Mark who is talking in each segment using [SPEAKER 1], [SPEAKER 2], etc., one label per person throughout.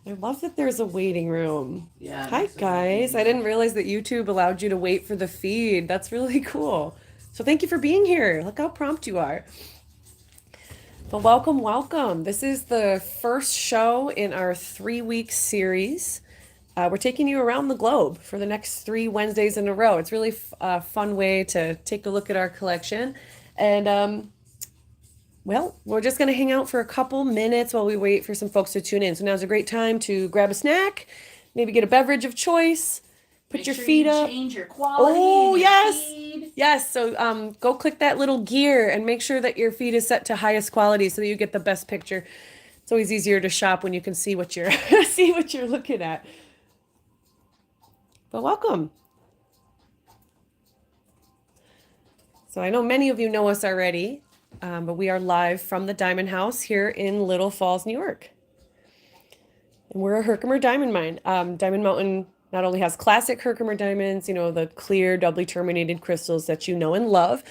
[SPEAKER 1] I love that there's a waiting room.
[SPEAKER 2] Yeah, it
[SPEAKER 1] Hi,
[SPEAKER 2] makes it way
[SPEAKER 1] guys. I
[SPEAKER 2] easier.
[SPEAKER 1] didn't realize that YouTube allowed you to wait for the feed. That's really cool. So thank you for being here. Look how prompt you are. But welcome, welcome. This is the first show in our 3 week series. We're taking you around the globe for the next 3 Wednesdays in a row. It's really a fun way to take a look at our collection. And well, we're just going to hang out for a couple minutes while we wait for some folks to tune in. So now's a great time to grab a snack, maybe get a beverage of choice, put
[SPEAKER 2] Make
[SPEAKER 1] your
[SPEAKER 2] sure
[SPEAKER 1] feet
[SPEAKER 2] you
[SPEAKER 1] up.
[SPEAKER 2] change your quality
[SPEAKER 1] Oh,
[SPEAKER 2] and your
[SPEAKER 1] yes.
[SPEAKER 2] feed.
[SPEAKER 1] Yes. So go click that little gear and make sure that your feed is set to highest quality so that you get the best picture. It's always easier to shop when you can see what you're see what you're looking at. But welcome. So I know many of you know us already, but we are live from the Diamond House here in Little Falls, New York. And we're a Herkimer diamond mine. Diamond Mountain not only has classic Herkimer diamonds, you know, the clear, doubly terminated crystals that you know and love,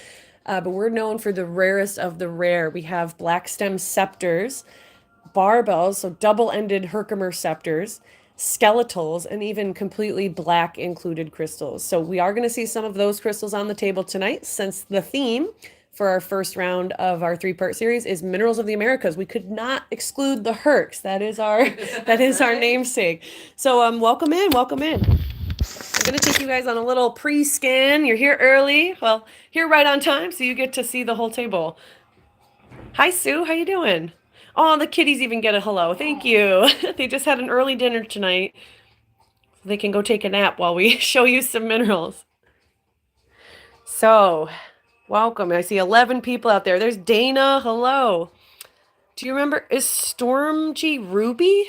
[SPEAKER 1] but we're known for the rarest of the rare. We have black stem scepters, barbels, so double-ended Herkimer scepters, skeletals, and even completely black included crystals. So we are going to see some of those crystals on the table tonight, since the theme for our first round of our 3 part series is Minerals of the Americas. We could not exclude the Hercs. That is our
[SPEAKER 2] Right?
[SPEAKER 1] namesake. So welcome in, welcome in. I'm gonna take you guys on a little pre-scan. You're here early. Well, here right on time, so you get to see the whole table. Hi Sue, how you doing? Oh, the kitties even get a hello. Thank you. They just had an early dinner tonight. They can go take a nap while we show you some minerals. So, welcome. I see 11 people out there. There's Dana. Hello. Do you remember? Is Storm G Ruby?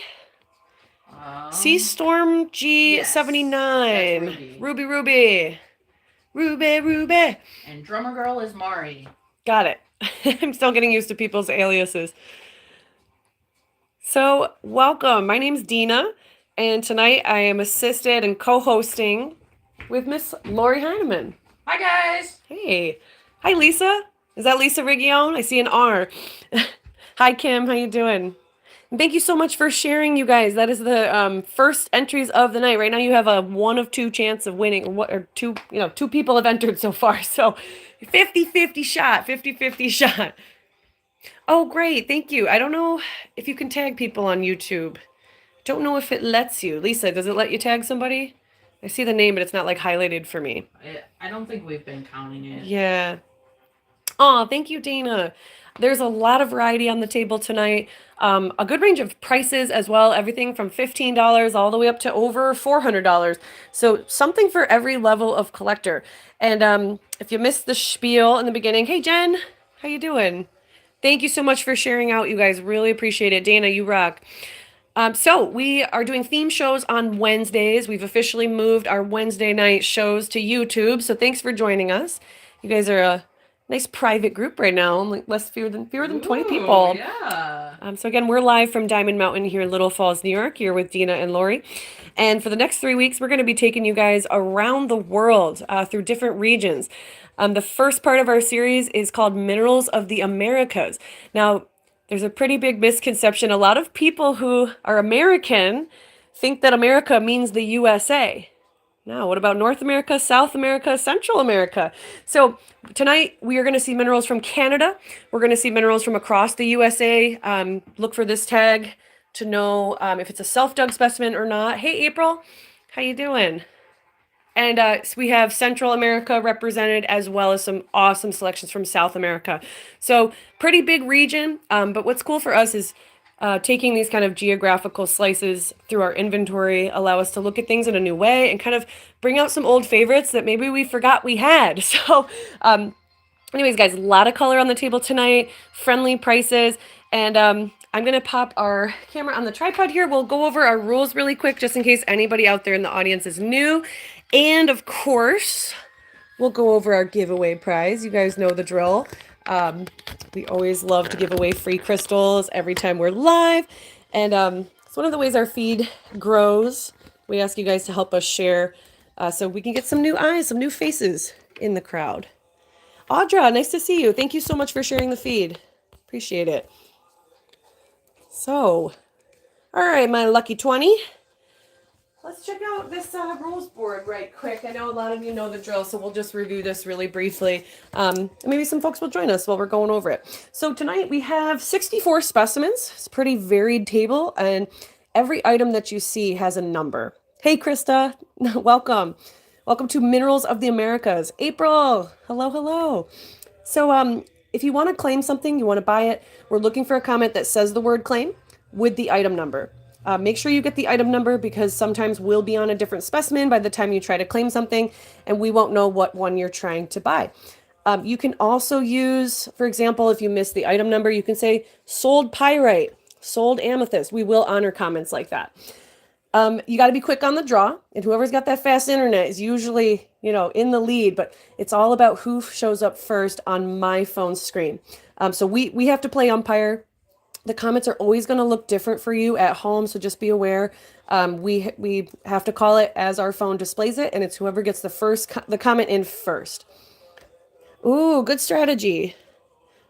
[SPEAKER 1] See
[SPEAKER 2] Um,
[SPEAKER 1] Storm
[SPEAKER 2] yes, that's
[SPEAKER 1] G79.
[SPEAKER 2] Ruby.
[SPEAKER 1] Ruby, Ruby. Ruby, Ruby.
[SPEAKER 2] And drummer girl is Mari.
[SPEAKER 1] Got it. I'm still getting used to people's aliases. So, welcome. My name's Dina, and tonight I am assisted and co hosting with Miss Lori Heineman.
[SPEAKER 2] Hi guys.
[SPEAKER 1] Hey. Hi, Lisa. Is that Lisa Rigione? I see an R. Hi, Kim. How you doing? And thank you so much for sharing, you guys. That is the first entries of the night. Right now, you have a 1 of 2 chance of winning, or two. You know, 2 people have entered so far. So, 50-50 shot. 50-50 shot. Oh, great. Thank you. I don't know if you can tag people on YouTube. Don't know if it lets you. Lisa, does it let you tag somebody? I see the name, but it's not like highlighted for me.
[SPEAKER 2] I don't think we've been counting it.
[SPEAKER 1] Yeah. Oh, thank you, Dana. There's a lot of variety on the table tonight. A good range of prices as well. Everything from $15 all the way up to over $400. So something for every level of collector. And if you missed the spiel in the beginning, hey Jen, how you doing? Thank you so much for sharing out, you guys. Really appreciate it. Dana, you rock. So we are doing theme shows on Wednesdays. We've officially moved our Wednesday night shows to YouTube. So thanks for joining us. You guys are a nice private group right now, only fewer than 20
[SPEAKER 2] Ooh,
[SPEAKER 1] people.
[SPEAKER 2] yeah.
[SPEAKER 1] So again, we're live from Diamond Mountain here in Little Falls, New York, here with Dina and Lori. And for the next 3 weeks, we're going to be taking you guys around the world through different regions. The first part of our series is called Minerals of the Americas. Now, there's a pretty big misconception. A lot of people who are American think that America means the USA. Now, what about North America, South America, Central America? So tonight we are going to see minerals from Canada. We're going to see minerals from across the USA. Look for this tag to know if it's a self-dug specimen or not. Hey, April, how you doing? And so we have Central America represented, as well as some awesome selections from South America. So pretty big region. But what's cool for us is taking these kind of geographical slices through our inventory allow us to look at things in a new way and kind of bring out some old favorites that maybe we forgot we had. So anyways, guys, a lot of color on the table tonight, friendly prices, and I'm going to pop our camera on the tripod here. We'll go over our rules really quick just in case anybody out there in the audience is new. And of course, we'll go over our giveaway prize. You guys know the drill. We always love to give away free crystals every time we're live. And it's one of the ways our feed grows. We ask you guys to help us share so we can get some new eyes, some new faces in the crowd. Audra, nice to see you. Thank you so much for sharing the feed. Appreciate it. So, All right, my lucky 20. Let's check out this rules board right quick. I know a lot of you know the drill, so we'll just review this really briefly. Maybe some folks will join us while we're going over it. So tonight we have 64 specimens. It's a pretty varied table, and every item that you see has a number. Hey, Krista, welcome. Welcome to Minerals of the Americas. April, hello, hello. So if you want to claim something, you want to buy it, we're looking for a comment that says the word claim with the item number. Make sure you get the item number because sometimes we'll be on a different specimen by the time you try to claim something and we won't know what one you're trying to buy. You can also use, for example, if you miss the item number, you can say sold pyrite, sold amethyst. We will honor comments like that. You got to be quick on the draw, and whoever's got that fast internet is usually, in the lead, but it's all about who shows up first on my phone screen. So we have to play umpire. The comments are always going to look different for you at home, so just be aware. We have to call it as our phone displays it, and it's whoever gets the comment in first. Ooh, good strategy.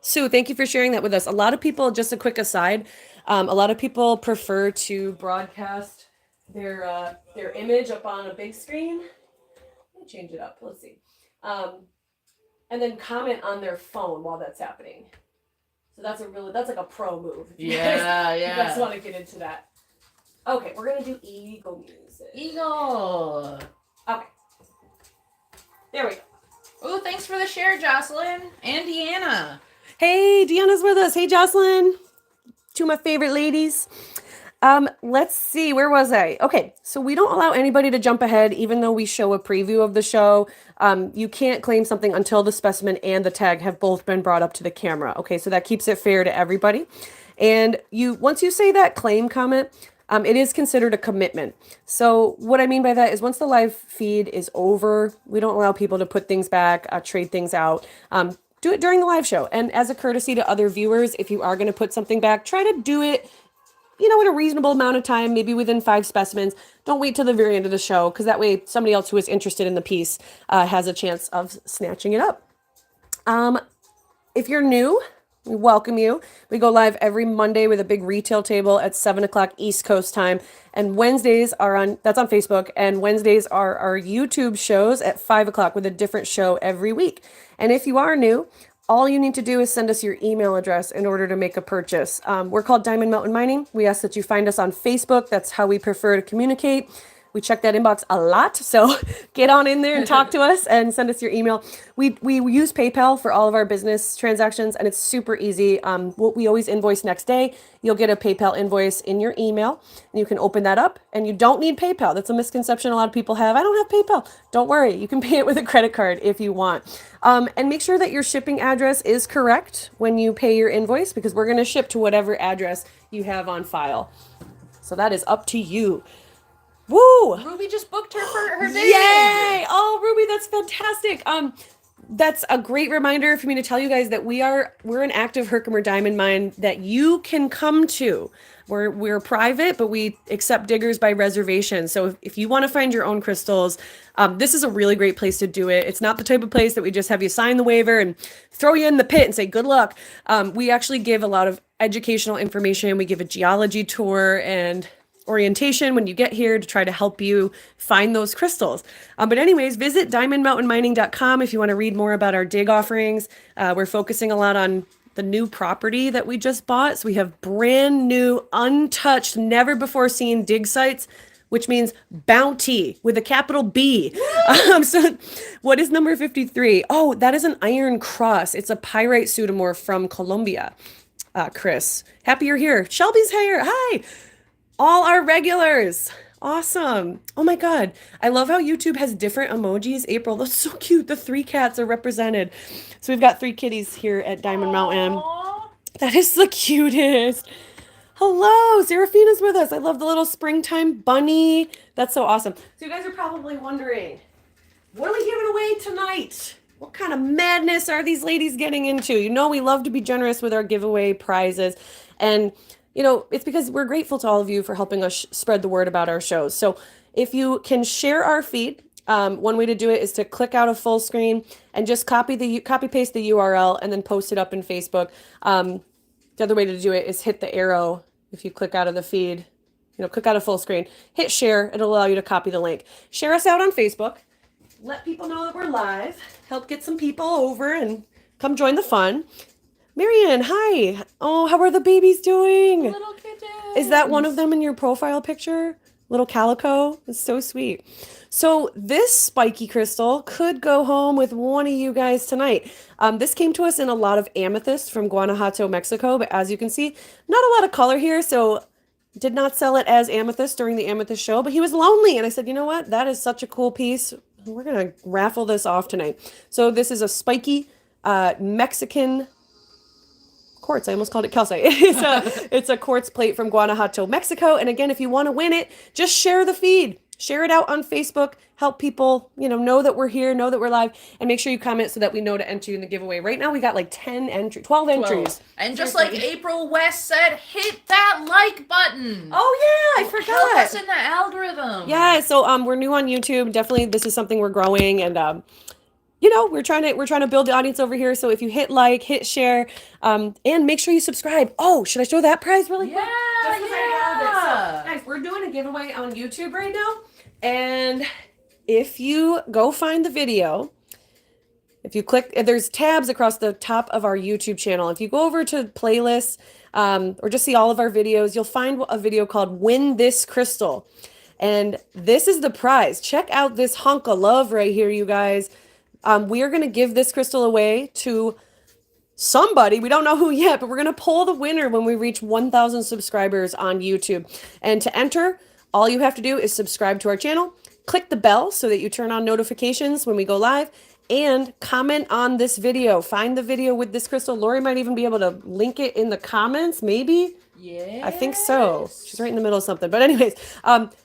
[SPEAKER 1] Sue, thank you for sharing that with us. A lot of people, just a quick aside, a lot of people prefer to broadcast their image up on a big screen. Let me change it up. Let's see. And then comment on their phone while that's happening. So that's like a pro move.
[SPEAKER 2] Yeah.
[SPEAKER 1] You guys want to get into that. Okay, we're gonna do eagle music.
[SPEAKER 2] Eagle.
[SPEAKER 1] Okay. There we go.
[SPEAKER 2] Oh, thanks for the share, Jocelyn and Deanna.
[SPEAKER 1] Hey, Deanna's with us. Hey, Jocelyn. Two of my favorite ladies. Let's see, where was I? Okay, so we don't allow anybody to jump ahead, even though we show a preview of the show. You can't claim something until the specimen and the tag have both been brought up to the camera. Okay, so that keeps it fair to everybody. And once you say that claim comment, it is considered a commitment. So what I mean by that is once the live feed is over, we don't allow people to put things back, trade things out. Do it during the live show. And as a courtesy to other viewers, if you are going to put something back, try to do it in a reasonable amount of time, maybe within 5 specimens. Don't wait till the very end of the show, because that way somebody else who is interested in the piece has a chance of snatching it up. If you're new, we welcome you. We go live every Monday with a big retail table at 7 o'clock East Coast time. And Wednesdays that's on Facebook, and Wednesdays are our YouTube shows at 5 o'clock with a different show every week. And if you are new, all you need to do is send us your email address in order to make a purchase. We're called Diamond Mountain Mining. We ask that you find us on Facebook. That's how we prefer to communicate. We check that inbox a lot, so get on in there and talk to us and send us your email. We use PayPal for all of our business transactions, and it's super easy. We always invoice next day. You'll get a PayPal invoice in your email, and you can open that up, and you don't need PayPal. That's a misconception a lot of people have. I don't have PayPal. Don't worry. You can pay it with a credit card if you want. And make sure that your shipping address is correct when you pay your invoice, because we're going to ship to whatever address you have on file. So that is up to you. Woo!
[SPEAKER 2] Ruby just booked her for her day.
[SPEAKER 1] Yay! Oh, Ruby, that's fantastic. That's a great reminder for me to tell you guys that we're an active Herkimer diamond mine that you can come to. We're private, but we accept diggers by reservation. So if you want to find your own crystals, this is a really great place to do it. It's not the type of place that we just have you sign the waiver and throw you in the pit and say good luck. We actually give a lot of educational information. We give a geology tour and orientation when you get here to try to help you find those crystals. But anyways, visit diamondmountainmining.com if you want to read more about our dig offerings. We're focusing a lot on the new property that we just bought. So we have brand new, untouched, never before seen dig sites, which means bounty with a capital B. So what is number 53? Oh, that is an iron cross. It's a pyrite pseudomorph from Colombia. Chris, happy you're here. Shelby's here. Hi. All our regulars. Awesome. Oh my God. I love how YouTube has different emojis. April, that's so cute. The 3 cats are represented. So we've got 3 kitties here at Diamond Mountain.
[SPEAKER 2] Aww.
[SPEAKER 1] That is the cutest. Hello, Seraphina's with us. I love the little springtime bunny. That's so awesome. So you guys are probably wondering, what are we giving away tonight? What kind of madness are these ladies getting into? We love to be generous with our giveaway prizes. And it's because we're grateful to all of you for helping us spread the word about our shows. So if you can share our feed, one way to do it is to click out of full screen and just copy paste the URL and then post it up in Facebook. The other way to do it is hit the arrow if you click out of the feed click out of full screen, hit share. It'll allow you to copy the link. Share us out on Facebook. Let people know that we're live. Help get some people over and come join the fun. Marianne, hi. Oh, how are the babies doing?
[SPEAKER 2] Little kittens.
[SPEAKER 1] Is that one of them in your profile picture? Little calico? It's so sweet. So this spiky crystal could go home with one of you guys tonight. This came to us in a lot of amethyst from Guanajuato, Mexico, but as you can see, not a lot of color here, so did not sell it as amethyst during the amethyst show, but he was lonely, and I said, you know what? That is such a cool piece. We're going to raffle this off tonight. So this is a spiky Mexican quartz. I almost called it calcite. It's a quartz plate from Guanajuato, Mexico. And again, if you want to win it, just share the feed. Share it out on Facebook. Help people, know that we're here, know that we're live, and make sure you comment so that we know to enter you in the giveaway. Right now, we got like 12 entries.
[SPEAKER 2] And just like April West said, hit that like button.
[SPEAKER 1] Oh yeah, I forgot.
[SPEAKER 2] Help us in the algorithm.
[SPEAKER 1] Yeah, so we're new on YouTube. Definitely, this is something we're growing, and we're trying to build the audience over here. So if you hit like, hit share, and make sure you subscribe. Oh, should I show that prize really quick? Just 'cause I have it. So, guys, we're doing a giveaway on YouTube right now, and if you go find the video, if you click, there's tabs across the top of our YouTube channel. If you go over to playlists, or just see all of our videos, you'll find a video called "Win This Crystal," and this is the prize. Check out this hunk of love right here, you guys. We are going to give this crystal away to somebody. We don't know who yet, but we're going to pull the winner when we reach 1,000 subscribers on YouTube. And to enter, all you have to do is subscribe to our channel, click the bell so that you turn on notifications when we go live, and comment on this video. Find the video with this crystal. Lori might even be able to link it in the comments, maybe.
[SPEAKER 2] Yeah,
[SPEAKER 1] I think so. She's right in the middle of something. But anyways,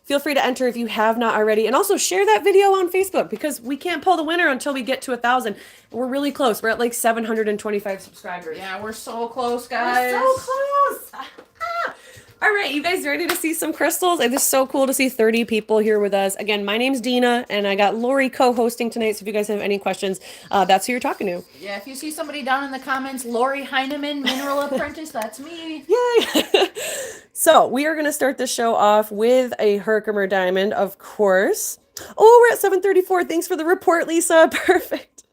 [SPEAKER 1] feel free to enter if you have not already. And also share that video on Facebook, because we can't pull the winner until we get to 1,000. We're really close. We're at like 725 subscribers.
[SPEAKER 2] Yeah, we're so close, guys.
[SPEAKER 1] We're so close. All right, you guys ready to see some crystals? It is so cool to see 30 people here with us. Again, my name's Dina, and I got Lori co-hosting tonight. So if you guys have any questions, that's who you're talking to.
[SPEAKER 2] Yeah, if you see somebody down in the comments, Lori Heineman, Mineral Apprentice, that's me.
[SPEAKER 1] Yay! So we are going to start the show off with a Herkimer diamond, of course. Oh, we're at 734. Thanks for the report, Lisa. Perfect.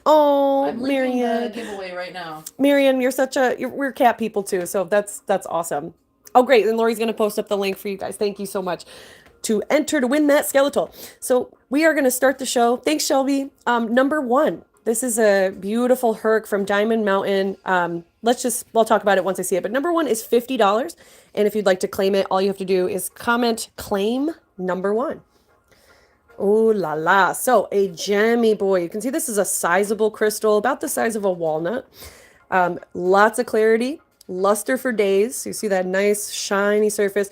[SPEAKER 1] Oh,
[SPEAKER 2] I'm linking
[SPEAKER 1] Marianne.
[SPEAKER 2] the giveaway right now.
[SPEAKER 1] Marianne, we're cat people too, so that's awesome. Oh, great. And Lori's going to post up the link for you guys. Thank you so much to enter to win that skeletal. So we are going to start the show. Thanks, Shelby. Number 1. This is a beautiful Herc from Diamond Mountain. We'll talk about it once I see it. But number 1 is $50. And if you'd like to claim it, all you have to do is comment claim number 1. Oh la la. So a gemmy boy. You can see this is a sizable crystal, about the size of a walnut. Lots of clarity. Luster for days. You see that nice shiny surface.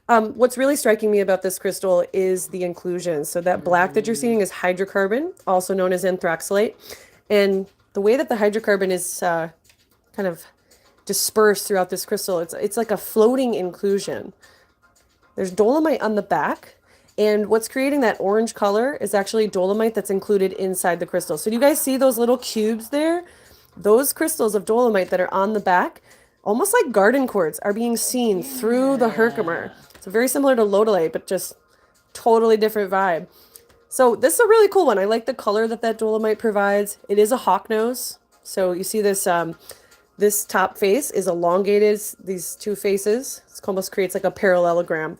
[SPEAKER 1] What's really striking me about this crystal is the inclusion. So that black that you're seeing is hydrocarbon, also known as anthraxolite. And the way that the hydrocarbon is kind of dispersed throughout this crystal, it's like a floating inclusion. There's dolomite on the back, and what's creating that orange color is actually dolomite that's included inside the crystal. So do you guys see those little cubes there? Those crystals of dolomite that are on the back, almost like garden quartz, are being seen through the Herkimer. So very similar to lodolite, but just totally different vibe. So this is a really cool one. I like the color that dolomite provides. It is a hawk nose. So you see this this top face is elongated, these two faces. It almost creates like a parallelogram.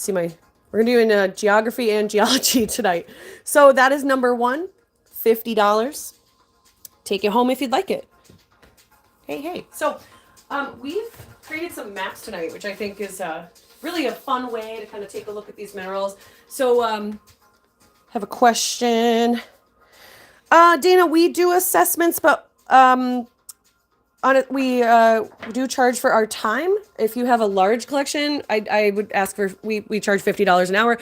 [SPEAKER 1] We're gonna do in geography and geology tonight. So that is number 1, $50. Take it home if you'd like it. Hey. So we've created some maps tonight, which I think is really a fun way to kind of take a look at these minerals. So have a question. Dana, we do assessments, but on it, we do charge for our time. If you have a large collection, I would ask for, we charge $50 an hour.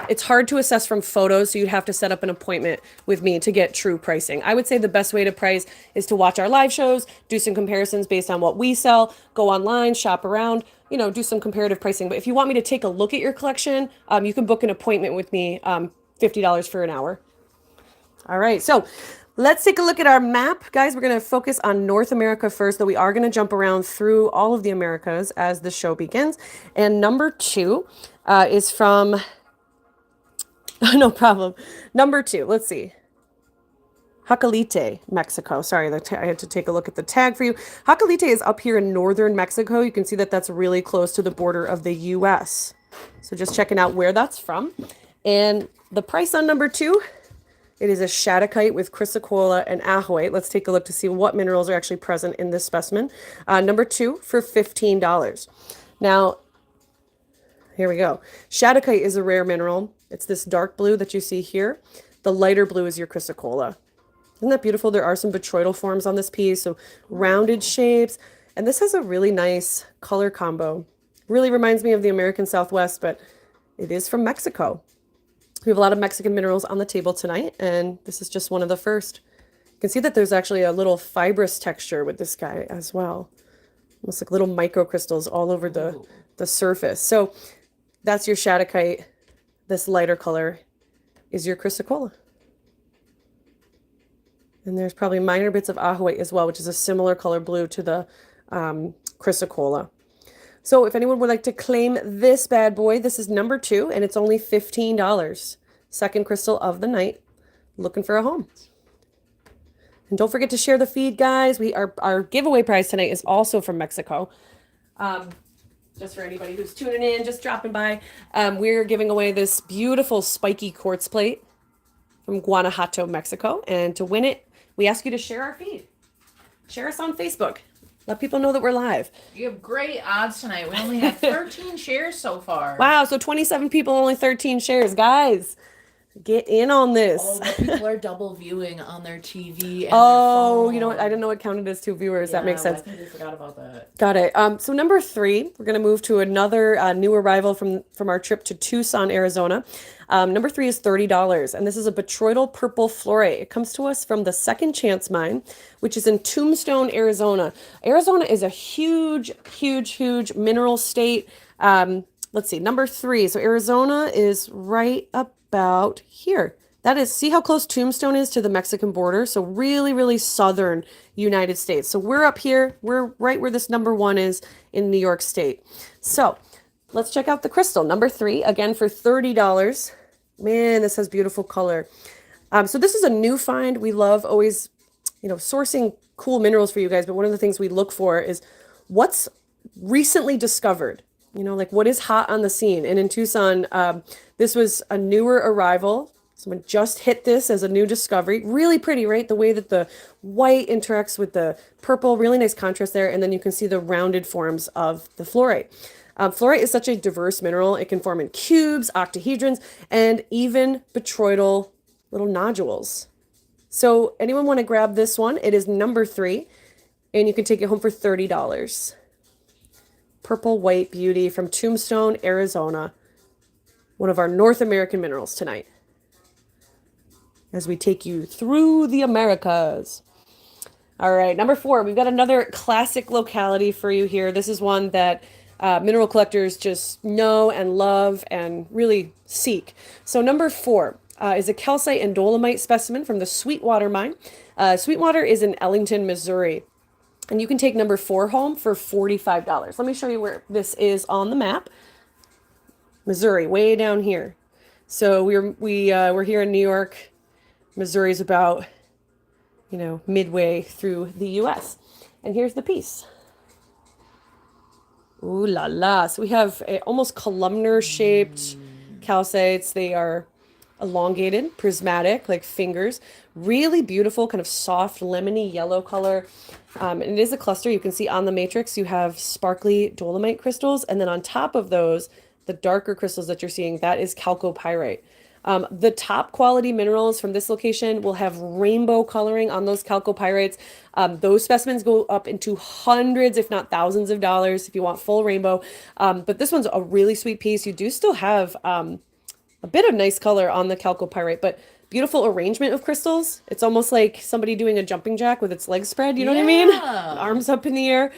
[SPEAKER 1] It's hard to assess from photos, so you'd have to set up an appointment with me to get true pricing. I would say the best way to price is to watch our live shows, do some comparisons based on what we sell, go online, shop around, do some comparative pricing. But if you want me to take a look at your collection, you can book an appointment with me, $50 for an hour. All right, so Let's take a look at our map. Guys, we're going to focus on North America first, though we are going to jump around through all of the Americas as the show begins. And number 2 is from, no problem. Number 2, let's see. Jacalite, Mexico. Sorry, I had to take a look at the tag for you. Jacalite is up here in northern Mexico. You can see that that's really close to the border of the U.S. So just checking out where that's from. And the price on number 2, it is a Shattuckite with chrysocolla and ahoite. Let's take a look to see what minerals are actually present in this specimen. Number 2 for $15. Now, here we go. Shattuckite is a rare mineral. It's this dark blue that you see here. The lighter blue is your chrysocolla. Isn't that beautiful? There are some botryoidal forms on this piece, so rounded shapes. And this has a really nice color combo. Really reminds me of the American Southwest, but it is from Mexico. We have a lot of Mexican minerals on the table tonight, and this is just one of the first. You can see that there's actually a little fibrous texture with this guy as well. Almost like little microcrystals all over the surface. So that's your Shattuckite. This lighter color is your chrysocolla. And there's probably minor bits of ahoite as well, which is a similar color blue to the chrysocolla. So if anyone would like to claim this bad boy, this is number 2, and it's only $15. Second crystal of the night. Looking for a home. And don't forget to share the feed, guys. Our giveaway prize tonight is also from Mexico. Just for anybody who's tuning in, just dropping by. We're giving away this beautiful spiky quartz plate from Guanajuato, Mexico. And to win it, we ask you to share our feed. Share us on Facebook. Let people know that we're live.
[SPEAKER 2] You have great odds tonight. We only have 13 shares so far.
[SPEAKER 1] Wow, so 27 people, only 13 shares. Guys, get in on this.
[SPEAKER 2] Oh, but people are double viewing on their TV and
[SPEAKER 1] oh,
[SPEAKER 2] their
[SPEAKER 1] you know what? I didn't know it counted as 2 viewers.
[SPEAKER 2] Yeah,
[SPEAKER 1] that makes sense.
[SPEAKER 2] I think we forgot about that.
[SPEAKER 1] Got it. So number 3, we're going to move to another new arrival from our trip to Tucson, Arizona. Number 3 is $30, and this is a botryoidal purple fluorite. It comes to us from the Second Chance Mine, which is in Tombstone, Arizona. Arizona is a huge, huge, huge mineral state. Let's see, number 3. So Arizona is right about here. That is, see how close Tombstone is to the Mexican border? So really, really southern United States. So we're up here. We're right where this number 1 is in New York State. So let's check out the crystal. Number 3, again for $30. Man, this has beautiful color. So this is a new find. We love always, sourcing cool minerals for you guys. But one of the things we look for is what's recently discovered. Like what is hot on the scene. And in Tucson, this was a newer arrival. Someone just hit this as a new discovery. Really pretty, right? The way that the white interacts with the purple, really nice contrast there. And then you can see the rounded forms of the fluorite. Fluorite is such a diverse mineral. It can form in cubes, octahedrons, and even botryoidal little nodules. So anyone want to grab this one? It is number 3, and you can take it home for $30. Purple white beauty from Tombstone, Arizona. One of our North American minerals tonight, as we take you through the Americas. All right, number 4, we've got another classic locality for you here. This is one that mineral collectors just know and love and really seek. So number 4 is a calcite and dolomite specimen from the Sweetwater mine. Sweetwater is in Ellington, Missouri. And you can take number 4 home for $45. Let me show you where this is on the map. Missouri, way down here. So we're here in New York. Missouri's about, midway through the U.S. And here's the piece. Ooh la la. So we have almost columnar shaped calcites. They are elongated, prismatic, like fingers. Really beautiful, kind of soft, lemony yellow color. And it is a cluster. You can see on the matrix, you have sparkly dolomite crystals. And then on top of those, the darker crystals that you're seeing, that is chalcopyrite. The top quality minerals from this location will have rainbow coloring on those chalcopyrites. Those specimens go up into hundreds, if not thousands of dollars if you want full rainbow. But this one's a really sweet piece. You do still have a bit of nice color on the chalcopyrite, but beautiful arrangement of crystals. It's almost like somebody doing a jumping jack with its legs spread. You know what I mean? Arms up in the air.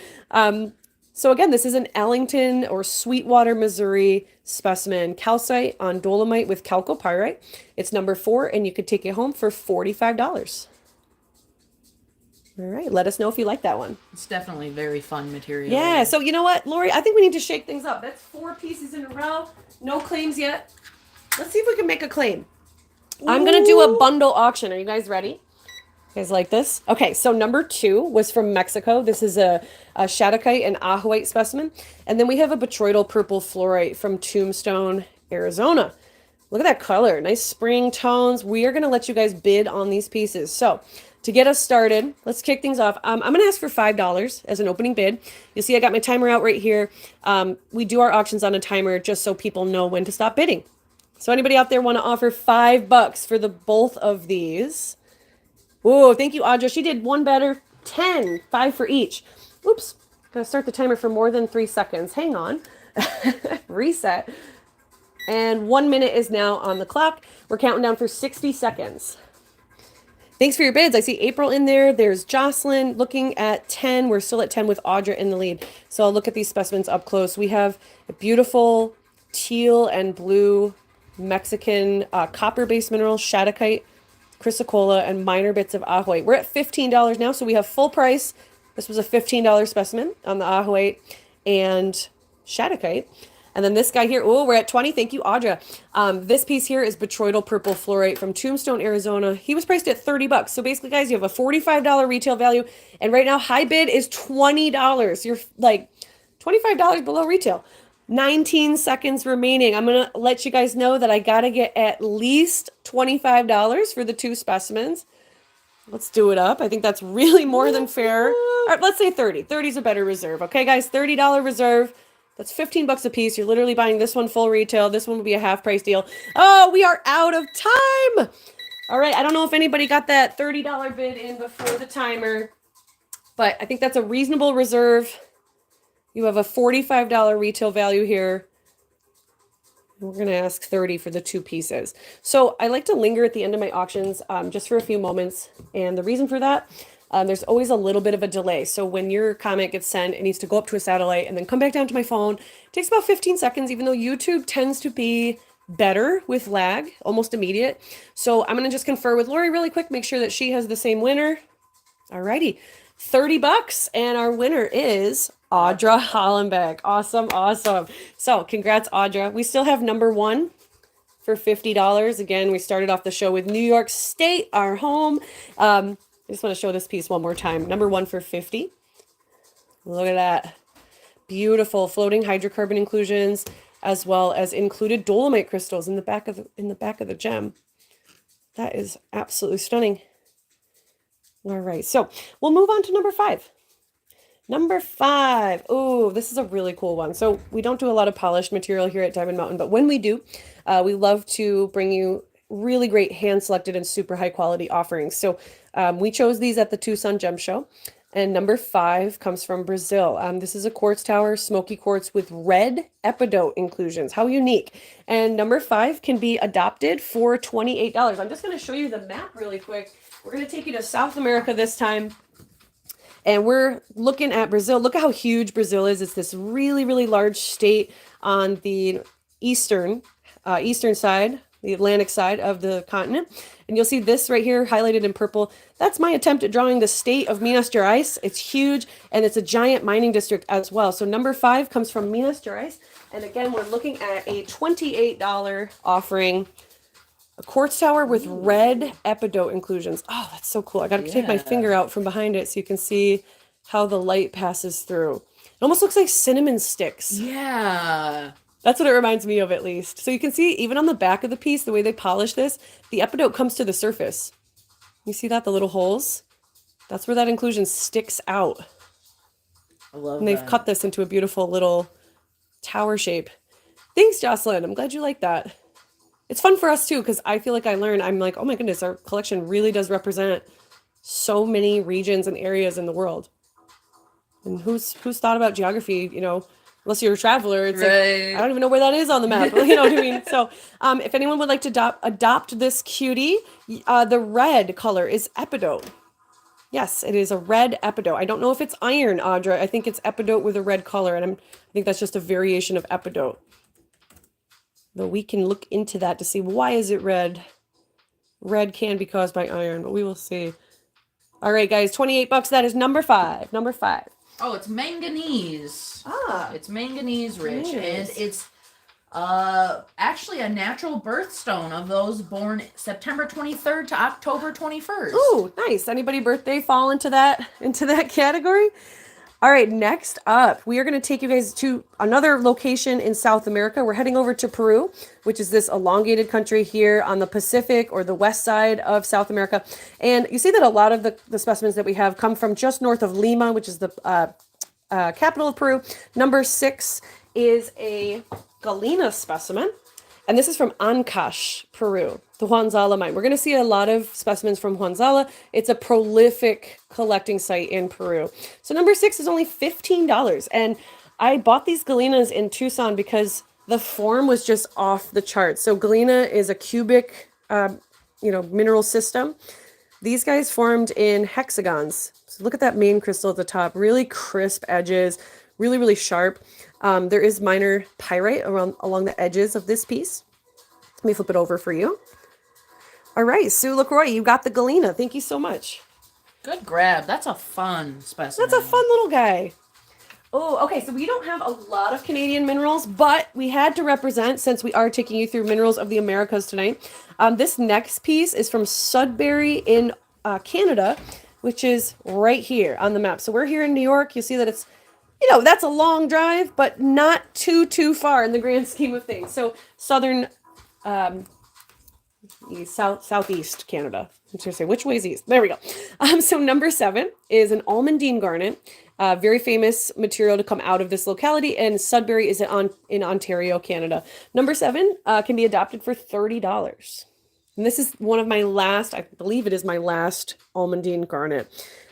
[SPEAKER 1] So again, this is an Ellington or Sweetwater, Missouri specimen, calcite on dolomite with chalcopyrite. It's number 4, and you could take it home for $45. All right, let us know if you like that one.
[SPEAKER 2] It's definitely very fun material.
[SPEAKER 1] Yeah, so you know what, Lori? I think we need to shake things up. That's 4 pieces in a row. No claims yet. Let's see if we can make a claim. I'm going to do a bundle auction. Are you guys ready? You guys like this? Okay, so number 2 was from Mexico. This is a Shattuckite and Ajoite specimen. And then we have a botryoidal purple fluorite from Tombstone, Arizona. Look at that color. Nice spring tones. We are going to let you guys bid on these pieces. So to get us started, let's kick things off. I'm going to ask for $5 as an opening bid. You'll see I got my timer out right here. We do our auctions on a timer just so people know when to stop bidding. So anybody out there want to offer $5 for the both of these? Oh, thank you, Audra. She did one better. 10, 5 for each. Oops. Gotta start the timer for more than 3 seconds. Hang on. Reset. And 1 minute is now on the clock. We're counting down for 60 seconds. Thanks for your bids. I see April in there. There's Jocelyn looking at 10. We're still at 10 with Audra in the lead. So I'll look at these specimens up close. We have a beautiful teal and blue Mexican copper-based mineral, Shattuckite, chrysocolla, and minor bits of Ajoite. We're at $15 now, so we have full price. This was a $15 specimen on the Ajoite and Shattuckite. And then this guy here, oh, we're at 20. Thank you, Audra. This piece here is botryoidal purple fluorite from Tombstone, Arizona. He was priced at $30. So basically, guys, you have a $45 retail value. And right now, high bid is $20. You're like $25 below retail. 19 seconds remaining. I'm going to let you guys know that I got to get at least $25 for the 2 specimens. Let's do it up. I think that's really more than fair. All right, let's say 30. 30 is a better reserve. Okay, guys, $30 reserve. That's $15 a piece. You're literally buying this one full retail. This one will be a half price deal. Oh, we are out of time. All right, I don't know if anybody got that $30 bid in before the timer, but I think that's a reasonable reserve. You have a $45 retail value here. We're going to ask 30 for the 2 pieces. So I like to linger at the end of my auctions just for a few moments. And the reason for that, there's always a little bit of a delay. So when your comment gets sent, it needs to go up to a satellite and then come back down to my phone. It takes about 15 seconds, even though YouTube tends to be better with lag, almost immediate. So I'm going to just confer with Lori really quick, make sure that she has the same winner. Alrighty, $30. And our winner is Audra Hollenbeck. Awesome, awesome. So congrats, Audra. We still have number 1 for $50. Again, we started off the show with New York State, our home. I just want to show this piece one more time. Number 1 for $50. Look at that. Beautiful floating hydrocarbon inclusions, as well as included dolomite crystals in the back of the gem. That is absolutely stunning. All right, so we'll move on to number 5. Number 5. Oh, this is a really cool one. So we don't do a lot of polished material here at Diamond Mountain, but when we do, we love to bring you really great hand-selected and super high-quality offerings. So we chose these at the Tucson Gem Show. And number 5 comes from Brazil. This is a quartz tower, smoky quartz with red epidote inclusions. How unique. And number 5 can be adopted for $28. I'm just going to show you the map really quick. We're going to take you to South America this time. And we're looking at Brazil. Look at how huge Brazil is. It's this really, really large state on the eastern side, the Atlantic side of the continent. And you'll see this right here highlighted in purple. That's my attempt at drawing the state of Minas Gerais. It's huge, and it's a giant mining district as well. So number 5 comes from Minas Gerais. And again, we're looking at a $28 offering. A quartz tower with red epidote inclusions. Oh, that's so cool. I got to take my finger out from behind it so you can see how the light passes through. It almost looks like cinnamon sticks.
[SPEAKER 2] Yeah.
[SPEAKER 1] That's what it reminds me of, at least. So you can see, even on the back of the piece, the way they polish this, the epidote comes to the surface. You see that? The little holes? That's where that inclusion sticks out.
[SPEAKER 2] I love
[SPEAKER 1] and they've
[SPEAKER 2] that.
[SPEAKER 1] cut this into a beautiful little tower shape. Thanks, Jocelyn. I'm glad you like that. It's fun for us too, because I feel like I learn. I'm like, oh my goodness, our collection really does represent so many regions and areas in the world. And who's thought about geography, unless you're a traveler, it's
[SPEAKER 2] Right.
[SPEAKER 1] like, I don't even know where that is on the map. You know what I mean? So if anyone would like to adopt this cutie, the red color is epidote. Yes, it is a red epidote. I don't know if it's iron, Audra. I think it's epidote with a red color, and I think that's just a variation of epidote. Though we can look into that to see why is it red. Red can be caused by iron, but we will see. All right, guys, 28 bucks. That is number 5. Number 5.
[SPEAKER 2] Oh, it's manganese. It's manganese rich, and
[SPEAKER 1] Nice.
[SPEAKER 2] it's actually a natural birthstone of those born September 23rd to October 21st.
[SPEAKER 1] Ooh, nice. Anybody birthday fall into that category? All right, next up, we are going to take you guys to another location in South America. We're heading over to Peru, which is this elongated country here on the Pacific or the west side of South America. And you see that a lot of the specimens that we have come from just north of Lima, which is the capital of Peru. Number 6 is a galena specimen. And this is from Ancash, Peru, the Huanzala mine. We're going to see a lot of specimens from Huanzala. It's a prolific collecting site in Peru. So number 6 is only $15. And I bought these galenas in Tucson because the form was just off the charts. So galena is a cubic, mineral system. These guys formed in hexagons. So look at that main crystal at the top. Really crisp edges, really, really sharp. There is minor pyrite along the edges of this piece. Let me flip it over for you. All right, Sue LaCroix, you got the galena. Thank you so much.
[SPEAKER 2] Good grab. That's a fun specimen.
[SPEAKER 1] That's a fun little guy. Oh, okay, so we don't have a lot of Canadian minerals, but we had to represent, since we are taking you through minerals of the Americas tonight. This next piece is from Sudbury in Canada, which is right here on the map. So we're here in New York. You'll see that it's, that's a long drive, but not too far in the grand scheme of things. So southern, southeast Canada. I'm trying to say, which way is east? There we go. So number 7 is an almandine garnet, very famous material to come out of this locality, and Sudbury is in Ontario, Canada. Number 7 can be adopted for $30. And this is one of my last, I believe it is my last almandine garnet.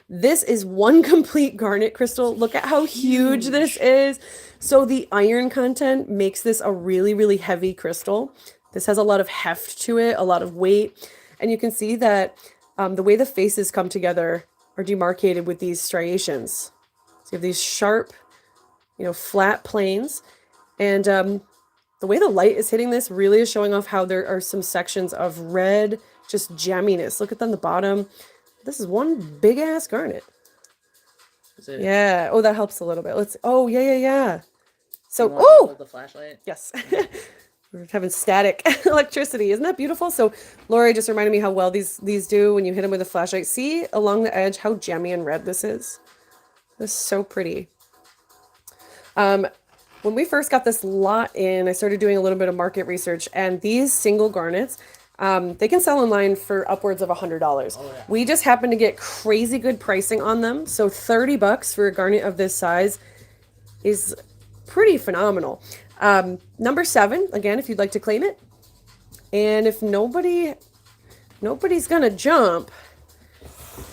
[SPEAKER 1] This is one complete garnet crystal. Look at how huge this is. So the iron content makes this a really, really heavy crystal. This has a lot of heft to it, a lot of weight. And you can see that the way the faces come together are demarcated with these striations. So you have these sharp, flat planes. And the way the light is hitting this really is showing off how there are some sections of red, just jamminess. Look at them, the bottom. This is one big ass garnet.
[SPEAKER 2] Is it?
[SPEAKER 1] Yeah. Oh, that helps a little bit. Yeah. So,
[SPEAKER 2] hold the flashlight?
[SPEAKER 1] Yes. We're having static electricity. Isn't that beautiful? So Lori just reminded me how well these do when you hit them with a flashlight. See along the edge how gemmy and red this is. This is so pretty. When we first got this lot in, I started doing a little bit of market research, and these single garnets, they can sell online for upwards of $100. Oh, yeah. We just happen to get crazy good pricing on them. So $30 for a garnet of this size is pretty phenomenal. Number 7, again, if you'd like to claim it. And if nobody's gonna jump,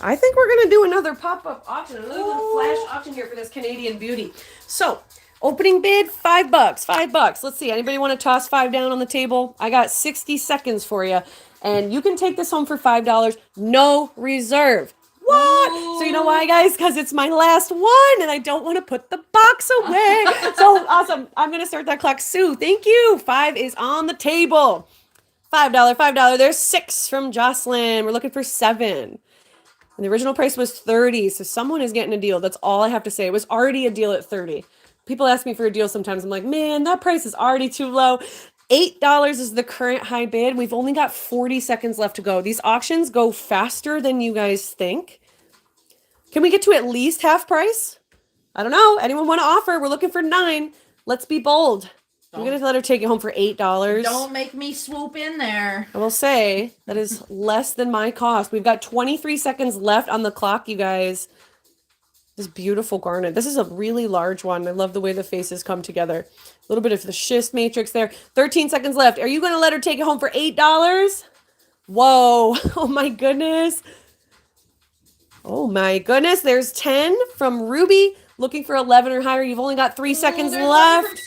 [SPEAKER 1] I think we're gonna do another pop-up auction, a little flash auction here for this Canadian beauty. So opening bid, $5. $5. Let's see. Anybody want to toss 5 down on the table? I got 60 seconds for you. And you can take this home for $5. No reserve. What? Ooh. So you know why, guys? Because it's my last one and I don't want to put the box away. So awesome. I'm going to start that clock. Sue, thank you. 5 is on the table. $5. There's 6 from Jocelyn. We're looking for 7. And the original price was $30. So someone is getting a deal. That's all I have to say. It was already a deal at $30. People ask me for a deal sometimes. I'm like, man, that price is already too low. $8 is the current high bid. We've only got 40 seconds left to go. These auctions go faster than you guys think. Can we get to at least half price? I don't know. Anyone want to offer? We're looking for 9. Let's be bold. I'm going to let her take it home for $8.
[SPEAKER 2] Don't make me swoop in there.
[SPEAKER 1] I will say that is less than my cost. We've got 23 seconds left on the clock, you guys. This beautiful garnet. This is a really large one. I love the way the faces come together. A little bit of the schist matrix there. 13 seconds left. Are you going to let her take it home for $8? Whoa. Oh my goodness. Oh my goodness. There's 10 from Ruby. Looking for 11 or higher. You've only got 3 seconds left.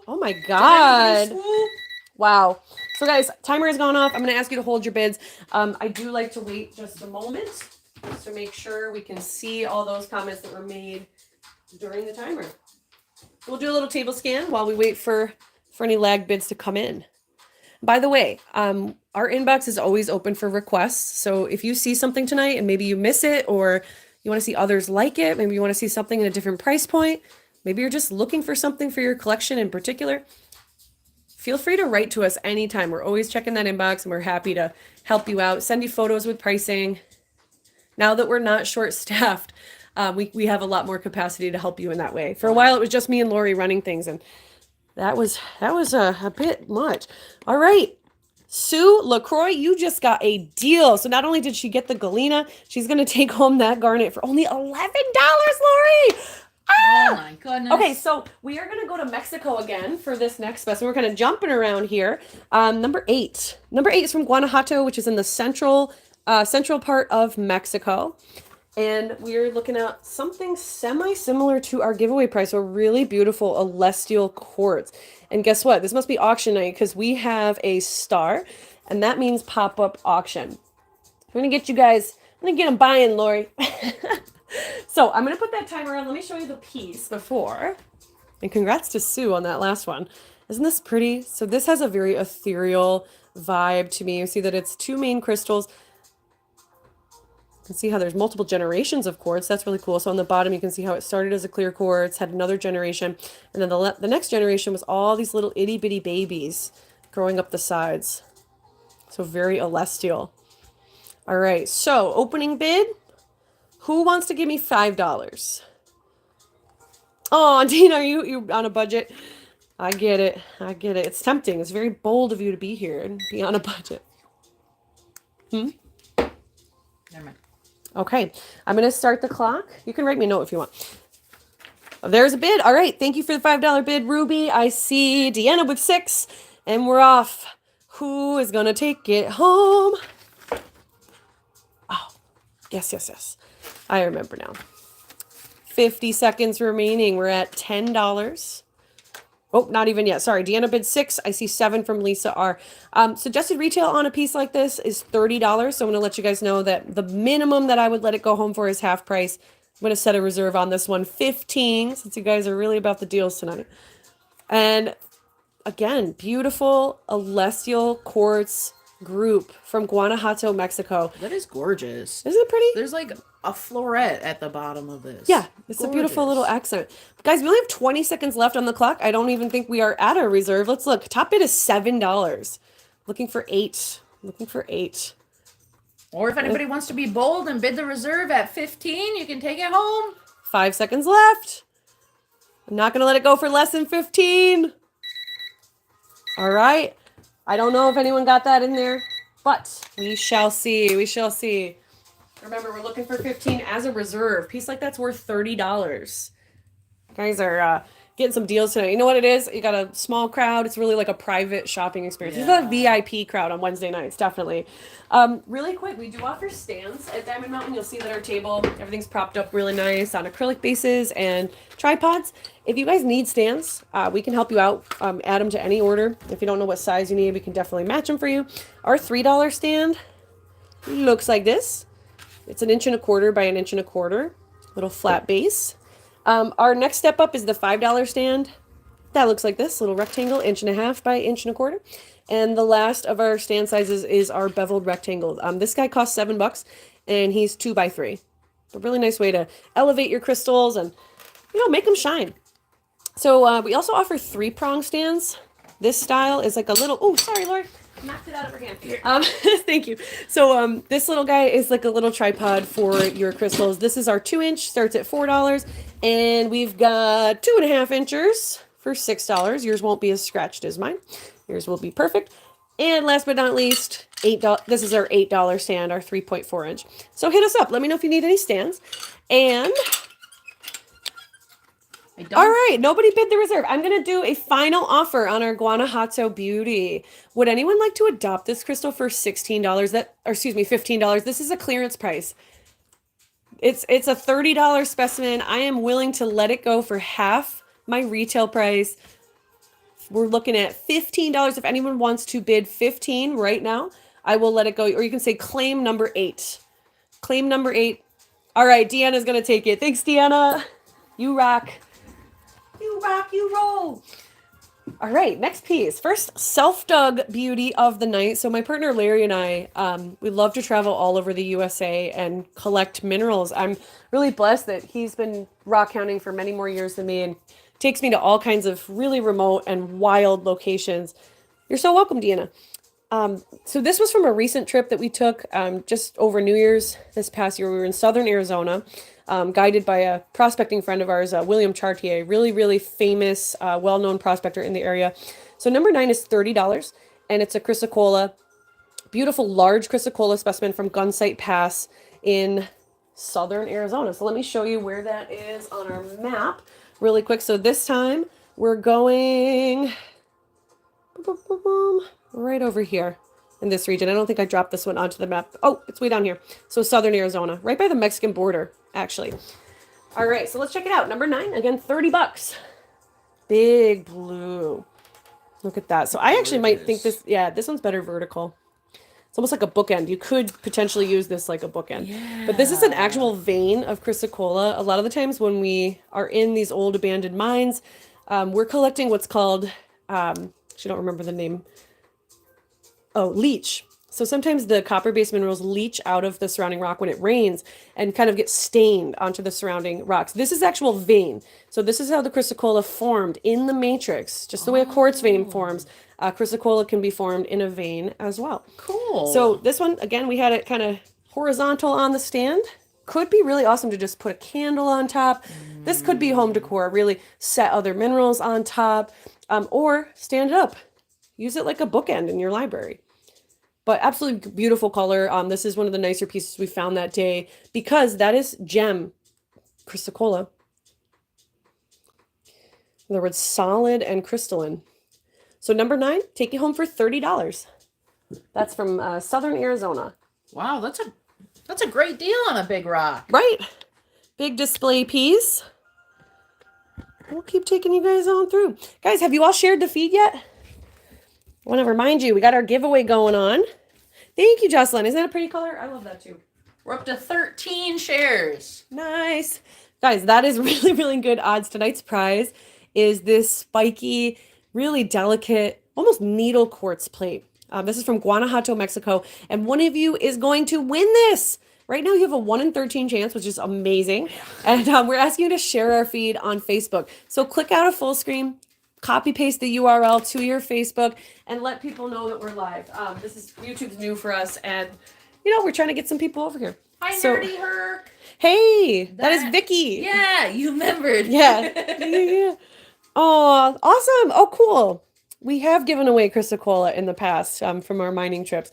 [SPEAKER 1] Oh my God. Wow. So guys, timer has gone off. I'm going to ask you to hold your bids. I do like to wait just a moment just to make sure we can see all those comments that were made during the timer. We'll do a little table scan while we wait for any lag bids to come in. By the way, our inbox is always open for requests. So if you see something tonight and maybe you miss it, or you want to see others like it, maybe you want to see something in a different price point, maybe you're just looking for something for your collection in particular, feel free to write to us anytime. We're always checking that inbox and we're happy to help you out, send you photos with pricing. Now that we're not short-staffed, we have a lot more capacity to help you in that way. For a while, it was just me and Lori running things, and that was a bit much. All right, Sue LaCroix, you just got a deal. So not only did she get the Galena, she's going to take home that garnet for only $11, Lori.
[SPEAKER 2] Oh my goodness.
[SPEAKER 1] Okay, so we are going to go to Mexico again for this next specimen. We're kind of jumping around here. Number 8. Number 8 is from Guanajuato, which is in the central part of Mexico. And we're looking at something semi-similar to our giveaway price. So a really beautiful celestial quartz. And guess what? This must be auction night because we have a star. And that means pop-up auction. I'm going to get you guys, I'm going to get them buying, Lori. So I'm going to put that timer on. Let me show you the piece before. And congrats to Sue on that last one. Isn't this pretty? So this has a very ethereal vibe to me. You see that it's 2 main crystals. You can see how there's multiple generations of quartz. That's really cool. So on the bottom, you can see how it started as a clear quartz, had another generation, and then the next generation was all these little itty bitty babies growing up the sides. So very celestial. All right, so opening bid. Who wants to give me $5? Oh, Dina, are you on a budget? I get it. I get it. It's tempting. It's very bold of you to be here and be on a budget.
[SPEAKER 2] Never mind.
[SPEAKER 1] Okay, I'm going to start the clock. You can write me a note if you want. Oh, there's a bid. All right, thank you for the $5 bid, Ruby. I see Deanna with 6, and we're off. Who is going to take it home? Oh, yes. I remember now. 50 seconds remaining. We're at $10. Oh, not even yet. Sorry. Deanna bid 6. I see 7 from Lisa R. Suggested retail on a piece like this is $30. So I'm going to let you guys know that the minimum that I would let it go home for is half price. I'm going to set a reserve on this one, 15, since you guys are really about the deals tonight. And again, beautiful celestial quartz group from Guanajuato, Mexico.
[SPEAKER 2] That is gorgeous.
[SPEAKER 1] Isn't it pretty?
[SPEAKER 2] There's like a floret at the bottom of this.
[SPEAKER 1] Yeah, it's a beautiful little accent. Guys, we only have 20 seconds left on the clock. I don't even think we are at a reserve. Let's look. Top bid is $7. Looking for 8. Looking for 8.
[SPEAKER 2] Or if anybody wants to be bold and bid the reserve at 15, you can take it home.
[SPEAKER 1] 5 seconds left. I'm not going to let it go for less than 15. All right. I don't know if anyone got that in there, but we shall see. We shall see. Remember, we're looking for 15 as a reserve. Piece like that's worth $30. Guys are getting some deals tonight. You know what it is? You got a small crowd. It's really like a private shopping experience.
[SPEAKER 2] Yeah.
[SPEAKER 1] This is a VIP crowd on Wednesday nights, definitely. Really quick, we do offer stands at Diamond Mountain. You'll see that our table, everything's propped up really nice on acrylic bases and tripods. If you guys need stands, we can help you out. Add them to any order. If you don't know what size you need, we can definitely match them for you. Our $3 stand looks like this. It's 1 1/4 by 1 1/4. Little flat base. Our next step up is the $5 stand. That looks like this, little rectangle, 1 1/2 by 1 1/4. And the last of our stand sizes is our beveled rectangle. This guy costs $7, and he's 2 by 3. A really nice way to elevate your crystals and, make them shine. So we also offer 3-prong stands. This style is like a little, oh, sorry, Lori. Knocked it out of her hand. Thank you. So this little guy is like a little tripod for your crystals. This is our 2-inch, starts at $4, and we've got 2.5 inchers for $6. Yours won't be as scratched as mine. Yours will be perfect. And last but not least, $8. This is our $8 stand, our 3.4 inch. So hit us up. Let me know if you need any stands. And all right, nobody bid the reserve. I'm going to do a final offer on our Guanajuato Beauty. Would anyone like to adopt this crystal for $15? This is a clearance price. It's a $30 specimen. I am willing to let it go for half my retail price. We're looking at $15. If anyone wants to bid 15 right now, I will let it go. Or you can say claim number 8. Claim number 8. All right, Deanna's going to take it. Thanks, Deanna. You rock. You rock, you roll. All right, next piece. First, self-dug beauty of the night. So my partner Larry and I, we love to travel all over the USA and collect minerals. I'm really blessed that he's been rock hounding for many more years than me and takes me to all kinds of really remote and wild locations. You're so welcome, Deanna. So this was from a recent trip that we took just over New Year's this past year. We were in southern Arizona, guided by a prospecting friend of ours, William Chartier, really, really famous, well-known prospector in the area. So number 9 is $30, and it's a chrysocolla, beautiful large chrysocolla specimen from Gunsight Pass in southern Arizona. So let me show you where that is on our map really quick. So this time we're going right over here in this region. I don't think I dropped this one onto the map. Oh, it's way down here. So southern Arizona, right by the Mexican border, actually. All right, so let's check it out. Number 9, again, $30. Big blue. Look at that. So I actually might think this, yeah, this one's better vertical. It's almost like a bookend. You could potentially use this like a bookend.
[SPEAKER 2] Yeah.
[SPEAKER 1] But this is an actual vein of chrysocolla. A lot of the times when we are in these old abandoned mines, we're collecting what's called, I don't remember the name. Oh, leach. So sometimes the copper-based minerals leach out of the surrounding rock when it rains and kind of get stained onto the surrounding rocks. This is actual vein. So this is how the chrysocolla formed in the matrix, just the way a quartz vein forms. Chrysocolla can be formed in a vein as well.
[SPEAKER 2] Cool.
[SPEAKER 1] So this one, again, we had it kind of horizontal on the stand. Could be really awesome to just put a candle on top. This could be home decor, really set other minerals on top, or stand it up. Use it like a bookend in your library. But absolutely beautiful color. This is one of the nicer pieces we found that day because that is gem chrysocolla. In other words, solid and crystalline. So number 9, take it home for $30. That's from southern Arizona.
[SPEAKER 2] Wow, that's a great deal on a big rock.
[SPEAKER 1] Right. Big display piece. We'll keep taking you guys on through. Guys, have you all shared the feed yet? I want to remind you, we got our giveaway going on. Thank you, Jocelyn. Isn't that a pretty color? I love that too.
[SPEAKER 2] We're up to 13 shares.
[SPEAKER 1] Nice. Guys, that is really, really good odds. Tonight's prize is this spiky, really delicate, almost needle quartz plate. This is from Guanajuato, Mexico. And one of you is going to win this. Right now you have a 1 in 13 chance, which is amazing. And we're asking you to share our feed on Facebook. So click out a full screen, copy paste the URL to your Facebook, and let people know that we're live. This is YouTube's new for us, and we're trying to get some people over here.
[SPEAKER 2] Hi, Nerdy Herc.
[SPEAKER 1] Hey, that is Vicky.
[SPEAKER 2] Yeah, you remembered.
[SPEAKER 1] Yeah. Oh, awesome. Oh, cool. We have given away chrysocolla in the past from our mining trips.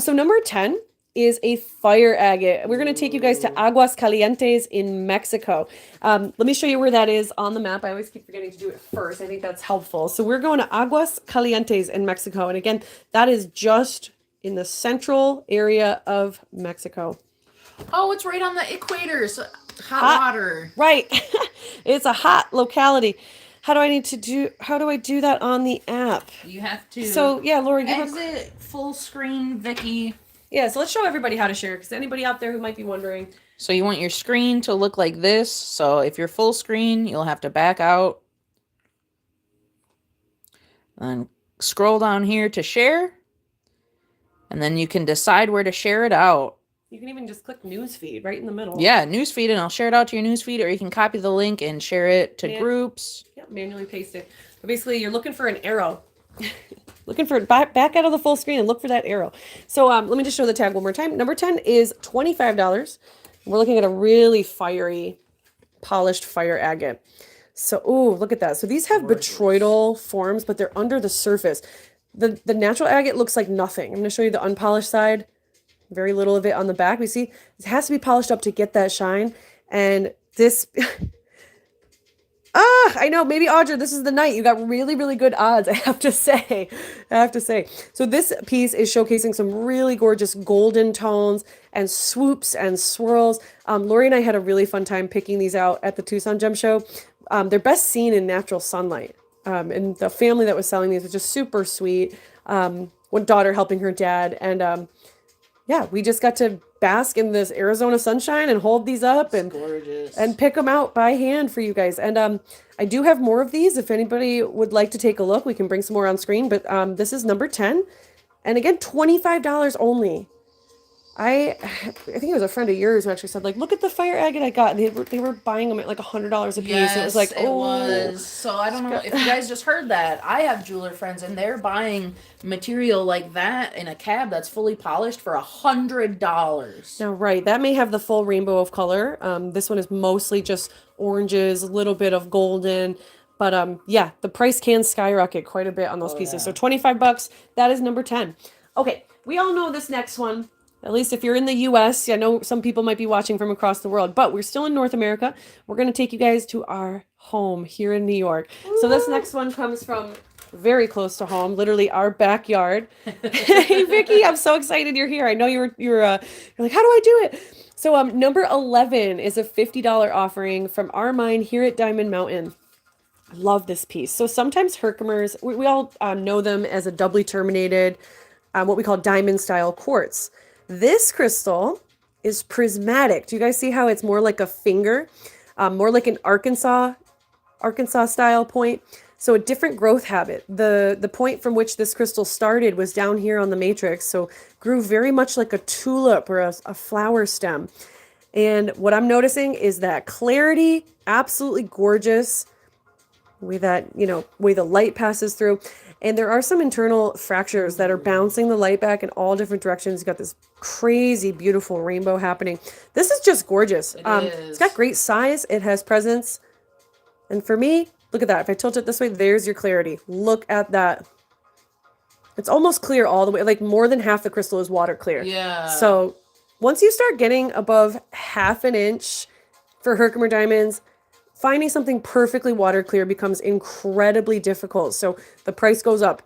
[SPEAKER 1] So number 10 is a fire agate. We're going to take you guys to Aguas Calientes in Mexico. Let me show you where that is on the map. I always keep forgetting to do it first. I think that's helpful. So we're going to Aguas Calientes in Mexico. And again, that is just in the central area of Mexico.
[SPEAKER 2] Oh, it's right on the equator. So hot water.
[SPEAKER 1] Right. It's a hot locality. How do I do that on the app?
[SPEAKER 2] You have to.
[SPEAKER 1] So yeah, Laura,
[SPEAKER 2] exit full screen, Vicky.
[SPEAKER 1] Yeah, so let's show everybody how to share, because anybody out there who might be wondering.
[SPEAKER 3] So you want your screen to look like this. So if you're full screen, you'll have to back out. And scroll down here to share. And then you can decide where to share it out.
[SPEAKER 1] You can even just click newsfeed right in the middle.
[SPEAKER 3] Yeah, newsfeed, and I'll share it out to your newsfeed, or you can copy the link and share it to groups.
[SPEAKER 1] Yep, manually paste it. But basically, you're looking for an arrow. Looking for back out of the full screen and look for that arrow. So let me just show the tag one more time. Number 10 is $25. We're looking at a really fiery, polished fire agate. So, ooh, look at that. So these have botryoidal forms, but they're under the surface. The natural agate looks like nothing. I'm going to show you the unpolished side. Very little of it on the back. We see it has to be polished up to get that shine. And this... I know, maybe Audra, this is the night. You got really, really good odds, I have to say. So this piece is showcasing some really gorgeous golden tones and swoops and swirls. Lori and I had a really fun time picking these out at the Tucson Gem Show. They're best seen in natural sunlight. And the family that was selling these was just super sweet. One daughter helping her dad. And yeah, we just got to bask in this Arizona sunshine and hold these up
[SPEAKER 3] It's gorgeous.
[SPEAKER 1] and pick them out by hand for you guys. And I do have more of these. If anybody would like to take a look, we can bring some more on screen. But this is number 10. And again, $25 only. I think it was a friend of yours who actually said, like, look at the fire agate I got. And they were buying them at like $100 a piece.
[SPEAKER 2] Yes,
[SPEAKER 1] It was like,
[SPEAKER 2] it was. So I don't know if you guys just heard that. I have jeweler friends, and they're buying material like that in a cab that's fully polished for $100.
[SPEAKER 1] Now, right, that may have the full rainbow of color. This one is mostly just oranges, a little bit of golden. But yeah, the price can skyrocket quite a bit on those pieces. So $25, that is number 10. Okay, we all know this next one. At least if you're in the US, I know some people might be watching from across the world, but we're still in North America. We're going to take you guys to our home here in New York. So this next one comes from very close to home, literally our backyard. Hey, Vicky, I'm so excited you're here. I know you're like, how do I do it? So number 11 is a $50 offering from our mine here at Diamond Mountain. I love this piece. So sometimes Herkimers, we all know them as a doubly terminated, what we call diamond style quartz. This crystal is prismatic. Do you guys see how it's more like a finger, more like an Arkansas style point? So a different growth habit. The point from which this crystal started was down here on the matrix. So grew very much like a tulip or a flower stem. And what I'm noticing is that clarity, absolutely gorgeous. Way that, way the light passes through. And there are some internal fractures that are bouncing the light back in all different directions. You got this crazy, beautiful rainbow happening. This is just gorgeous. It's got great size. It has presence. And for me, look at that. If I tilt it this way, there's your clarity. Look at that. It's almost clear all the way. Like more than half the crystal is water clear.
[SPEAKER 2] Yeah.
[SPEAKER 1] So once you start getting above half an inch for Herkimer diamonds, finding something perfectly water clear becomes incredibly difficult. So the price goes up.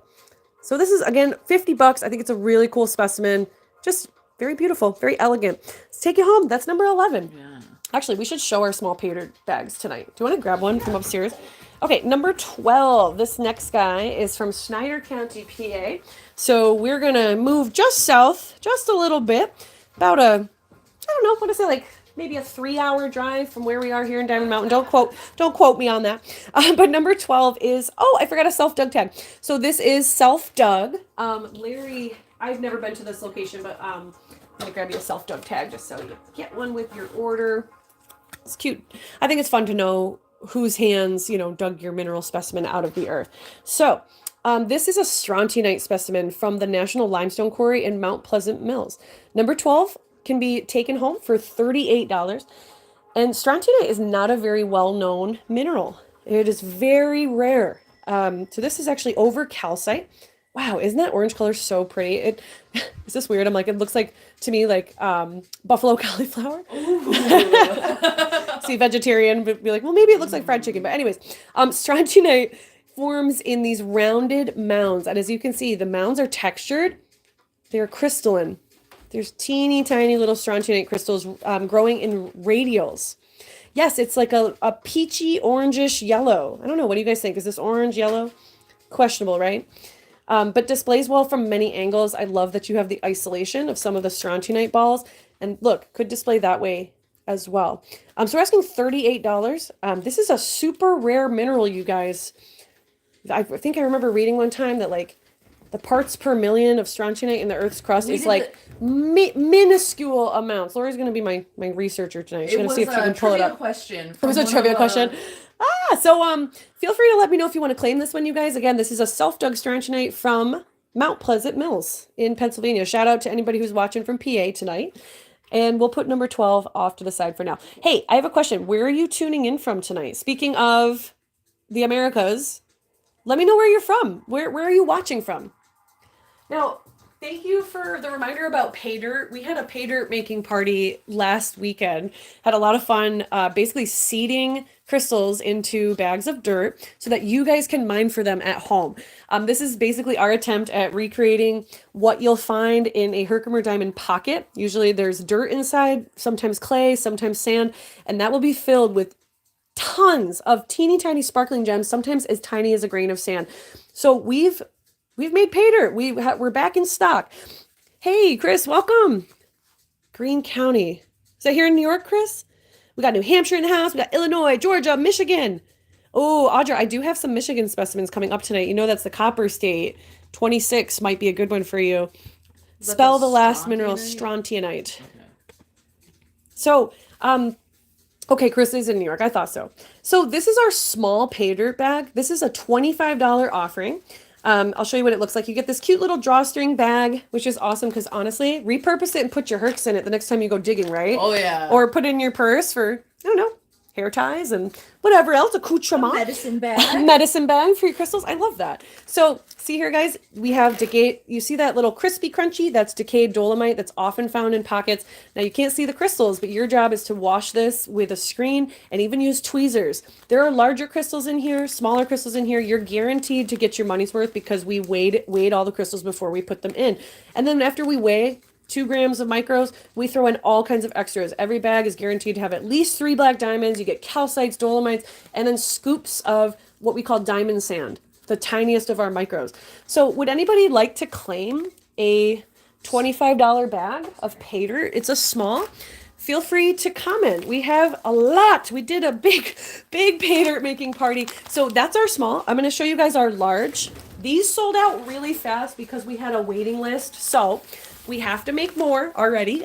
[SPEAKER 1] So this is, again, $50. I think it's a really cool specimen. Just very beautiful, very elegant. Let's take you home. That's number 11.
[SPEAKER 2] Yeah.
[SPEAKER 1] Actually, we should show our small painted bags tonight. Do you want to grab one from upstairs? Okay, number 12. This next guy is from Snyder County, PA. So we're going to move just south, just a little bit. About I don't know, what to say, like maybe a 3-hour drive from where we are here in Diamond Mountain. Don't quote me on that. But number 12 is, I forgot a self-dug tag. So this is self-dug. Larry, I've never been to this location, but I'm going to grab you a self-dug tag just so you get one with your order. It's cute. I think it's fun to know whose hands, dug your mineral specimen out of the earth. So this is a strontianite specimen from the National Limestone Quarry in Mount Pleasant Mills. Number 12 can be taken home for $38. And strontianite is not a very well-known mineral. It is very rare. So this is actually over calcite. Wow, isn't that orange color so pretty? Is this weird? I'm like, it looks like, to me, like buffalo cauliflower. See, vegetarian would be like, well, maybe it looks like fried chicken. But anyways, strontianite forms in these rounded mounds. And as you can see, the mounds are textured. They're crystalline. There's teeny tiny little strontianite crystals growing in radials. Yes, it's like a peachy, orangish yellow. I don't know. What do you guys think? Is this orange, yellow? Questionable, right? But displays well from many angles. I love that you have the isolation of some of the strontianite balls. And look, could display that way as well. So we're asking $38. This is a super rare mineral, you guys. I think I remember reading one time that like the parts per million of strontianite in the Earth's crust is like minuscule amounts. Laura's going to be my researcher tonight. She's going to see if she can pull it up.
[SPEAKER 2] It
[SPEAKER 1] was a trivia question. So feel free to let me know if you want to claim this one, you guys. Again, this is a self-dug strontianite from Mount Pleasant Mills in Pennsylvania. Shout out to anybody who's watching from PA tonight. And we'll put number 12 off to the side for now. Hey, I have a question. Where are you tuning in from tonight? Speaking of the Americas, let me know where you're from. Where are you watching from? Now, thank you for the reminder about pay dirt. We had a pay dirt making party last weekend. Had a lot of fun basically seeding crystals into bags of dirt so that you guys can mine for them at home. This is basically our attempt at recreating what you'll find in a Herkimer diamond pocket. Usually there's dirt inside, sometimes clay, sometimes sand, and that will be filled with tons of teeny tiny sparkling gems, sometimes as tiny as a grain of sand. So we've made pay dirt. We're back in stock. Hey, Chris, welcome. Greene County. Is that here in New York, Chris? We got New Hampshire in the house. We got Illinois, Georgia, Michigan. Oh, Audra, I do have some Michigan specimens coming up tonight. You know that's the copper state. 26 might be a good one for you.
[SPEAKER 2] Is that
[SPEAKER 1] Spell
[SPEAKER 2] the
[SPEAKER 1] the last mineral,
[SPEAKER 2] strontianite?
[SPEAKER 1] strontianite. So, okay, Chris is in New York. I thought so. So this is our small pay dirt bag. This is a $25 offering. I'll show you what it looks like. You get this cute little drawstring bag, which is awesome because honestly, repurpose it and put your Hercs in it the next time you go digging, right?
[SPEAKER 2] Oh, yeah.
[SPEAKER 1] Or put it in your purse for, I don't know, hair ties and whatever else, accoutrement.
[SPEAKER 2] Medicine bag.
[SPEAKER 1] Medicine bag for your crystals. I love that. So see here, guys, we have decayed. You see that little crispy crunchy? That's decayed dolomite that's often found in pockets. Now you can't see the crystals, but your job is to wash this with a screen and even use tweezers. There are larger crystals in here, smaller crystals in here. You're guaranteed to get your money's worth because we weighed all the crystals before we put them in. And then after we weigh 2 grams of micros, we throw in all kinds of extras. Every bag is guaranteed to have at least 3 black diamonds. You get calcites, dolomites, and then scoops of what we call diamond sand, the tiniest of our micros. So would anybody like to claim a $25 bag of pay dirt? It's a small. Feel free to comment. We have a lot. We did a big pay dirt making party. So that's our small. I'm going to show you guys our large. These sold out really fast because we had a waiting list. So we have to make more already.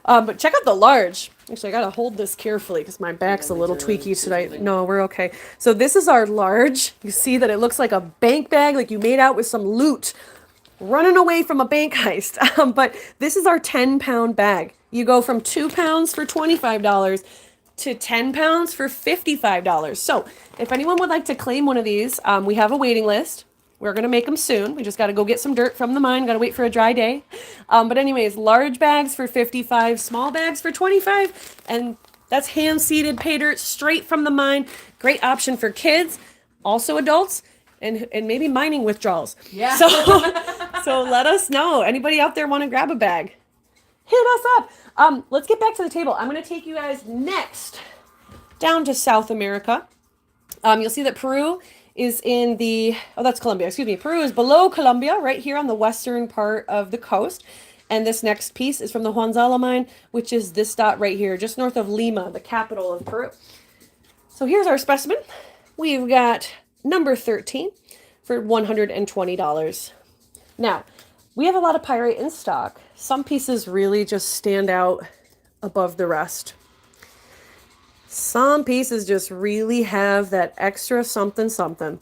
[SPEAKER 1] But check out the large. Actually, I got to hold this carefully because my back's a little tweaky tonight. No, we're okay. So this is our large. You see that it looks like a bank bag, like you made out with some loot running away from a bank heist. But this is our 10-pound bag. You go from 2 pounds for $25 to 10 pounds for $55. So if anyone would like to claim one of these, we have a waiting list. We're going to make them soon. We just got to go get some dirt from the mine. Got to wait for a dry day. But anyways, large bags for $55, small bags for $25. And that's hand-seeded pay dirt straight from the mine. Great option for kids, also adults, and maybe mining withdrawals.
[SPEAKER 2] Yeah.
[SPEAKER 1] So let us know. Anybody out there want to grab a bag? Hit us up. Let's get back to the table. I'm going to take you guys next down to South America. You'll see that Peru is in that's Colombia, excuse me. Peru is below Colombia, right here on the western part of the coast. And this next piece is from the Huanzala mine, which is this dot right here, just north of Lima, the capital of Peru. So here's our specimen. We've got number 13 for $120. Now, we have a lot of pyrite in stock. Some pieces really just stand out above the rest. Some pieces just really have that extra something something.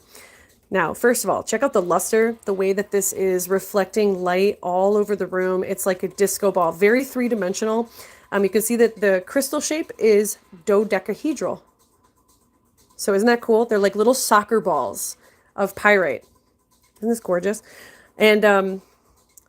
[SPEAKER 1] Now, first of all, check out the luster, the way that this is reflecting light all over the room. It's like a disco ball, very three-dimensional. You can see that the crystal shape is dodecahedral. So isn't that cool? They're like little soccer balls of pyrite. Isn't this gorgeous? And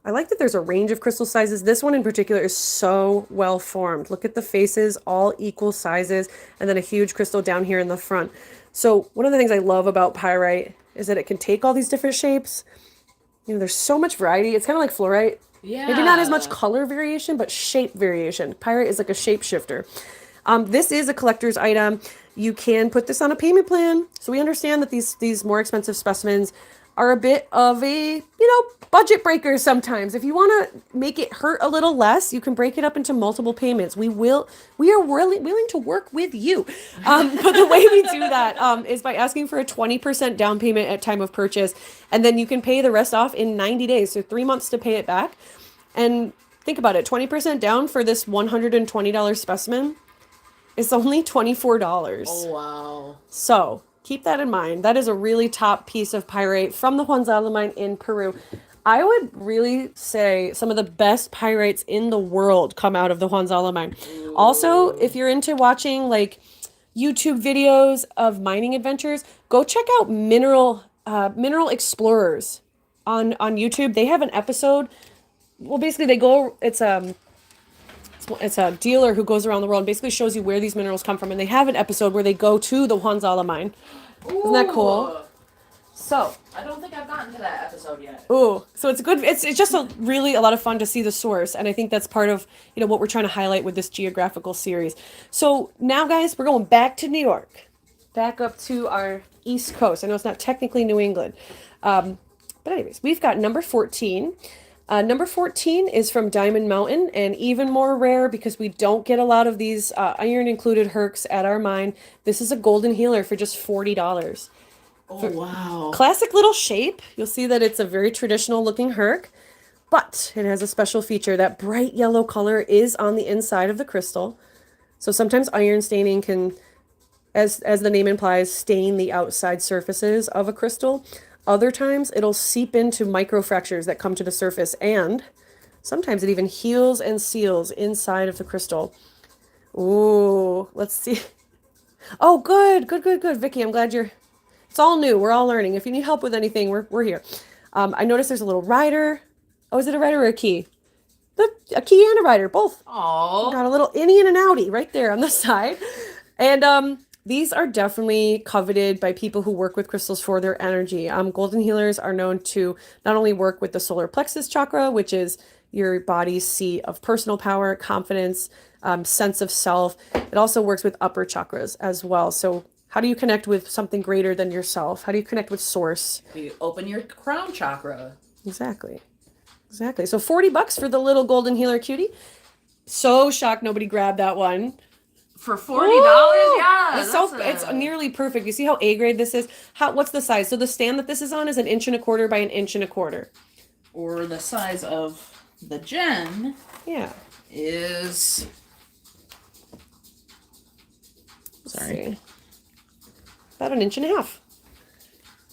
[SPEAKER 1] I like that there's a range of crystal sizes. This one in particular is so well formed. Look at the faces, all equal sizes, and then a huge crystal down here in the front. So one of the things I love about pyrite is that it can take all these different shapes. You know, there's so much variety. It's kind of like fluorite.
[SPEAKER 2] Yeah.
[SPEAKER 1] Maybe not as much color variation, but shape variation. Pyrite is like a shapeshifter. This is a collector's item. You can put this on a payment plan. So we understand that these more expensive specimens are a bit of a, budget breaker sometimes. If you want to make it hurt a little less, you can break it up into multiple payments. We are really willing to work with you. But the way we do that is by asking for a 20% down payment at time of purchase. And then you can pay the rest off in 90 days. So 3 months to pay it back. And think about it, 20% down for this $120 specimen is only $24.
[SPEAKER 2] Oh, wow.
[SPEAKER 1] So keep that in mind. That is a really top piece of pyrite from the Huanzala mine in Peru. I would really say some of the best pyrites in the world come out of the Huanzala mine. Ooh. Also, if you're into watching like YouTube videos of mining adventures, go check out Mineral Explorers on YouTube. They have an episode. Well, basically it's a dealer who goes around the world and basically shows you where these minerals come from. And they have an episode where they go to the Huanzala mine. Ooh. Isn't that cool? So
[SPEAKER 2] I don't think I've gotten to that episode yet.
[SPEAKER 1] Ooh, so it's good. It's just a lot of fun to see the source, and I think that's part of what we're trying to highlight with this geographical series. So now, guys, we're going back to New York, back up to our East Coast. I know it's not technically New England, but anyways, we've got number 14. Number 14 is from Diamond Mountain, and even more rare because we don't get a lot of these iron-included hercs at our mine. This is a golden healer for just $40.
[SPEAKER 2] Oh, wow.
[SPEAKER 1] Classic little shape. You'll see that it's a very traditional looking herc, but it has a special feature. That bright yellow color is on the inside of the crystal. So sometimes iron staining can, as the name implies, stain the outside surfaces of a crystal. Other times it'll seep into microfractures that come to the surface, and sometimes it even heals and seals inside of the crystal. Ooh, let's see. Oh, good. Vicky, I'm glad it's all new. We're all learning. If you need help with anything, we're here. I noticed there's a little rider. Oh, is it a rider or a key? A key and a rider, both.
[SPEAKER 2] Oh.
[SPEAKER 1] Got a little innie and an outie right there on the side. And these are definitely coveted by people who work with crystals for their energy. Golden healers are known to not only work with the solar plexus chakra, which is your body's seat of personal power, confidence, sense of self. It also works with upper chakras as well. So how do you connect with something greater than yourself? How do you connect with source?
[SPEAKER 2] You open your crown chakra.
[SPEAKER 1] Exactly. So $40 for the little golden healer cutie. So shocked nobody grabbed that one.
[SPEAKER 2] For $40? Yeah.
[SPEAKER 1] It's nearly perfect. You see how A grade this is? What's the size? So the stand that this is on is 1 1/4 by 1 1/4.
[SPEAKER 2] Or the size of the gem.
[SPEAKER 1] Yeah.
[SPEAKER 2] Is.
[SPEAKER 1] Sorry. About 1 1/2 inches.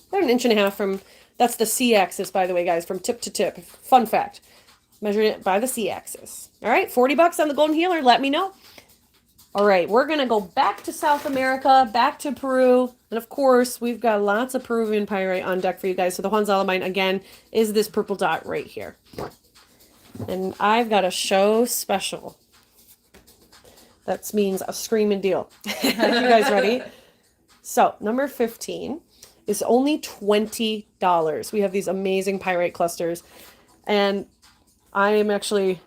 [SPEAKER 1] About 1 1/2 inches from. That's the C-axis, by the way, guys, from tip to tip. Fun fact. Measured it by the C-axis. All right, $40 on the golden healer. Let me know. All right, we're going to go back to South America, back to Peru. And, of course, we've got lots of Peruvian pyrite on deck for you guys. So the Juan mine, again, is this purple dot right here. And I've got a show special. That means a screaming deal. You guys ready? So, number 15 is only $20. We have these amazing pyrite clusters. And I am actually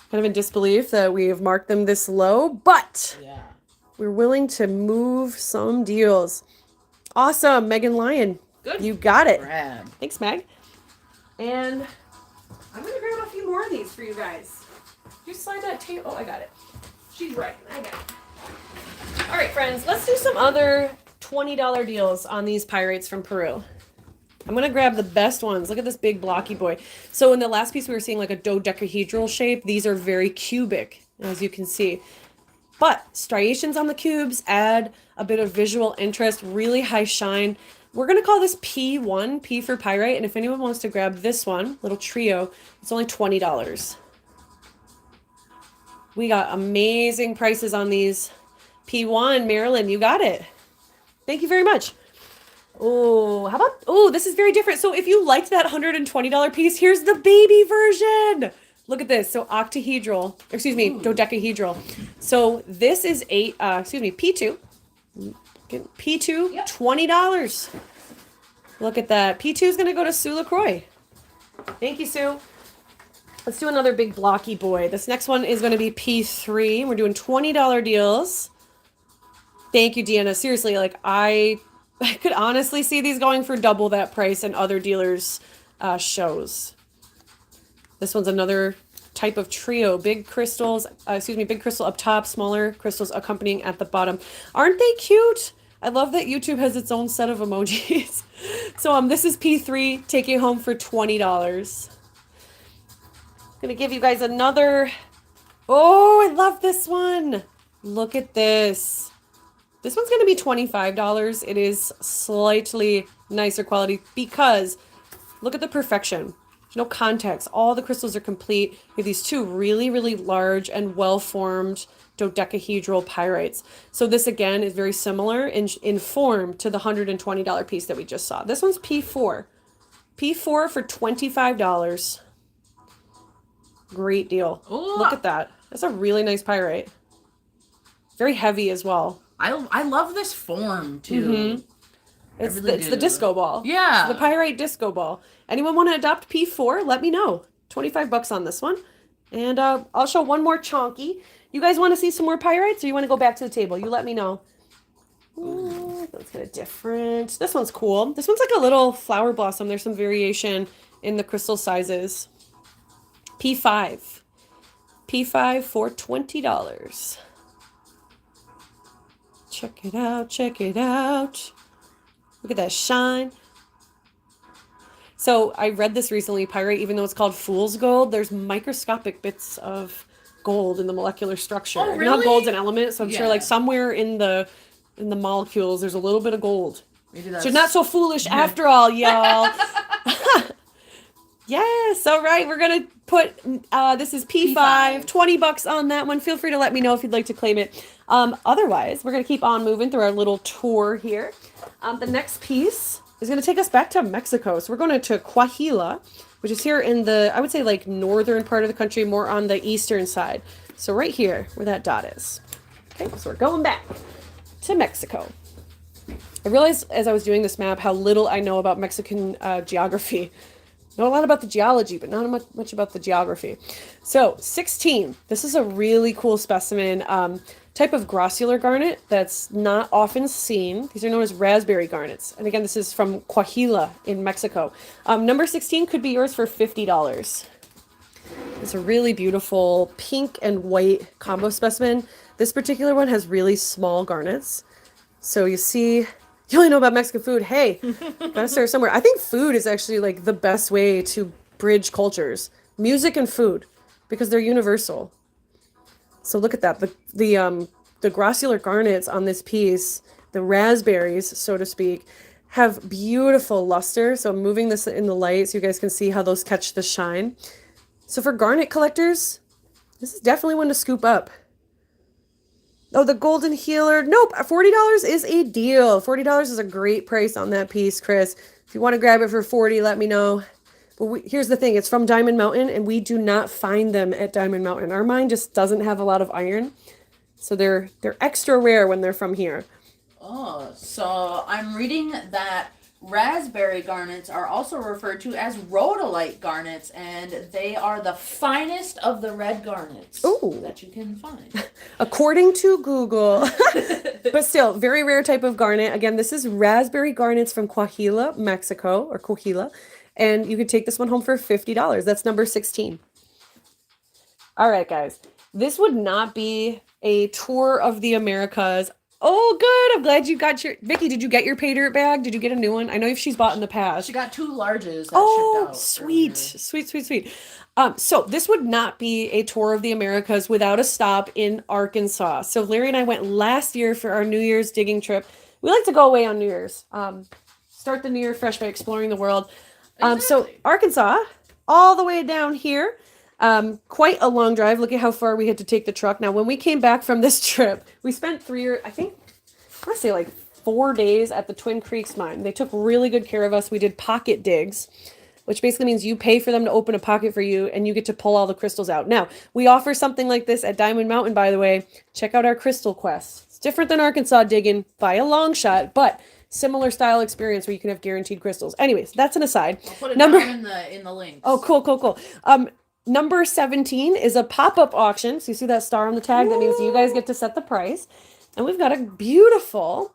[SPEAKER 1] kind of in disbelief that we have marked them this low, but
[SPEAKER 2] yeah,
[SPEAKER 1] we're willing to move some deals. Awesome, Megan Lyon.
[SPEAKER 2] Good.
[SPEAKER 1] You got it.
[SPEAKER 2] Grab.
[SPEAKER 1] Thanks, Meg. And I'm going to grab a few more of these for you guys. You slide that tape. Oh, I got it. She's right. I got it. All right, friends, let's do some other $20 deals on these pyrites from Peru. I'm going to grab the best ones. Look at this big blocky boy. So in the last piece, we were seeing like a dodecahedral shape. These are very cubic, as you can see. But striations on the cubes add a bit of visual interest, really high shine. We're going to call this P1, P for pyrite. And if anyone wants to grab this one, little trio, it's only $20. We got amazing prices on these. P1, Marilyn, you got it. Thank you very much. Oh, how about, this is very different. So if you liked that $120 piece, here's the baby version. Look at this. So dodecahedral. So this is P2. P2, yep. $20. Look at that. P2 is going to go to Sue LaCroix. Thank you, Sue. Let's do another big blocky boy. This next one is going to be P3. We're doing $20 deals. Thank you, Deanna. Seriously, like I could honestly see these going for double that price in other dealers' shows. This one's another type of trio. Big crystals, big crystal up top, smaller crystals accompanying at the bottom. Aren't they cute? I love that YouTube has its own set of emojis. So this is P3, take it home for $20. Gonna give you guys another. Oh, I love this one. Look at this. This one's going to be $25. It is slightly nicer quality because look at the perfection. There's no context. All the crystals are complete. We have these two really, really large and well-formed dodecahedral pyrites. So this, again, is very similar in form to the $120 piece that we just saw. This one's P4. P4 for $25. Great deal.
[SPEAKER 2] Ooh.
[SPEAKER 1] Look at that. That's a really nice pyrite. Very heavy as well.
[SPEAKER 2] I love this form too.
[SPEAKER 1] Mm-hmm. It's the disco ball.
[SPEAKER 2] Yeah.
[SPEAKER 1] It's the pyrite disco ball. Anyone want to adopt P4? Let me know. $25 on this one. And I'll show one more chonky. You guys want to see some more pyrites or you want to go back to the table? You let me know. Ooh, let's get a different. This one's cool. This one's like a little flower blossom. There's some variation in the crystal sizes. P5. P5 for $20. Check it out, check it out. Look at that shine. So I read this recently, Pyrite, even though it's called fool's gold, there's microscopic bits of gold in the molecular structure.
[SPEAKER 2] Oh,
[SPEAKER 1] You know how
[SPEAKER 2] really?
[SPEAKER 1] gold's an element, so I'm sure
[SPEAKER 2] Yeah.
[SPEAKER 1] like somewhere in the molecules there's a little bit of gold.
[SPEAKER 2] Maybe
[SPEAKER 1] So
[SPEAKER 2] that's
[SPEAKER 1] you're not so foolish after all, y'all. Yes, all right. We're gonna put this is P5,
[SPEAKER 2] P5.
[SPEAKER 1] $20 on that one. Feel free to let me know if you'd like to claim it. Otherwise, we're gonna keep on moving through our little tour here. The next piece is gonna take us back to Mexico. So we're going to Coahuila, which is here in the, I would say, like northern part of the country, more on the eastern side. So right here, where that dot is. Okay, so we're going back to Mexico. I realized as I was doing this map how little I know about Mexican geography. Know a lot about the geology, but not much about the geography. So 16. This is a really cool specimen, type of grossular garnet that's not often seen. These are known as raspberry garnets. And again, this is from Coahuila in Mexico. Number 16 could be yours for $50. It's a really beautiful pink and white combo specimen. This particular one has really small garnets. So you see, you only know about Mexican food. Hey, gotta start somewhere. I think food is actually like the best way to bridge cultures. Music and food, because they're universal. So look at that. The grossular garnets on this piece, the raspberries, so to speak, have beautiful luster. So I'm moving this in the light so you guys can see how those catch the shine. So for garnet collectors, this is definitely one to scoop up. Oh, the golden healer. Nope, $40 is a deal. $40 is a great price on that piece, Chris. If you want to grab it for $40, let me know. But here's the thing. It's from Diamond Mountain, and we do not find them at Diamond Mountain. Our mine just doesn't have a lot of iron. So they're extra rare when they're from here.
[SPEAKER 2] Oh, so I'm reading that raspberry garnets are also referred to as rhodolite garnets, and they are the finest of the red garnets
[SPEAKER 1] Ooh.
[SPEAKER 2] that you can find.
[SPEAKER 1] According to Google. But still, very rare type of garnet. Again, this is raspberry garnets from Coahuila, Mexico, or Coahuila. And you could take this one home for $50. That's number 16. All right, guys. This would not be a tour of the Americas. Oh, good. I'm glad you got your... Vicky, did you get your pay dirt bag? Did you get a new one? I know if she's bought in the past.
[SPEAKER 2] She got 2 larges that
[SPEAKER 1] Oh,
[SPEAKER 2] shipped out.
[SPEAKER 1] sweet.
[SPEAKER 2] earlier.
[SPEAKER 1] Sweet. So this would not be a tour of the Americas without a stop in Arkansas. So Larry and I went last year for our New Year's digging trip. We like to go away on New Year's. Start the new year fresh by exploring the world. So
[SPEAKER 2] Exactly.
[SPEAKER 1] Arkansas, all the way down here. Quite a long drive. Look at how far we had to take the truck. Now, when we came back from this trip, we spent 4 days at the Twin Creeks mine. They took really good care of us. We did pocket digs, which basically means you pay for them to open a pocket for you and you get to pull all the crystals out. Now, we offer something like this at Diamond Mountain, by the way. Check out our Crystal Quest. It's different than Arkansas digging by a long shot, but similar style experience where you can have guaranteed crystals. Anyways, that's an aside.
[SPEAKER 2] I'll put it
[SPEAKER 1] Number-
[SPEAKER 2] down in the links.
[SPEAKER 1] Oh, cool. Number 17 is a pop-up auction. So you see that star on the tag? That means you guys get to set the price. And we've got a beautiful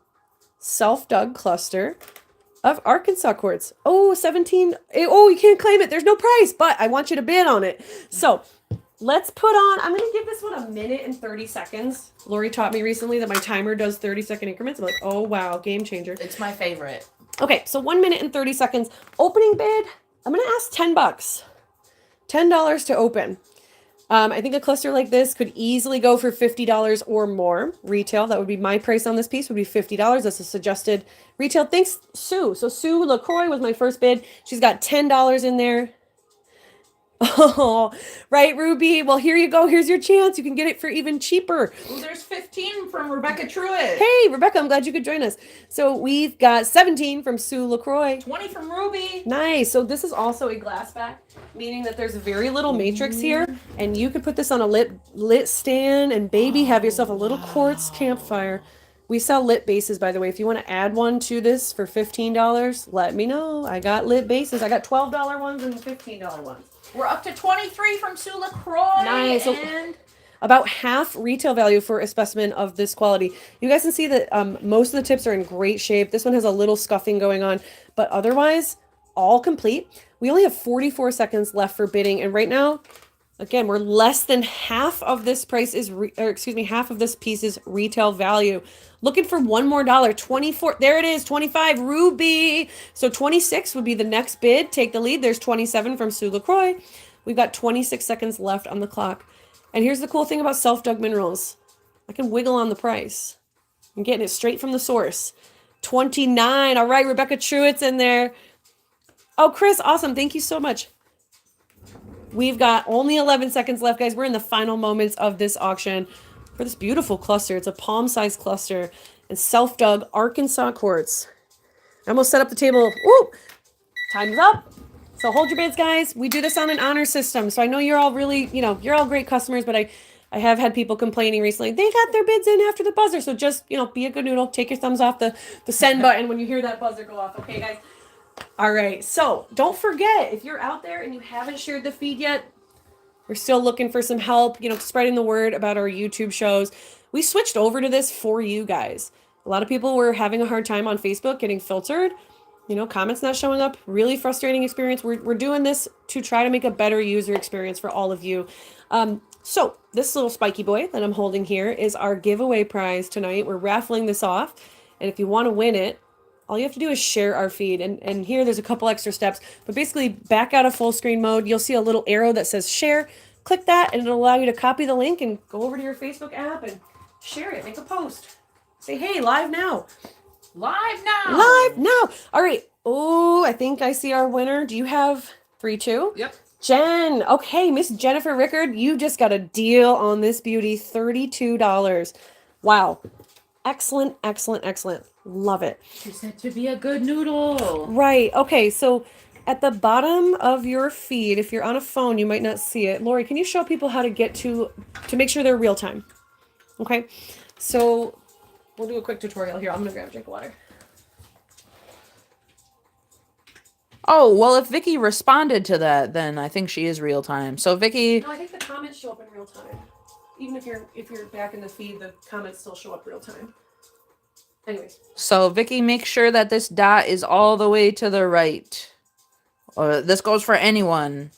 [SPEAKER 1] self-dug cluster of Arkansas quartz. Oh, 17. Oh, you can't claim it. There's no price, but I want you to bid on it. So let's put on, I'm going to give this one a minute and 30 seconds. Lori taught me recently that my timer does 30-second increments. I'm like, oh, wow, game changer.
[SPEAKER 2] It's my favorite.
[SPEAKER 1] Okay, so 1 minute and 30 seconds. Opening bid, I'm going to ask $10. $10 to open. I think a cluster like this could easily go for $50 or more retail. That would be my price on this piece, would be $50. That's a suggested retail. Thanks, Sue. So Sue LaCroix was my first bid. She's got $10 in there. Oh, right, Ruby. Well, here you go. Here's your chance. You can get it for even cheaper.
[SPEAKER 2] Ooh, there's 15 from Rebecca Truitt.
[SPEAKER 1] Hey, Rebecca, I'm glad you could join us. So we've got 17 from Sue LaCroix.
[SPEAKER 2] 20 from Ruby.
[SPEAKER 1] Nice. So this is also a glass back, meaning that there's very little matrix here, and you could put this on a lit stand and have yourself a little quartz campfire. We sell lit bases, by the way. If you want to add one to this for $15, let me know. I got lit bases. I got $12 ones and $15 ones.
[SPEAKER 2] We're up to 23 from Sue LaCroix.
[SPEAKER 1] Nice.
[SPEAKER 2] And
[SPEAKER 1] About half retail value for a specimen of this quality. You guys can see that most of the tips are in great shape. This one has a little scuffing going on, but otherwise, all complete. We only have 44 seconds left for bidding. And right now, again, we're less than half of this half of this piece's retail value. Looking for one more dollar. 24. There it is. 25. Ruby. So 26 would be the next bid. Take the lead. There's 27 from Sue LaCroix. We've got 26 seconds left on the clock. And here's the cool thing about self-dug minerals. I can wiggle on the price. I'm getting it straight from the source. 29. All right, Rebecca Truitt's in there. Oh, Chris, awesome. Thank you so much. We've got only 11 seconds left, guys. We're in the final moments of this auction for this beautiful cluster. It's a palm-sized cluster and self-dug Arkansas quartz. I almost set up the table. Woo! Time's up. So hold your bids, guys. We do this on an honor system. So I know you're all really, you're all great customers, but I have had people complaining recently. They got their bids in after the buzzer. So just, be a good noodle. Take your thumbs off the send button when you hear that buzzer go off. Okay, guys? All right. So don't forget, if you're out there and you haven't shared the feed yet, we're still looking for some help, spreading the word about our YouTube shows. We switched over to this for you guys. A lot of people were having a hard time on Facebook getting filtered. Comments not showing up. Really frustrating experience. We're doing this to try to make a better user experience for all of you. So this little spiky boy that I'm holding here is our giveaway prize tonight. We're raffling this off. And if you want to win it, all you have to do is share our feed. And here there's a couple extra steps. But basically, back out of full screen mode, you'll see a little arrow that says share. Click that, and it'll allow you to copy the link and go over to your Facebook app and share it. Make a post. Say, hey, live now.
[SPEAKER 2] Live now.
[SPEAKER 1] Live now. All right. Oh, I think I see our winner. Do you have 3-2?
[SPEAKER 2] Yep.
[SPEAKER 1] Jen. Okay, Miss Jennifer Rickard, you just got a deal on this beauty. $32. Wow. Excellent, excellent, excellent. Love it.
[SPEAKER 2] She said to be a good noodle.
[SPEAKER 1] Right. Okay, so at the bottom of your feed, if you're on a phone, you might not see it. Lori, can you show people how to get to make sure they're real time? Okay. So we'll do a quick tutorial here. I'm going to grab a drink of water.
[SPEAKER 3] Oh, well, if Vicky responded to that, then I think she is real time. So Vicky,
[SPEAKER 1] No, I think the comments show up in real time. Even if you're back in the feed, the comments still show up real time. Anyways.
[SPEAKER 3] so Vicky, make sure that this dot is all the way to the right. Or this goes for anyone.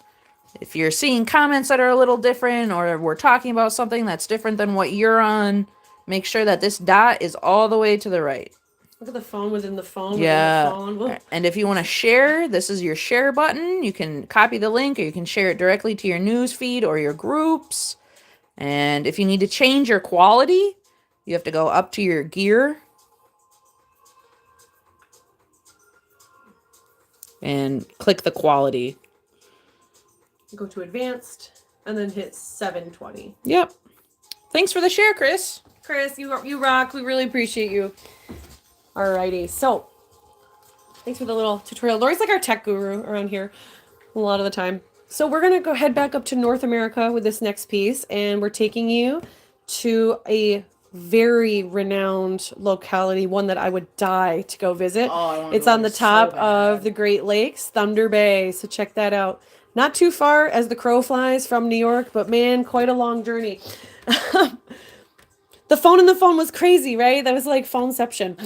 [SPEAKER 3] If you're seeing comments that are a little different, or we're talking about something that's different than what you're on, make sure that this dot is all the way to the right.
[SPEAKER 1] Look at the phone within the phone.
[SPEAKER 3] Yeah.
[SPEAKER 1] Within the phone.
[SPEAKER 3] And if you want to share, this is your share button. You can copy the link, or you can share it directly to your news feed or your groups. And if you need to change your quality, you have to go up to your gear and click the quality.
[SPEAKER 1] Go to advanced and then hit 720.
[SPEAKER 3] Yep. Thanks for the share, Chris.
[SPEAKER 1] Chris, you rock. We really appreciate you. Alrighty, so thanks for the little tutorial. Lori's like our tech guru around here a lot of the time. So we're gonna go head back up to North America with this next piece, and we're taking you to a very renowned locality, one that I would die to go visit. It's on the top of the Great Lakes, Thunder Bay. So check that out. Not too far as the crow flies from New York, but man, quite a long journey. The phone in the phone was crazy, right? That was like phoneception.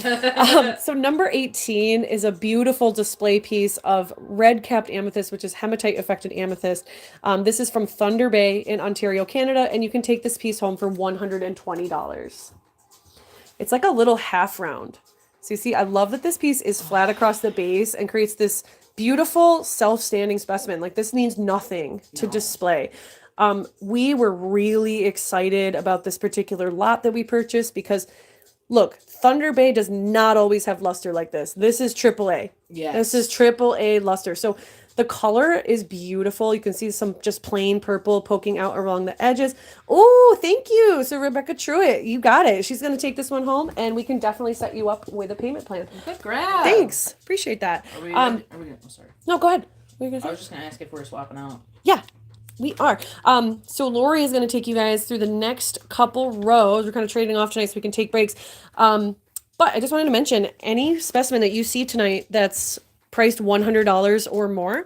[SPEAKER 1] So number 18 is a beautiful display piece of red-capped amethyst, which is hematite-affected amethyst. This is from Thunder Bay in Ontario, Canada, and you can take this piece home for $120. It's like a little half round. So you see, I love that this piece is flat across the base and creates this beautiful self-standing specimen. Like this needs nothing to display. We were really excited about this particular lot that we purchased because, look, Thunder Bay does not always have luster like this. This is AAA.
[SPEAKER 2] Yes.
[SPEAKER 1] This is AAA luster. So the color is beautiful. You can see some just plain purple poking out along the edges. Oh, thank you. So Rebecca Truitt, you got it. She's going to take this one home, and we can definitely set you up with a payment plan.
[SPEAKER 2] Good grab.
[SPEAKER 1] Thanks. Appreciate that.
[SPEAKER 2] Are we gonna, sorry.
[SPEAKER 1] No, go ahead. What are you gonna say?
[SPEAKER 2] I was just going to ask if we're swapping out.
[SPEAKER 1] Yeah. We are. So Lori is going to take you guys through the next couple rows. We're kind of trading off tonight so we can take breaks. But I just wanted to mention any specimen that you see tonight that's priced $100 or more.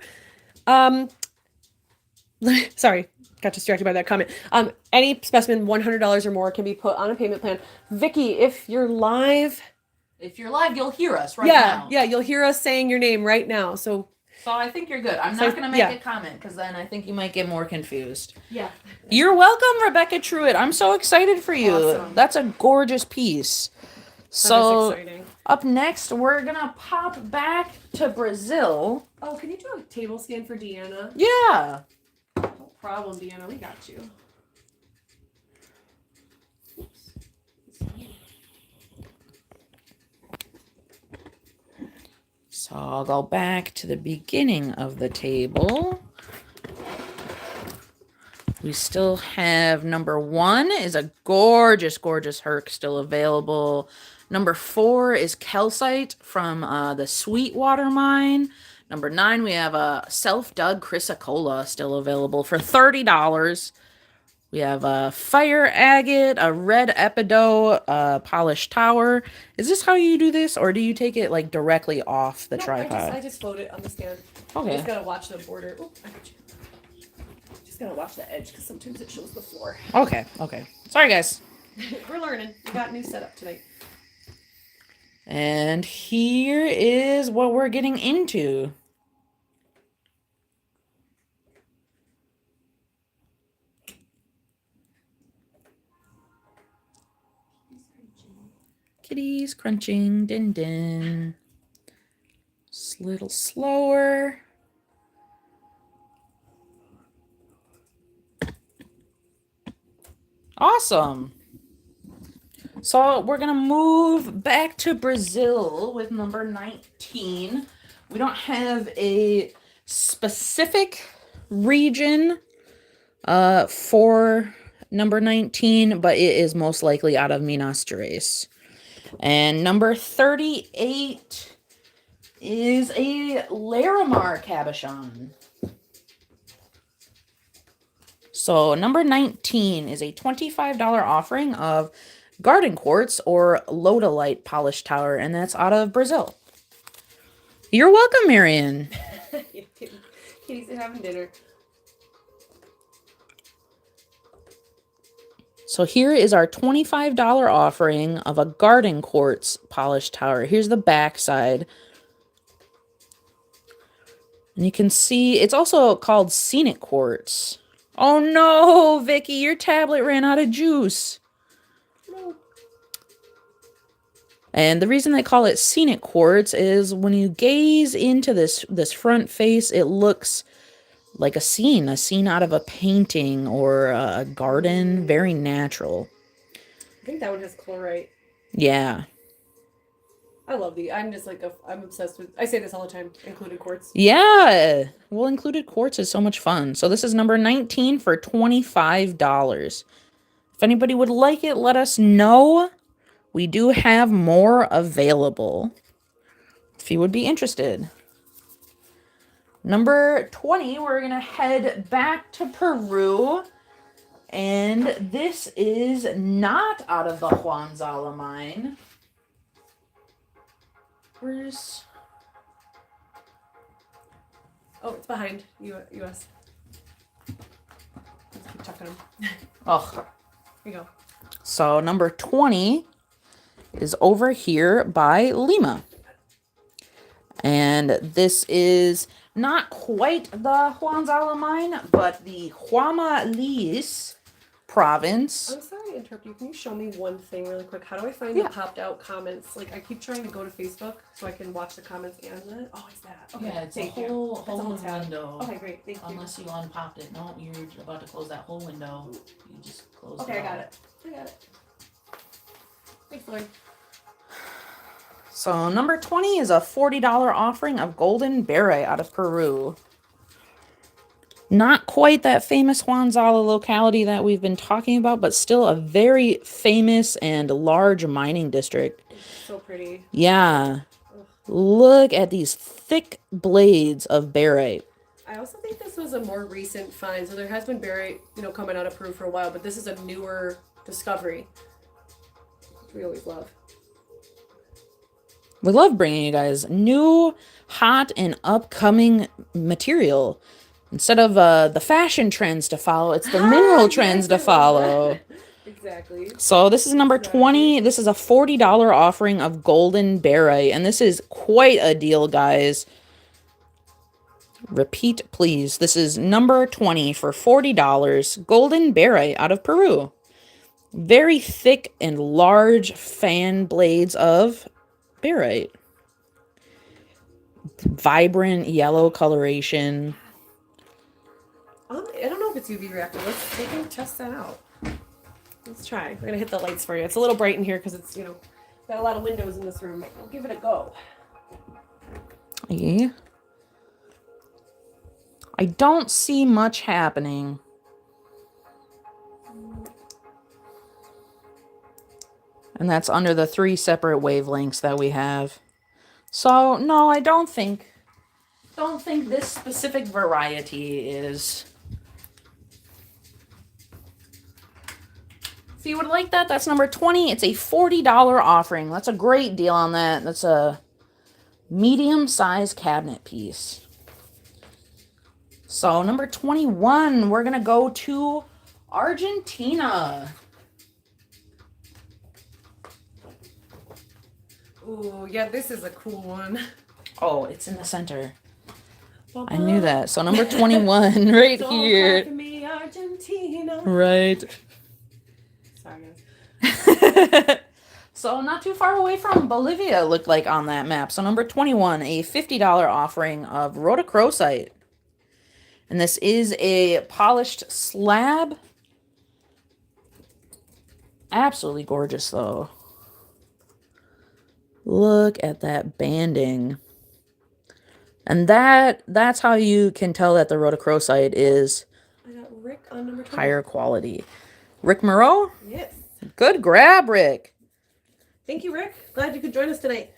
[SPEAKER 1] Sorry, got distracted by that comment. Any specimen $100 or more can be put on a payment plan. Vicky, if you're live,
[SPEAKER 2] you'll hear us right now.
[SPEAKER 1] Yeah, you'll hear us saying your name right now. So
[SPEAKER 3] So I think you're good. I'm not going to make a comment because then I think you might get more confused.
[SPEAKER 2] Yeah.
[SPEAKER 3] You're welcome, Rebecca Truitt. I'm so excited for you.
[SPEAKER 1] Awesome.
[SPEAKER 3] That's a gorgeous piece.
[SPEAKER 1] So exciting.
[SPEAKER 3] Up next, we're going to pop back to Brazil.
[SPEAKER 1] Oh, can you do a table scan for Deanna?
[SPEAKER 3] Yeah.
[SPEAKER 1] No problem, Deanna. We got you. Oops.
[SPEAKER 3] So I'll go back to the beginning of the table. We still have number 1 is a gorgeous, gorgeous Herc still available. Number 4 is calcite from the Sweetwater mine. Number 9, we have a self-dug chrysocolla still available for $30. We have a fire agate, a red epidote, a polished tower. Is this how you do this, or do you take it like directly off the tripod?
[SPEAKER 1] I just float it on the stand.
[SPEAKER 3] Okay.
[SPEAKER 1] You just gotta watch the border. Oh, I got you. Just gotta watch the edge because sometimes it shows the floor.
[SPEAKER 3] Okay. Sorry, guys.
[SPEAKER 1] We're learning. We got a new setup tonight.
[SPEAKER 3] And here is what we're getting into. Kitties crunching, din din. Just a little slower. Awesome. So we're going to move back to Brazil with number 19. We don't have a specific region for number 19, but it is most likely out of Minas Gerais. And number 38 is a Larimar cabochon. So number 19 is a $25 offering of garden quartz or lodolite polished tower, and that's out of Brazil. You're welcome, Marion.
[SPEAKER 1] Kitty's having dinner.
[SPEAKER 3] So here is our $25 offering of a garden quartz polished tower. Here's the back side. And you can see it's also called scenic quartz. Oh no, Vicky, your tablet ran out of juice.
[SPEAKER 1] No.
[SPEAKER 3] And the reason they call it scenic quartz is when you gaze into this front face, it looks like a scene out of a painting or a garden. Very natural.
[SPEAKER 1] I think that one has chlorite.
[SPEAKER 3] Yeah.
[SPEAKER 1] I love these. I'm just like, I'm obsessed with, I say this all the time, included quartz.
[SPEAKER 3] Yeah. Well, included quartz is so much fun. So this is number 19 for $25. If anybody would like it, let us know. We do have more available if you would be interested. Number 20, we're going to head back to Peru. And this is not out of the Huanzala mine. Where's...
[SPEAKER 1] Oh, it's behind U.S. Let's keep checking them.
[SPEAKER 3] Oh.
[SPEAKER 1] Here you go.
[SPEAKER 3] So number 20 is over here by Lima. And this is not quite the Huanzala mine, but the Huamalis province.
[SPEAKER 1] I'm sorry to interrupt you. Can you show me one thing really quick? How do I find the popped out comments? Like, I keep trying to go to Facebook so I can watch the comments and the... Oh, it's that. Okay,
[SPEAKER 3] Yeah, it's a
[SPEAKER 1] thank
[SPEAKER 3] whole
[SPEAKER 1] almost out.
[SPEAKER 3] window.
[SPEAKER 1] Okay, great. Thank you.
[SPEAKER 3] Unless you unpopped it. No, you're about to close that whole window. You just close it.
[SPEAKER 1] Okay, I got it. Thanks, Lauren.
[SPEAKER 3] So number 20 is a $40 offering of golden beret out of Peru. Not quite that famous Huanzala locality that we've been talking about, but still a very famous and large mining district.
[SPEAKER 1] It's so pretty.
[SPEAKER 3] Yeah. Look at these thick blades of barite.
[SPEAKER 1] I also think this was a more recent find. So there has been barite, coming out of Peru for a while, but this is a newer discovery, which we always love.
[SPEAKER 3] We love bringing you guys new, hot, and upcoming material. Instead of the fashion trends to follow, it's the mineral trends to follow.
[SPEAKER 1] Exactly.
[SPEAKER 3] So this is number 20. This is a $40 offering of golden barite, and this is quite a deal, guys. Repeat, please. This is number 20 for $40. Golden barite out of Peru. Very thick and large fan blades of barite. Vibrant yellow coloration.
[SPEAKER 1] I don't know if it's UV reactive. We can test that out. Let's try. We're gonna hit the lights for you. It's a little bright in here because it's, got a lot of windows in this room. We'll give it a go.
[SPEAKER 3] Yeah. I don't see much happening. And that's under the 3 separate wavelengths that we have. So, no, I don't think this specific variety is. If you would like that, that's number 20. It's a $40 offering. That's a great deal on that. That's a medium-sized cabinet piece. So, number 21, we're going to go to Argentina.
[SPEAKER 1] Ooh, yeah, this is a cool one.
[SPEAKER 3] Oh, it's in the center. I knew that. So, number 21, right
[SPEAKER 1] Don't
[SPEAKER 3] here.
[SPEAKER 1] cry for me, Argentina.
[SPEAKER 3] Right.
[SPEAKER 1] Sorry, guys.
[SPEAKER 3] So, not too far away from Bolivia, looked like on that map. So, number 21, a $50 offering of rhodochrosite. And this is a polished slab. Absolutely gorgeous, though. Look at that banding. And that's how you can tell that the rhodochrosite is
[SPEAKER 1] I got Rick on number 20.
[SPEAKER 3] higher quality. Rick Moreau?
[SPEAKER 1] Yes.
[SPEAKER 3] Good grab, Rick.
[SPEAKER 1] Thank you, Rick. Glad you could join us tonight.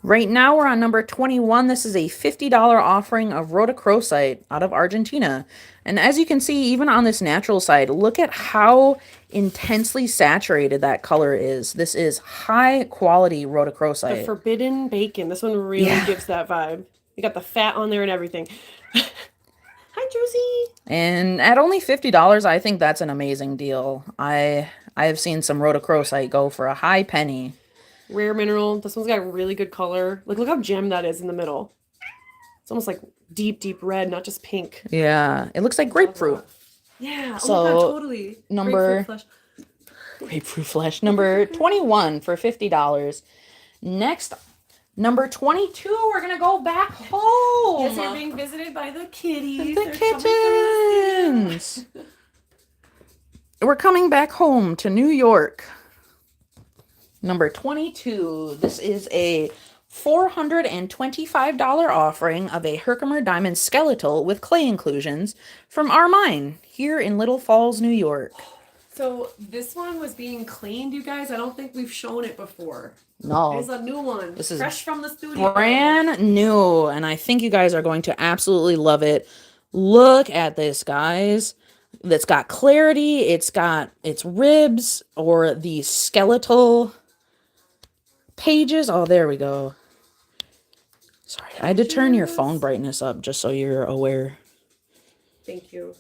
[SPEAKER 3] Right now we're on number 21. This is a $50 offering of rhodochrosite out of Argentina. And as you can see, even on this natural side, look at how intensely saturated that color is. This is high quality
[SPEAKER 1] The
[SPEAKER 3] rhodochrosite.
[SPEAKER 1] forbidden bacon. This one really gives that vibe. You got the fat on there and everything. Hi, Josie.
[SPEAKER 3] And at only $50, I think that's an amazing deal. I have seen some rhodochrosite go for a high penny.
[SPEAKER 1] Rare mineral. This one's got a really good color. Like, look how gemmed that is in the middle. It's almost like deep, deep red, not just pink.
[SPEAKER 3] Yeah, it looks like grapefruit.
[SPEAKER 1] Yeah.
[SPEAKER 3] So,
[SPEAKER 1] oh my God, totally.
[SPEAKER 3] number-
[SPEAKER 1] Grapefruit flesh.
[SPEAKER 3] Grapefruit flesh. Number 21 for $50. Next, number 22, we're going to go back home.
[SPEAKER 1] Yes, we're being visited by the kitties.
[SPEAKER 3] The
[SPEAKER 1] They're coming through the
[SPEAKER 3] kittens. We're coming back home to New York. Number 22. This is a $425 offering of a Herkimer Diamond skeletal with clay inclusions from our mine here in Little Falls, New York.
[SPEAKER 1] So this one was being cleaned, you guys. I don't think we've shown it before.
[SPEAKER 3] No,
[SPEAKER 1] It's a new one.
[SPEAKER 3] This is
[SPEAKER 1] fresh from the studio.
[SPEAKER 3] brand new, and I think you guys are going to absolutely love it. Look at this, guys. That's got clarity. It's got its ribs or the skeletal pages. Oh, there we go. Sorry, I had to turn your phone brightness up just so you're aware.
[SPEAKER 1] Thank you.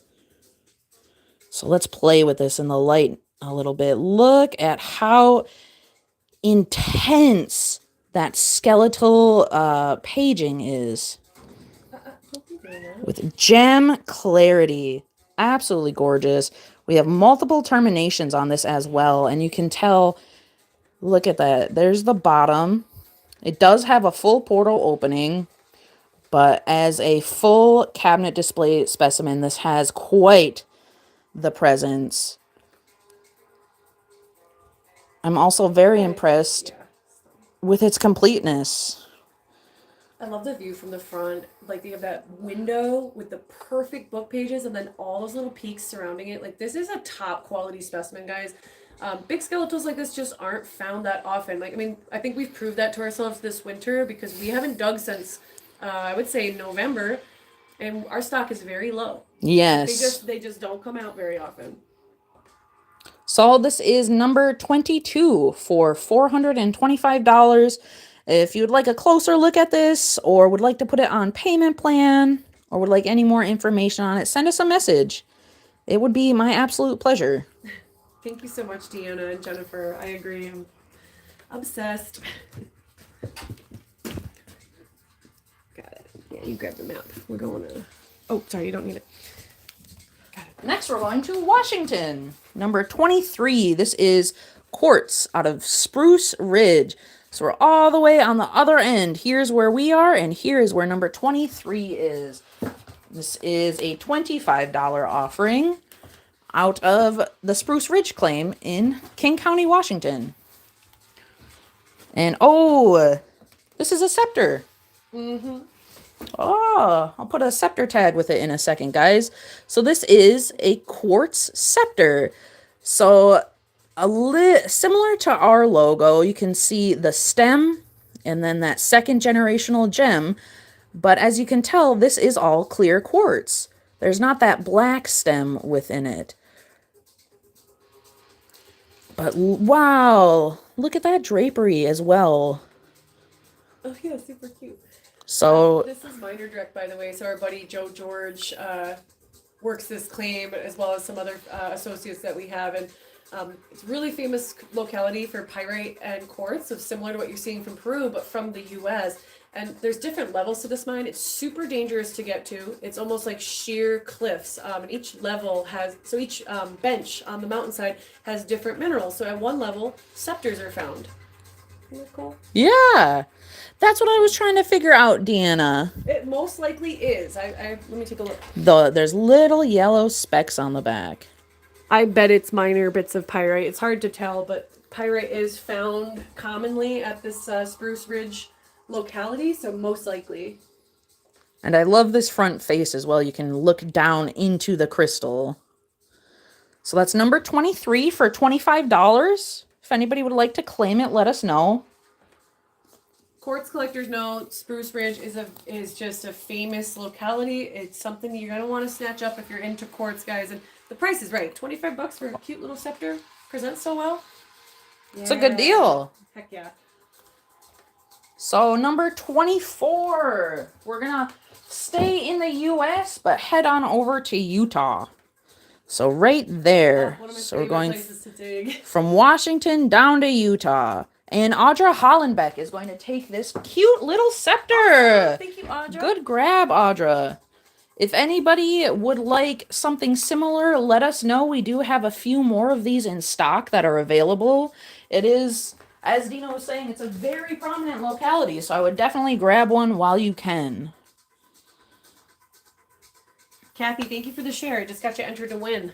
[SPEAKER 3] So let's play with this in the light a little bit. Look at how intense that skeletal paging is. With gem clarity. Absolutely gorgeous. We have multiple terminations on this as well. And you can tell, look at that. There's the bottom. It does have a full portal opening. But as a full cabinet display specimen, this has quite the presence. I'm also very impressed with its completeness.
[SPEAKER 1] I love the view from the front. Like, you have that window with the perfect book pages and then all those little peaks surrounding it. Like, this is a top quality specimen, guys. Big skeletals like this just aren't found that often. Like, I mean, I think we've proved that to ourselves this winter because we haven't dug since, I would say, November. And our stock is very low.
[SPEAKER 3] Yes.
[SPEAKER 1] They just don't come out very often.
[SPEAKER 3] So this is number 22 for $425. If you would like a closer look at this or would like to put it on payment plan or would like any more information on it, send us a message. It would be my absolute pleasure.
[SPEAKER 1] Thank you so much, Deanna and Jennifer. I agree. I'm obsessed. Got it. Yeah, you grab the map. We're going to... Oh, sorry, you don't need it.
[SPEAKER 3] Next, we're going to Washington. Number 23. This is quartz out of Spruce Ridge. So we're all the way on the other end. Here's where we are, and here is where number 23 is. This is a $25 offering out of the Spruce Ridge claim in King County, Washington. And oh, this is a scepter.
[SPEAKER 1] Mm-hmm.
[SPEAKER 3] Oh, I'll put a scepter tag with it in a second, guys. So this is a quartz scepter. So similar to our logo, you can see the stem and then that second generational gem. But as you can tell, this is all clear quartz. There's not that black stem within it. But wow, look at that drapery as well.
[SPEAKER 1] Oh, yeah, super cute.
[SPEAKER 3] So
[SPEAKER 1] this is minor direct, by the way. So our buddy Joe George works this claim, as well as some other associates that we have. And it's a really famous locality for pyrite and quartz, so similar to what you're seeing from Peru, but from the U.S. And there's different levels to this mine. It's super dangerous to get to. It's almost like sheer cliffs. And each level has, so each bench on the mountainside has different minerals. So at one level, scepters are found. Isn't that cool?
[SPEAKER 3] yeah, that's what I was trying to figure out, Deanna.
[SPEAKER 1] It most likely is. Let me take a look.
[SPEAKER 3] There's little yellow specks on the back.
[SPEAKER 1] I bet it's minor bits of pyrite. It's hard to tell, but pyrite is found commonly at this Spruce Ridge locality, so most likely.
[SPEAKER 3] And I love this front face as well. You can look down into the crystal. So that's number 23 for $25. If anybody would like to claim it, let us know.
[SPEAKER 1] Quartz collectors know Spruce Ridge is just a famous locality. It's something you're gonna want to snatch up if you're into quartz, guys. And the price is right. $25 for a cute little scepter. Presents so well. Yeah.
[SPEAKER 3] It's a good deal.
[SPEAKER 1] Heck yeah.
[SPEAKER 3] So number 24. We're gonna stay in the US, but head on over to Utah. So right there.
[SPEAKER 1] One of my
[SPEAKER 3] So we're
[SPEAKER 1] favorite
[SPEAKER 3] going
[SPEAKER 1] places to dig.
[SPEAKER 3] from Washington down to Utah. And Audra Hollenbeck is going to take this cute little scepter.
[SPEAKER 1] Thank you, Audra.
[SPEAKER 3] Good grab, Audra. If anybody would like something similar, let us know. We do have a few more of these in stock that are available. It is, as Dina was saying, it's a very prominent locality, so I would definitely grab one while you can.
[SPEAKER 1] Kathy, thank you for the share. I just got you entered to win.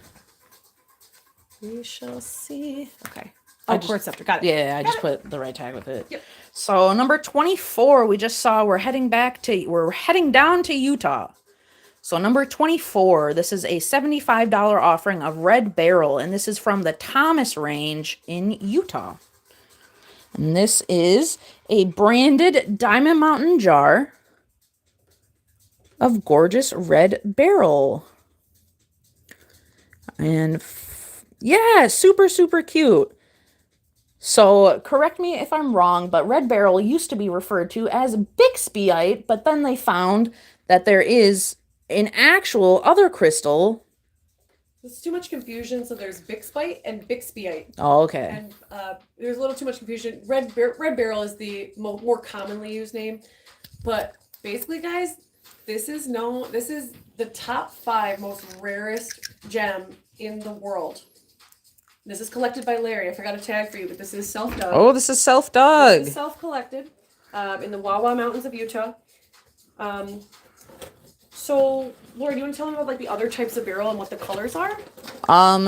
[SPEAKER 1] We shall see. Okay. Oh, quartz scepter. Got it.
[SPEAKER 3] Yeah, I just put the right tag with it.
[SPEAKER 1] Yep.
[SPEAKER 3] So number 24, we just saw we're heading down to Utah. So number 24, this is a $75 offering of Red Beryl, and this is from the Thomas Range in Utah. And this is a branded Diamond Mountain jar of gorgeous red beryl. And yeah, super, super cute. So correct me if I'm wrong, but red beryl used to be referred to as Bixbyite, but then they found that there is an actual other crystal.
[SPEAKER 1] There's too much confusion, so there's Bixbyite and Bixbyite.
[SPEAKER 3] Oh, okay.
[SPEAKER 1] And there's a little too much confusion. Red Beryl is the more commonly used name. But basically, guys, this is the top 5 most rarest gem in the world. This is collected by Larry. I forgot a tag for you, but this is self-dug.
[SPEAKER 3] Oh, this is self-dug.
[SPEAKER 1] This is self-collected in the Wawa Mountains of Utah. So, Laura, do you want to tell me about like the other types of beryl and what the colors are?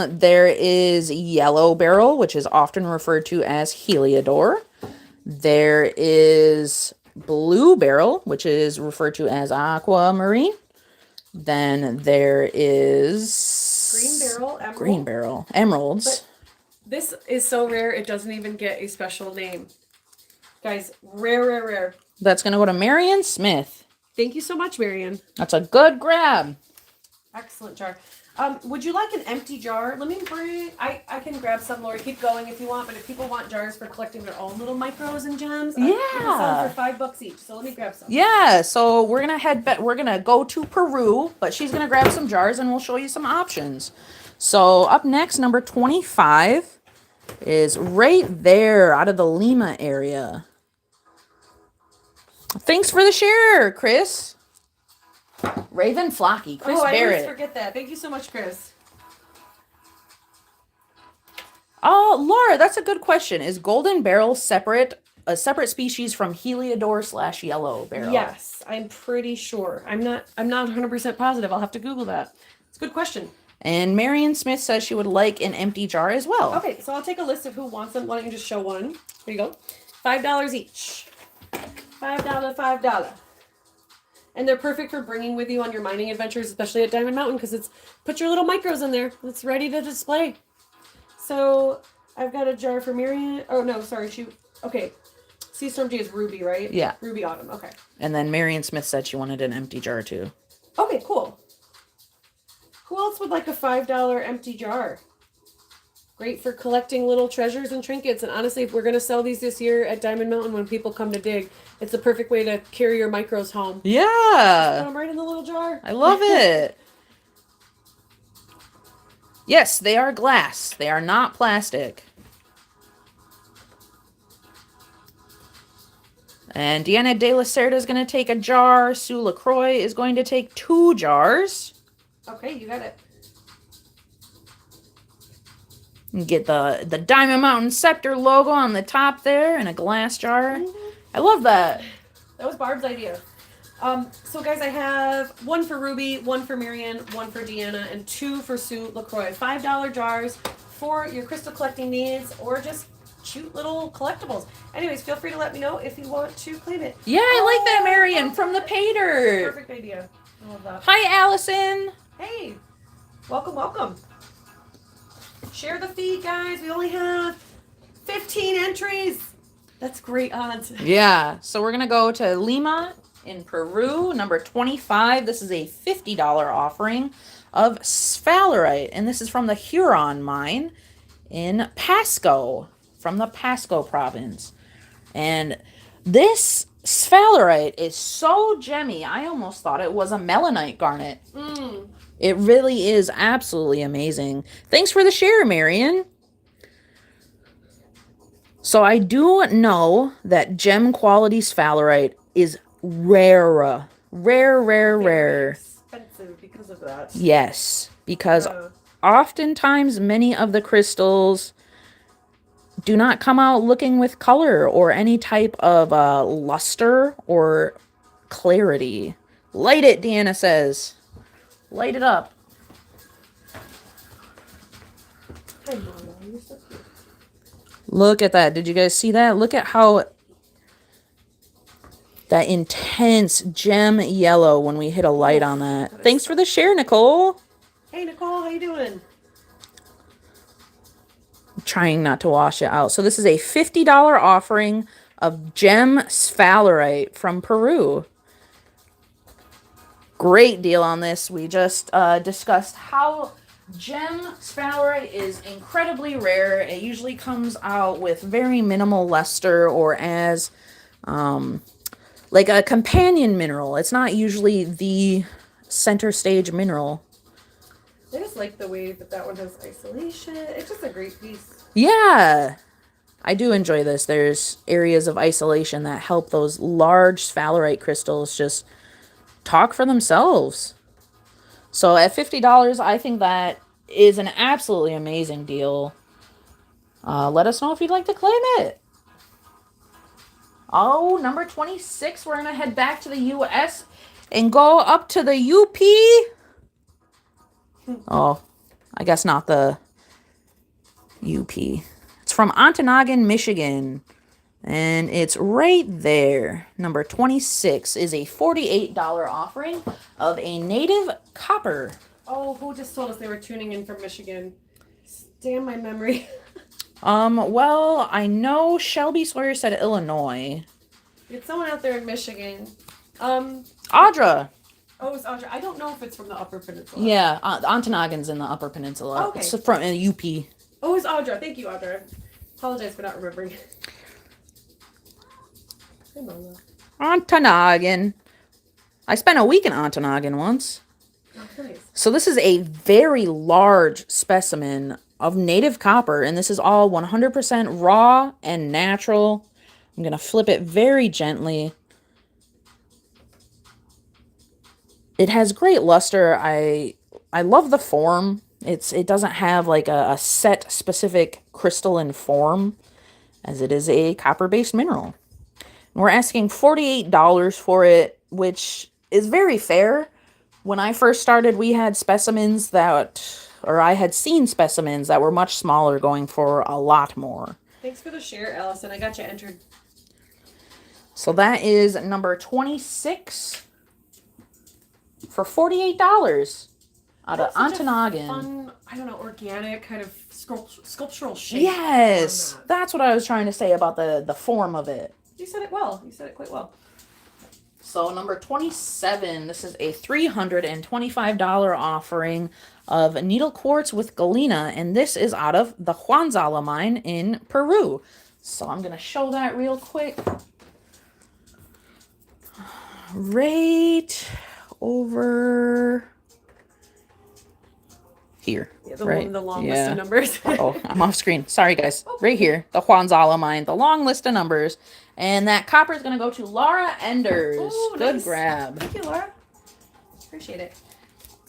[SPEAKER 3] There is yellow beryl, which is often referred to as Heliodor. There is blue beryl, which is referred to as aquamarine. Then there is green beryl, emeralds.
[SPEAKER 1] But this is so rare it doesn't even get a special name. Guys, rare.
[SPEAKER 3] That's gonna go to Marion Smith.
[SPEAKER 1] Thank you so much, Marion.
[SPEAKER 3] That's a good grab.
[SPEAKER 1] Excellent jar. Would you like an empty jar? Let me bring. I can grab some, Lori. Keep going if you want. But if people want jars for collecting their own little micros and gems,
[SPEAKER 3] yeah,
[SPEAKER 1] some for $5 each. So let me grab some.
[SPEAKER 3] Yeah. So we're gonna go to Peru, but she's gonna grab some jars and we'll show you some options. So up next, number 25 is right there out of the Lima area. Thanks for the share, Chris. Raven Flocky, Chris
[SPEAKER 1] I always
[SPEAKER 3] Barrett.
[SPEAKER 1] forget that. Thank you so much, Chris.
[SPEAKER 3] Oh, Laura, that's a good question. Is golden beryl a separate species from Heliodor / yellow beryl?
[SPEAKER 1] Yes, I'm pretty sure. I'm not 100% positive. I'll have to Google that. It's a good question.
[SPEAKER 3] And Marion Smith says she would like an empty jar as well.
[SPEAKER 1] Okay, so I'll take a list of who wants them. Why don't you just show one? Here you go. $5 each. $5. And they're perfect for bringing with you on your mining adventures, especially at Diamond Mountain, because it's put your little micros in there. It's ready to display. So I've got a jar for Marion. Oh no, sorry, okay. Sea Storm G is Ruby, right?
[SPEAKER 3] Yeah.
[SPEAKER 1] Ruby Autumn. Okay.
[SPEAKER 3] And then Marion Smith said she wanted an empty jar too.
[SPEAKER 1] Okay, cool. Who else would like a $5 empty jar? Great for collecting little treasures and trinkets. And honestly, if we're going to sell these this year at Diamond Mountain when people come to dig, it's the perfect way to carry your micros home.
[SPEAKER 3] Yeah.
[SPEAKER 1] Put them right in the little jar.
[SPEAKER 3] I love it. Yes, they are glass. They are not plastic. And Deanna De La Cerda is going to take a jar. Sue LaCroix is going to take 2 jars.
[SPEAKER 1] Okay, you got it.
[SPEAKER 3] And get the Diamond Mountain Scepter logo on the top there in a glass jar. I love that.
[SPEAKER 1] That was Barb's idea. So guys, I have 1 for Ruby, 1 for Marion, 1 for Deanna, and 2 for Sue LaCroix. $5 jars for your crystal collecting needs or just cute little collectibles. Anyways, feel free to let me know if you want to claim it.
[SPEAKER 3] Yeah, I like that, Marion, from the Pater.
[SPEAKER 1] Perfect idea. I love that.
[SPEAKER 3] Hi, Allison.
[SPEAKER 1] Hey, welcome. Share the feed, guys. We only have 15 entries. That's great odds.
[SPEAKER 3] Yeah, so we're going to go to Lima in Peru, number 25. This is a $50 offering of sphalerite, and this is from the Huron mine in Pasco, from the Pasco province. And this sphalerite is so gemmy, I almost thought it was a melanite garnet. It really is absolutely amazing. Thanks for the share, Marion. So I do know that gem quality sphalerite is rare. Rare.
[SPEAKER 1] Expensive because of that.
[SPEAKER 3] Yes, because oftentimes many of the crystals do not come out looking with color or any type of luster or clarity. Light it, Deanna says. Light it up.
[SPEAKER 1] Hi, Mama. You're so cute.
[SPEAKER 3] Look at that. Did you guys see that? Look at how that intense gem yellow when we hit a light on that. Thanks for the share, Nicole.
[SPEAKER 1] Hey, Nicole. How you doing?
[SPEAKER 3] I'm trying not to wash it out. So this is a $50 offering of gem sphalerite from Peru. Great deal on this. We just discussed how gem sphalerite is incredibly rare. It usually comes out with very minimal luster or as like a companion mineral. It's not usually the center stage mineral.
[SPEAKER 1] I just like the way that one has isolation. It's just a great piece.
[SPEAKER 3] Yeah, I do enjoy this. There's areas of isolation that help those large sphalerite crystals just talk for themselves. So at $50, I think that is an absolutely amazing deal. Let us know if you'd like to claim it. Oh, number 26, we're going to head back to the U.S. and go up to the UP. Oh, I guess not the UP. It's from Ontonagon, Michigan. And it's right there. Number 26 is a $48 offering of a native copper.
[SPEAKER 1] Oh, who just told us they were tuning in from Michigan? Damn my memory.
[SPEAKER 3] Well, I know Shelby Sawyer said Illinois.
[SPEAKER 1] It's someone out there in Michigan.
[SPEAKER 3] Audra.
[SPEAKER 1] Oh, it's Audra. I don't know if it's from the Upper Peninsula.
[SPEAKER 3] Yeah, Ontonagon's in the Upper Peninsula.
[SPEAKER 1] Okay.
[SPEAKER 3] It's from UP.
[SPEAKER 1] Oh, it's Audra. Thank you, Audra. Apologize for not remembering. Hey, Mama.
[SPEAKER 3] Ontonagon. I spent a week in Ontonagon once.
[SPEAKER 1] Oh, nice.
[SPEAKER 3] So this is a very large specimen of native copper, and this is all 100% raw and natural. I'm going to flip it very gently. it has great luster. I love the form. It doesn't have like a set specific crystalline form, as it is a copper-based mineral. And we're asking $48 for it, which is very fair. When I first started, we had specimens I had seen specimens that were much smaller going for a lot more.
[SPEAKER 1] Thanks for the share, Allison. I got you entered.
[SPEAKER 3] So that is number 26 for $48 out of Ontonagon.
[SPEAKER 1] Fun, I don't know, organic kind of sculptural shape.
[SPEAKER 3] Yes, that's what I was trying to say about the form of it.
[SPEAKER 1] You said it well. You said it quite well.
[SPEAKER 3] So number 27, this is a $325 offering of needle quartz with galena, and this is out of the Huanzala mine in Peru. So I'm going to show that real quick. Right over here.
[SPEAKER 1] Yeah,
[SPEAKER 3] right?
[SPEAKER 1] The long list of numbers.
[SPEAKER 3] Oh, I'm off screen. Sorry, guys. Right here, the Huanzala mine, the long list of numbers. And that copper is going to go to Laura Enders.
[SPEAKER 1] Ooh,
[SPEAKER 3] Good
[SPEAKER 1] nice.
[SPEAKER 3] grab.
[SPEAKER 1] Thank you, Laura. Appreciate it.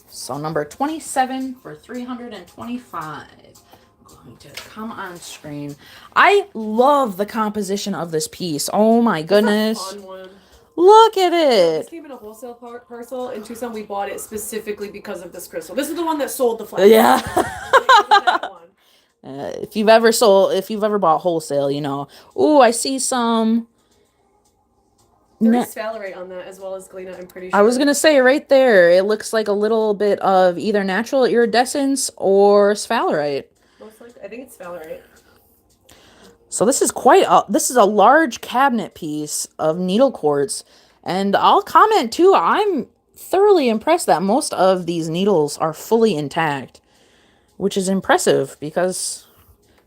[SPEAKER 3] So number 27 for $325. I'm going to come on screen. I love the composition of this piece. Oh my goodness.
[SPEAKER 1] That's a fun one.
[SPEAKER 3] Look at
[SPEAKER 1] This
[SPEAKER 3] it.
[SPEAKER 1] came in a wholesale parcel in Tucson. We bought it specifically because of this crystal. This is the one that sold the flag.
[SPEAKER 3] Yeah.
[SPEAKER 1] That one.
[SPEAKER 3] If you've ever bought wholesale, you know. Ooh, I see some.
[SPEAKER 1] There's sphalerite on that as well as galena, I'm pretty sure.
[SPEAKER 3] I was going to say right there, it looks like a little bit of either natural iridescence or sphalerite.
[SPEAKER 1] Most likely, I think it's sphalerite.
[SPEAKER 3] So this is this is a large cabinet piece of needle quartz. And I'll comment too, I'm thoroughly impressed that most of these needles are fully intact, which is impressive because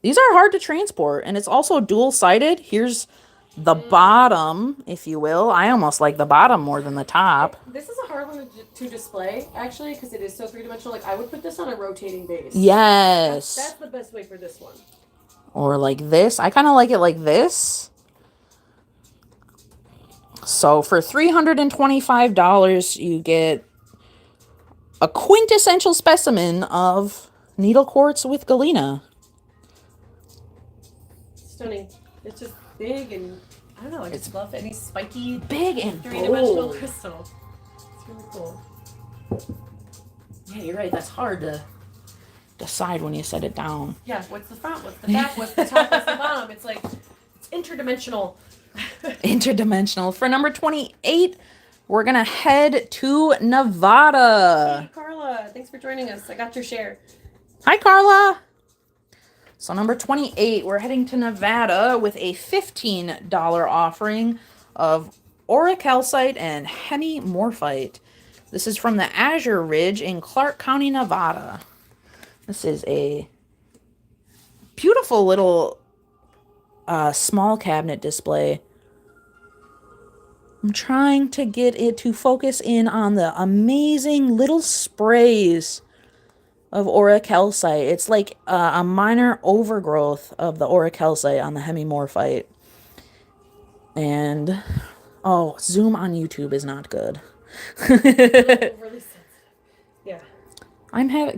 [SPEAKER 3] these are hard to transport, and it's also dual-sided. Here's the bottom, if you will. I almost like the bottom more than the top.
[SPEAKER 1] This is a hard one to display, actually, because it is so three-dimensional. Like, I would put this on a rotating base.
[SPEAKER 3] Yes.
[SPEAKER 1] That's the best way for this one.
[SPEAKER 3] Or like this. I kind of like it like this. So for $325, you get a quintessential specimen of needle quartz with galena.
[SPEAKER 1] Stunning. It's just big and, I don't know, I just love any spiky,
[SPEAKER 3] Big and
[SPEAKER 1] three-dimensional
[SPEAKER 3] bold.
[SPEAKER 1] crystal. It's really cool.
[SPEAKER 3] Yeah, you're right. That's hard to decide when you set it down.
[SPEAKER 1] Yeah, what's the front? What's the back? What's the top? What's the bottom? It's like, it's interdimensional.
[SPEAKER 3] Interdimensional. For number 28, we're going to head to Nevada.
[SPEAKER 1] Hey, Carla, thanks for joining us. I got your share.
[SPEAKER 3] Hi, Carla. So number 28, we're heading to Nevada with a $15 offering of auricalcite and hemimorphite. This is from the Azure Ridge in Clark County, Nevada. This is a beautiful little small cabinet display. I'm trying to get it to focus in on the amazing little sprays of auricalcite. It's like a minor overgrowth of the auricalcite on the hemimorphite. And, oh, zoom on YouTube is not good.
[SPEAKER 1] Really sensitive. Yeah.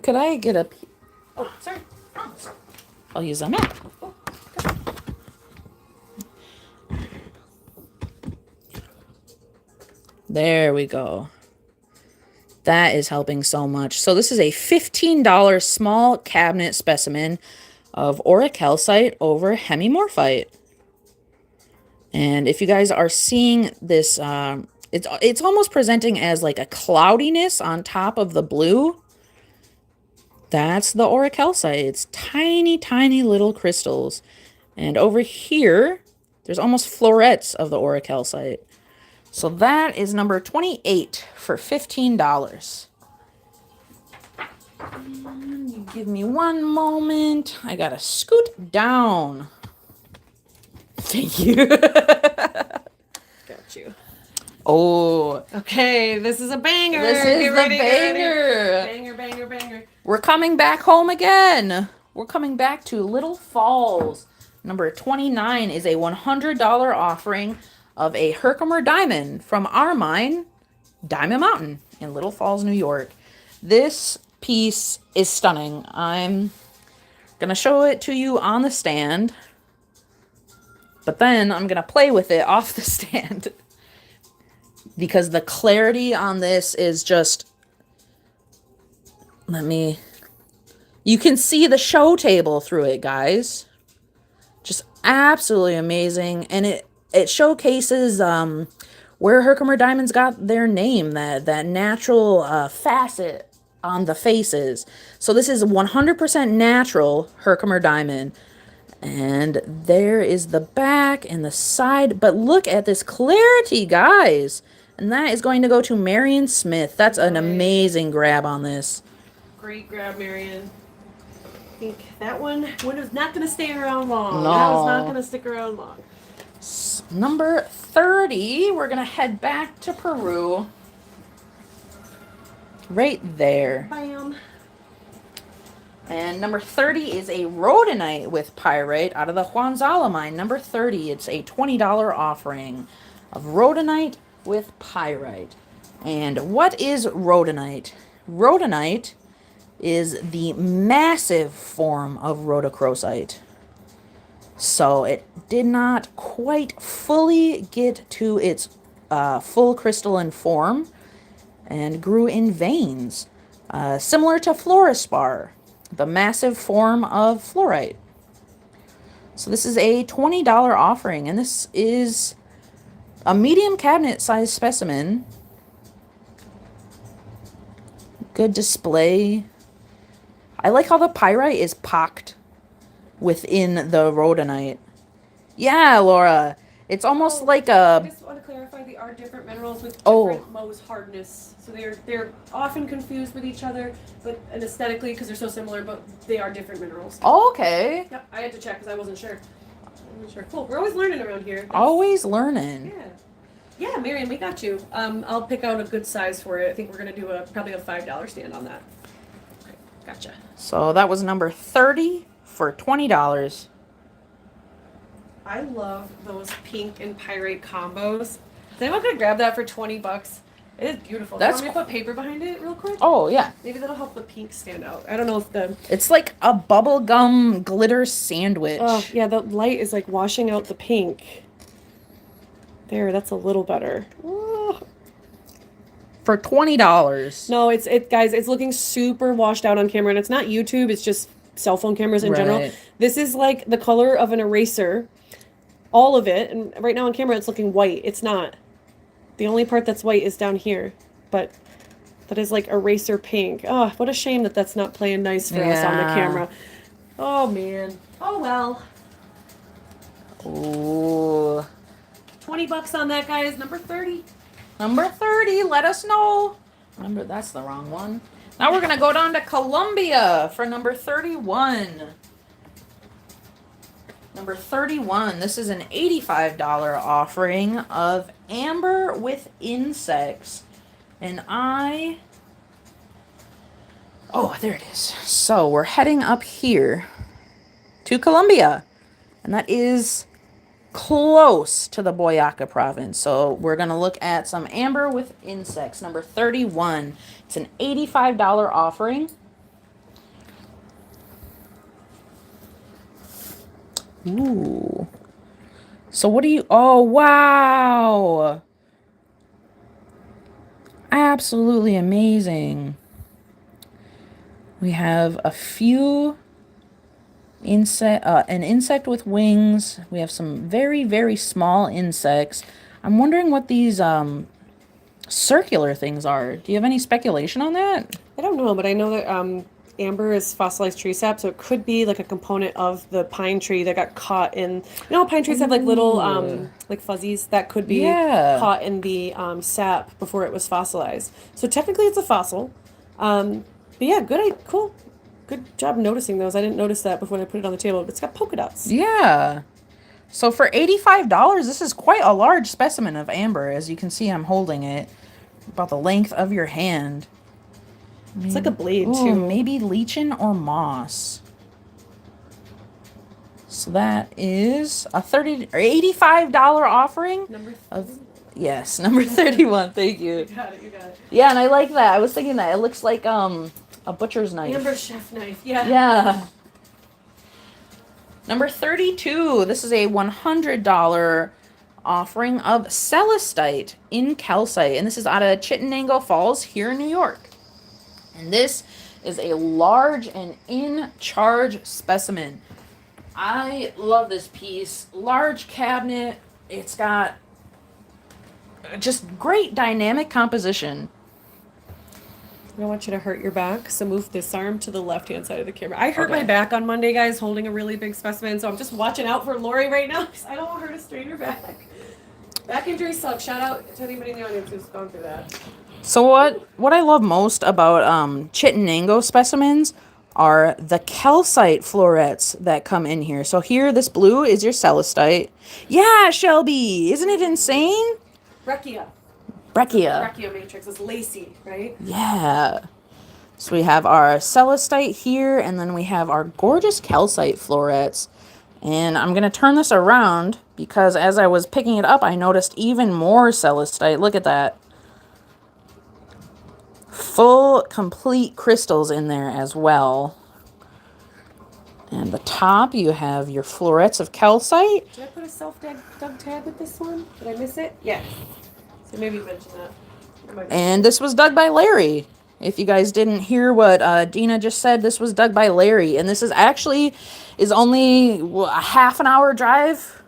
[SPEAKER 3] Could I get a...
[SPEAKER 1] Oh, sorry.
[SPEAKER 3] I'll use a map.
[SPEAKER 1] Oh,
[SPEAKER 3] There we go. That is helping so much. So this is a $15 small cabinet specimen of auricalcite over hemimorphite. And if you guys are seeing this, it's almost presenting as like a cloudiness on top of the blue. That's the auricalcite. It's tiny, tiny little crystals. And over here, there's almost florets of the auricalcite. So that is number 28 for $15. Give me one moment. I gotta scoot down. Thank you.
[SPEAKER 1] got you.
[SPEAKER 3] Oh,
[SPEAKER 1] Okay, this is a banger.
[SPEAKER 3] this
[SPEAKER 1] Get
[SPEAKER 3] is the
[SPEAKER 1] ready, get ready.
[SPEAKER 3] banger.
[SPEAKER 1] Banger, banger, banger.
[SPEAKER 3] We're coming back home again. We're coming back to Little Falls. Number 29 is a $100 offering of a Herkimer diamond from our mine, Diamond Mountain in Little Falls, New York. This piece is stunning. I'm going to show it to you on the stand, but then I'm going to play with it off the stand because the clarity on this is just, you can see the show table through it, guys. Just absolutely amazing. And it showcases where Herkimer diamonds got their name, that natural facet on the faces. So this is 100% natural Herkimer diamond. And there is the back and the side. But look at this clarity, guys. And that is going to go to Marion Smith. That's an amazing grab on this.
[SPEAKER 1] Great grab, Marion. I think that one is not going to stay around long.
[SPEAKER 3] No.
[SPEAKER 1] That was not going to stick around long.
[SPEAKER 3] Number 30, we're going to head back to Peru. Right there.
[SPEAKER 1] Bam.
[SPEAKER 3] And number 30 is a rhodonite with pyrite out of the Huanzala mine. Number 30, it's a $20 offering of rhodonite with pyrite. And what is rhodonite? Rhodonite is the massive form of rhodochrosite. So it did not quite fully get to its full crystalline form and grew in veins, similar to fluorspar, the massive form of fluorite. So this is a $20 offering, and this is a medium cabinet size specimen. Good display. I like how the pyrite is pocked within the rhodonite. Yeah, Laura. It's almost like
[SPEAKER 1] I
[SPEAKER 3] a...
[SPEAKER 1] just want to clarify, they are different minerals with
[SPEAKER 3] Oh.
[SPEAKER 1] different Mohs hardness. So they're often confused with each other, and aesthetically because they're so similar, but they are different minerals.
[SPEAKER 3] Okay.
[SPEAKER 1] Yep, I had to check because I wasn't sure. Cool. We're always learning around here.
[SPEAKER 3] Always learning.
[SPEAKER 1] Yeah. Yeah, Marion, we got you. I'll pick out a good size for it. I think we're gonna do probably a $5 stand on that. Okay, gotcha.
[SPEAKER 3] So that was number 30 for $20.
[SPEAKER 1] I love those pink and pyrite combos. Is anyone gonna grab that for $20? It is beautiful.
[SPEAKER 3] That's
[SPEAKER 1] Do you want me to put paper behind it real quick?
[SPEAKER 3] Oh, yeah.
[SPEAKER 1] Maybe that'll help the pink stand out. I don't know if the...
[SPEAKER 3] It's like a bubblegum glitter sandwich.
[SPEAKER 1] Oh, yeah, the light is like washing out the pink. There, that's a little better. Oh.
[SPEAKER 3] For $20.
[SPEAKER 1] No, guys, it's looking super washed out on camera, and it's not YouTube, it's just cell phone cameras in general.
[SPEAKER 3] Right.
[SPEAKER 1] This is like the color of an eraser. All of it, and right now on camera it's looking white. It's not. The only part that's white is down here, but that is like eraser pink. Oh, what a shame that that's not playing nice for us on the
[SPEAKER 3] Yeah.
[SPEAKER 1] camera. Oh, man. Oh, well.
[SPEAKER 3] Ooh.
[SPEAKER 1] $20 on that, guys. Number 30.
[SPEAKER 3] Number 30, let us know. Remember, that's the wrong one. Now we're going to go down to Colombia for number 31. Number 31, this is an $85 offering of amber with insects. And oh, there it is. So we're heading up here to Colombia. And that is close to the Boyaca province. So we're going to look at some amber with insects. Number 31. It's an $85 offering. Ooh. So what do you... Oh, wow. Absolutely amazing. We have a few an insect with wings. We have some very, very small insects. I'm wondering what these circular things are. Do you have any speculation on that?
[SPEAKER 1] I don't know, but I know that amber is fossilized tree sap, so it could be like a component of the pine tree that got caught in... You know how pine trees have like little like fuzzies? That could be caught in the sap before it was fossilized. So technically it's a fossil. But yeah, cool. Good job noticing those. I didn't notice that before I put it on the table, but it's got polka dots.
[SPEAKER 3] Yeah. So for $85, this is quite a large specimen of amber. As you can see, I'm holding it about the length of your hand.
[SPEAKER 1] It's like a blade,
[SPEAKER 3] Ooh,
[SPEAKER 1] too.
[SPEAKER 3] maybe lichen or moss. So that is a $85 offering
[SPEAKER 1] Number
[SPEAKER 3] of Yes, number 31. Thank you.
[SPEAKER 1] You got it.
[SPEAKER 3] Yeah, and I like that. I was thinking that. It looks like a butcher's knife.
[SPEAKER 1] Amber chef knife. Yeah.
[SPEAKER 3] Yeah. Number 32. This is a $100 offering of celestite in calcite. And this is out of Chittenango Falls here in New York. And this is a large and in-charge specimen. I love this piece. Large cabinet. It's got just great dynamic composition.
[SPEAKER 1] I don't want you to hurt your back, so move this arm to the left-hand side of the camera. I hurt
[SPEAKER 3] Okay.
[SPEAKER 1] my back on Monday, guys, holding a really big specimen, so I'm just watching out for Lori right now because I don't want her to strain her back. Back injuries suck. Shout out to anybody in the audience who's gone through that.
[SPEAKER 3] So what I love most about Chittenango specimens are the calcite florets that come in here. So here, this blue is your celestite. Yeah, Shelby, isn't it insane?
[SPEAKER 1] Breccia.
[SPEAKER 3] Breccia.
[SPEAKER 1] Breccia matrix is lacy, right?
[SPEAKER 3] Yeah. So we have our celestite here, and then we have our gorgeous calcite florets. And I'm going to turn this around because as I was picking it up, I noticed even more celestite. Look at that. Full, complete crystals in there as well. And the top, you have your florets of calcite.
[SPEAKER 1] Did I put a self-dug tag with this one? Did I miss it? Yes. So maybe mention that.
[SPEAKER 3] And this was dug by Larry. If you guys didn't hear what Dina just said, this was dug by Larry. And this is only a half an hour drive.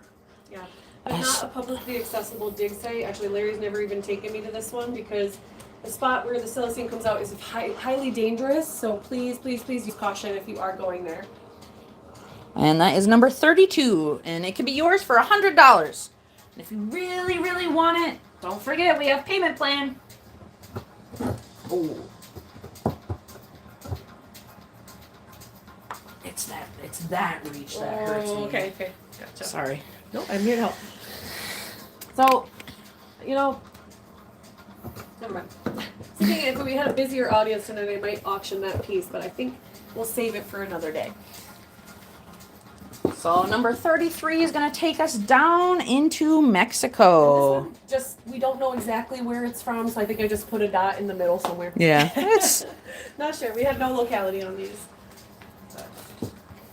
[SPEAKER 1] Yeah. It's not a publicly accessible dig site. Actually, Larry's never even taken me to this one because the spot where the silicene comes out is highly dangerous. So please use caution if you are going there.
[SPEAKER 3] And that is number 32. And it can be yours for $100. And if you really, really want it, don't forget we have payment plan. Oh. It's that reach that hurts me.
[SPEAKER 1] Okay, gotcha.
[SPEAKER 3] Sorry.
[SPEAKER 1] No, I'm here to help. So, never mind. Thinking if we had a busier audience tonight, I might auction that piece, but I think we'll save it for another day.
[SPEAKER 3] So number 33 is going to take us down into Mexico.
[SPEAKER 1] And this one, we don't know exactly where it's from, so I think I just put a dot in the middle somewhere.
[SPEAKER 3] Yeah. It's
[SPEAKER 1] not sure. We had no locality on these.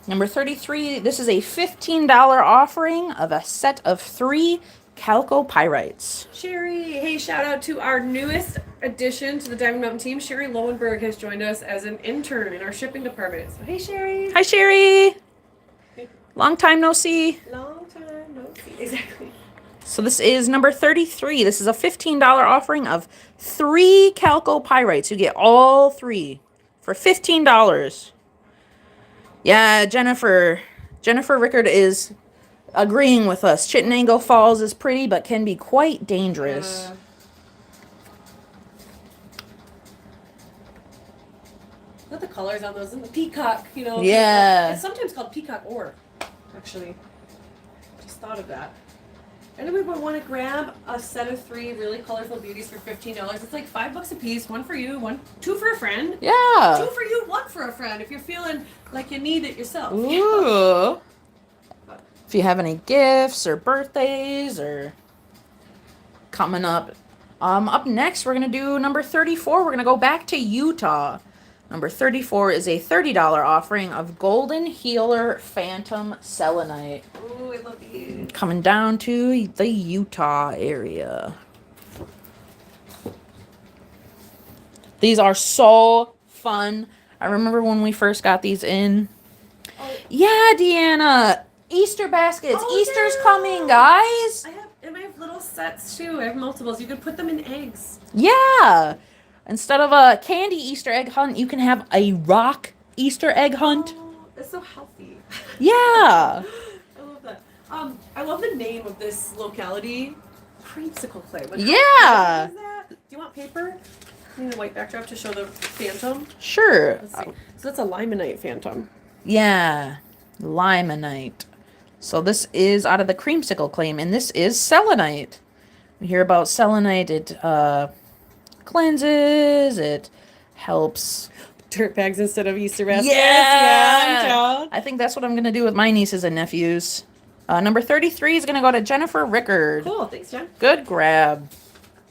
[SPEAKER 3] number 33. This is a $15 offering of a set of 3 chalcopyrites.
[SPEAKER 1] Sherry, hey, shout out to our newest addition to the Diamond Mountain team. Sherry Lowenberg has joined us as an intern in our shipping department. So, hey, Sherry.
[SPEAKER 3] Hi, Sherry. Long time no see.
[SPEAKER 1] Long time no see. Exactly.
[SPEAKER 3] So this is number 33. This is a $15 offering of 3 chalcopyrites. You get all 3 for $15. Yeah, Jennifer Rickard is agreeing with us. Chittenango Falls is pretty, but can be quite dangerous.
[SPEAKER 1] Look at the colors on those and the peacock,
[SPEAKER 3] Yeah.
[SPEAKER 1] It's sometimes called peacock ore, actually. Just thought of that. Anybody would want to grab a set of 3 really colorful beauties for $15. It's like $5 a piece, 1 for you, 2 for a friend.
[SPEAKER 3] Yeah.
[SPEAKER 1] 2 for you, 1 for a friend if you're feeling like you need it yourself.
[SPEAKER 3] Ooh. If you have any gifts or birthdays or coming up. Up next, we're going to do number 34. We're going to go back to Utah. Number 34 is a $30 offering of Golden Healer Phantom Selenite.
[SPEAKER 1] Ooh, I love these.
[SPEAKER 3] Coming down to the Utah area. These are so fun. I remember when we first got these in. Oh. Yeah, Deanna. Easter baskets.
[SPEAKER 1] Oh,
[SPEAKER 3] Easter's
[SPEAKER 1] yeah.
[SPEAKER 3] coming, guys.
[SPEAKER 1] I have little sets too. I have multiples. You could put them in eggs.
[SPEAKER 3] Yeah. Instead of a candy Easter egg hunt, you can have a rock Easter egg hunt.
[SPEAKER 1] Oh, it's so healthy.
[SPEAKER 3] Yeah.
[SPEAKER 1] I love that. I love the name of this locality. Creamsicle clay. What
[SPEAKER 3] Yeah.
[SPEAKER 1] is that? Do you want paper? I need a white backdrop to show the phantom.
[SPEAKER 3] Sure.
[SPEAKER 1] Let's see. So that's a limonite phantom.
[SPEAKER 3] Yeah. Limonite. So this is out of the creamsicle claim, and this is selenite. We hear about selenite. It cleanses. It helps.
[SPEAKER 1] Dirt bags instead of Easter baskets.
[SPEAKER 3] Yeah.
[SPEAKER 1] I'm down.
[SPEAKER 3] I think that's what I'm going to do with my nieces and nephews. Number 33 is going to go to Jennifer Rickard.
[SPEAKER 1] Cool. Thanks, Jen.
[SPEAKER 3] Good grab.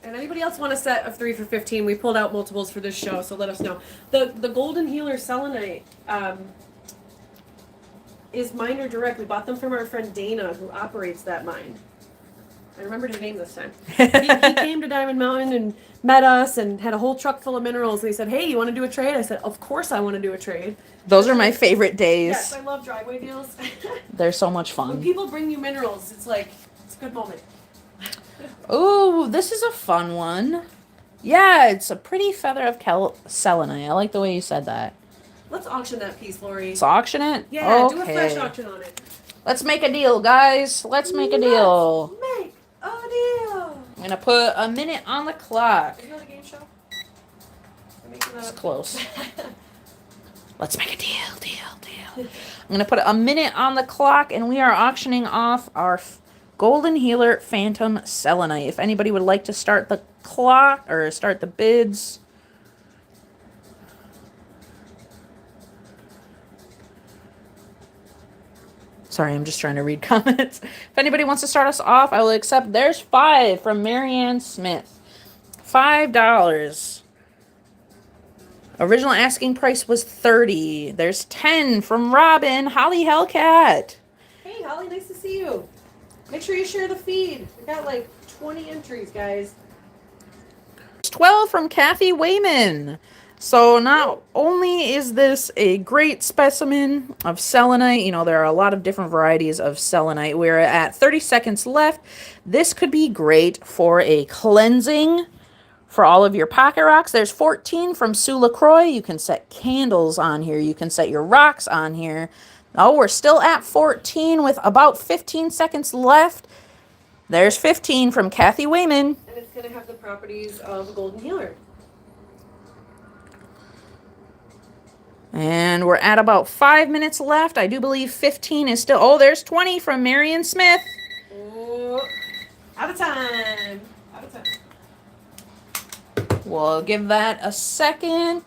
[SPEAKER 1] And anybody else want a set of 3 for $15? We pulled out multiples for this show, so let us know. The Golden Healer Selenite is miner direct. We bought them from our friend Dana, who operates that mine. I remembered his name this time. He came to Diamond Mountain and met us and had a whole truck full of minerals. And he said, "Hey, you want to do a trade?" I said, "Of course I want to do a trade."
[SPEAKER 3] Those are my favorite days.
[SPEAKER 1] Yes, I love driveway deals.
[SPEAKER 3] They're so much
[SPEAKER 1] When
[SPEAKER 3] fun.
[SPEAKER 1] people bring you minerals, it's like, it's a good moment.
[SPEAKER 3] Oh, this is a fun one. Yeah, it's a pretty feather of selenite. I like the way you said that.
[SPEAKER 1] Let's auction that piece, Lori.
[SPEAKER 3] Let's auction it?
[SPEAKER 1] Yeah,
[SPEAKER 3] okay.
[SPEAKER 1] do a fresh auction on it.
[SPEAKER 3] Let's make a deal, guys. Let's make a deal.
[SPEAKER 1] Let's make a deal.
[SPEAKER 3] I'm going to put a minute on the clock.
[SPEAKER 1] Are you on a game show? We're making
[SPEAKER 3] It's
[SPEAKER 1] a...
[SPEAKER 3] close. Let's make a deal. I'm going to put a minute on the clock, and we are auctioning off our Golden Healer Phantom Selenite. If anybody would like to start the clock or start the bids. Sorry, I'm just trying to read comments. If anybody wants to start us off, I will accept. There's 5 from Marianne Smith. $5. Original asking price was $30. There's 10 from Robin. Holly Hellcat.
[SPEAKER 1] Hey, Holly, nice to see you. Make sure you share the feed. We got like 20 entries, guys.
[SPEAKER 3] 12 from Kathy Wayman. So not only is this a great specimen of selenite, you know, there are a lot of different varieties of selenite. We're at 30 seconds left. This could be great for a cleansing for all of your pocket rocks. There's 14 from Sue LaCroix. You can set candles on here. You can set your rocks on here. Oh, we're still at 14 with about 15 seconds left. There's 15 from Kathy Wayman.
[SPEAKER 1] And it's going to have the properties of a Golden Healer.
[SPEAKER 3] And we're at about 5 minutes left. I do believe 15 is still... Oh, there's 20 from Marion Smith.
[SPEAKER 1] Oh, out of time. Out of time.
[SPEAKER 3] We'll give that a second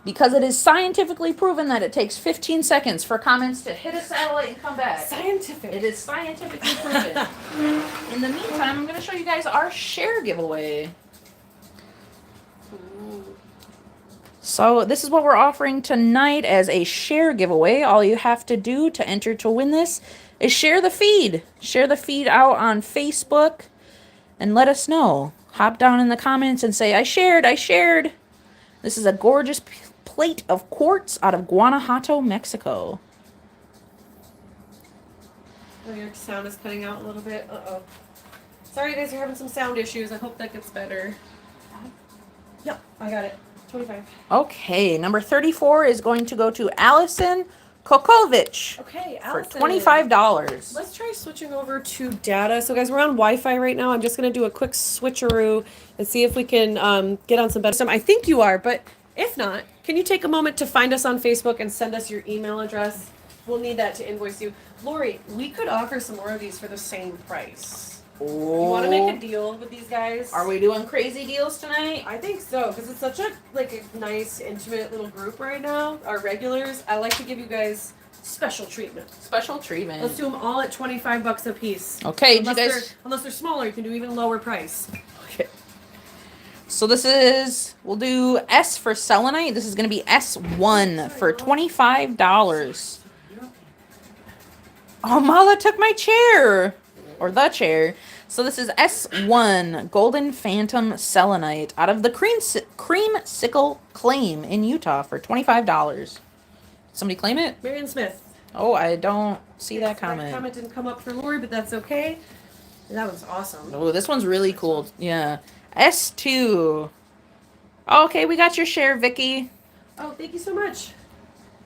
[SPEAKER 3] because it is scientifically proven that it takes 15 seconds for comments to hit a satellite and come back.
[SPEAKER 1] Scientific.
[SPEAKER 3] It is scientifically proven. In the meantime, I'm going to show you guys our share giveaway. So this is what we're offering tonight as a share giveaway. All you have to do to enter to win this is share the feed. Share the feed out on Facebook and let us know. Hop down in the comments and say, I shared. This is a gorgeous plate of quartz out of Guanajuato, Mexico.
[SPEAKER 1] Oh, your sound is cutting out a little bit. Uh-oh. Sorry, you guys are having some sound issues. I hope that gets better. Yep, I got it. 25.
[SPEAKER 3] Okay, number 34 is going to go to Allison Kokovic.
[SPEAKER 1] Okay,
[SPEAKER 3] For
[SPEAKER 1] Allison.
[SPEAKER 3] $25.
[SPEAKER 1] Let's try switching over to data. So, guys, we're on Wi-Fi right now. I'm just going to do a quick switcheroo and see if we can get on some better stuff. I think you are, but if not, can you take a moment to find us on Facebook and send us your email address? We'll need that to invoice you. Lori, we could offer some more of these for the same price. You want to make a deal with these guys?
[SPEAKER 3] Are we doing crazy deals tonight?
[SPEAKER 1] I think so, because it's such a nice, intimate little group right now. Our regulars, I like to give you guys special treatment.
[SPEAKER 3] Special treatment.
[SPEAKER 1] Let's do them all at $25 a piece.
[SPEAKER 3] Okay,
[SPEAKER 1] Unless they're smaller, you can do even lower price.
[SPEAKER 3] Okay. So we'll do S for selenite. This is going to be S1 for $25. Oh, Mala took my chair. Or the chair. So this is S1 Golden Phantom Selenite out of the Creamsicle Claim in Utah for $25. Somebody claim it?
[SPEAKER 1] Marion Smith.
[SPEAKER 3] Oh, I don't see that comment.
[SPEAKER 1] That comment didn't come up for Lori, but that's okay. That was awesome.
[SPEAKER 3] Oh, this one's really cool. Yeah. S2. Okay, we got your share, Vicky.
[SPEAKER 1] Oh, thank you so much.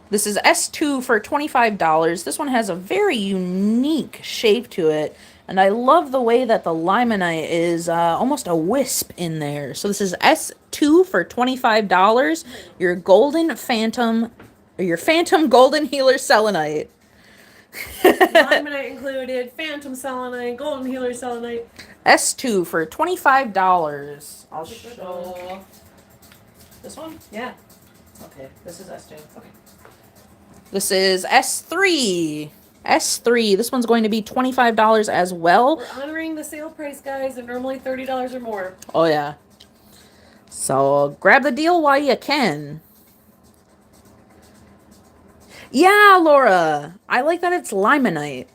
[SPEAKER 3] This is S2 for $25. This one has a very unique shape to it. And I love the way that the limonite is almost a wisp in there. So this is S2 for $25. Your Golden Phantom, or your Phantom Golden Healer Selenite.
[SPEAKER 1] Limonite included, Phantom Selenite, Golden Healer Selenite.
[SPEAKER 3] S2 for $25. I'll show this one.
[SPEAKER 1] Yeah.
[SPEAKER 3] Okay, this is S2. Okay. This is S3. S3. This one's going to be $25 as well.
[SPEAKER 1] We're honoring the sale price, guys. They're normally $30 or more.
[SPEAKER 3] Oh, yeah. So grab the deal while you can. Yeah, Laura. I like that it's limonite.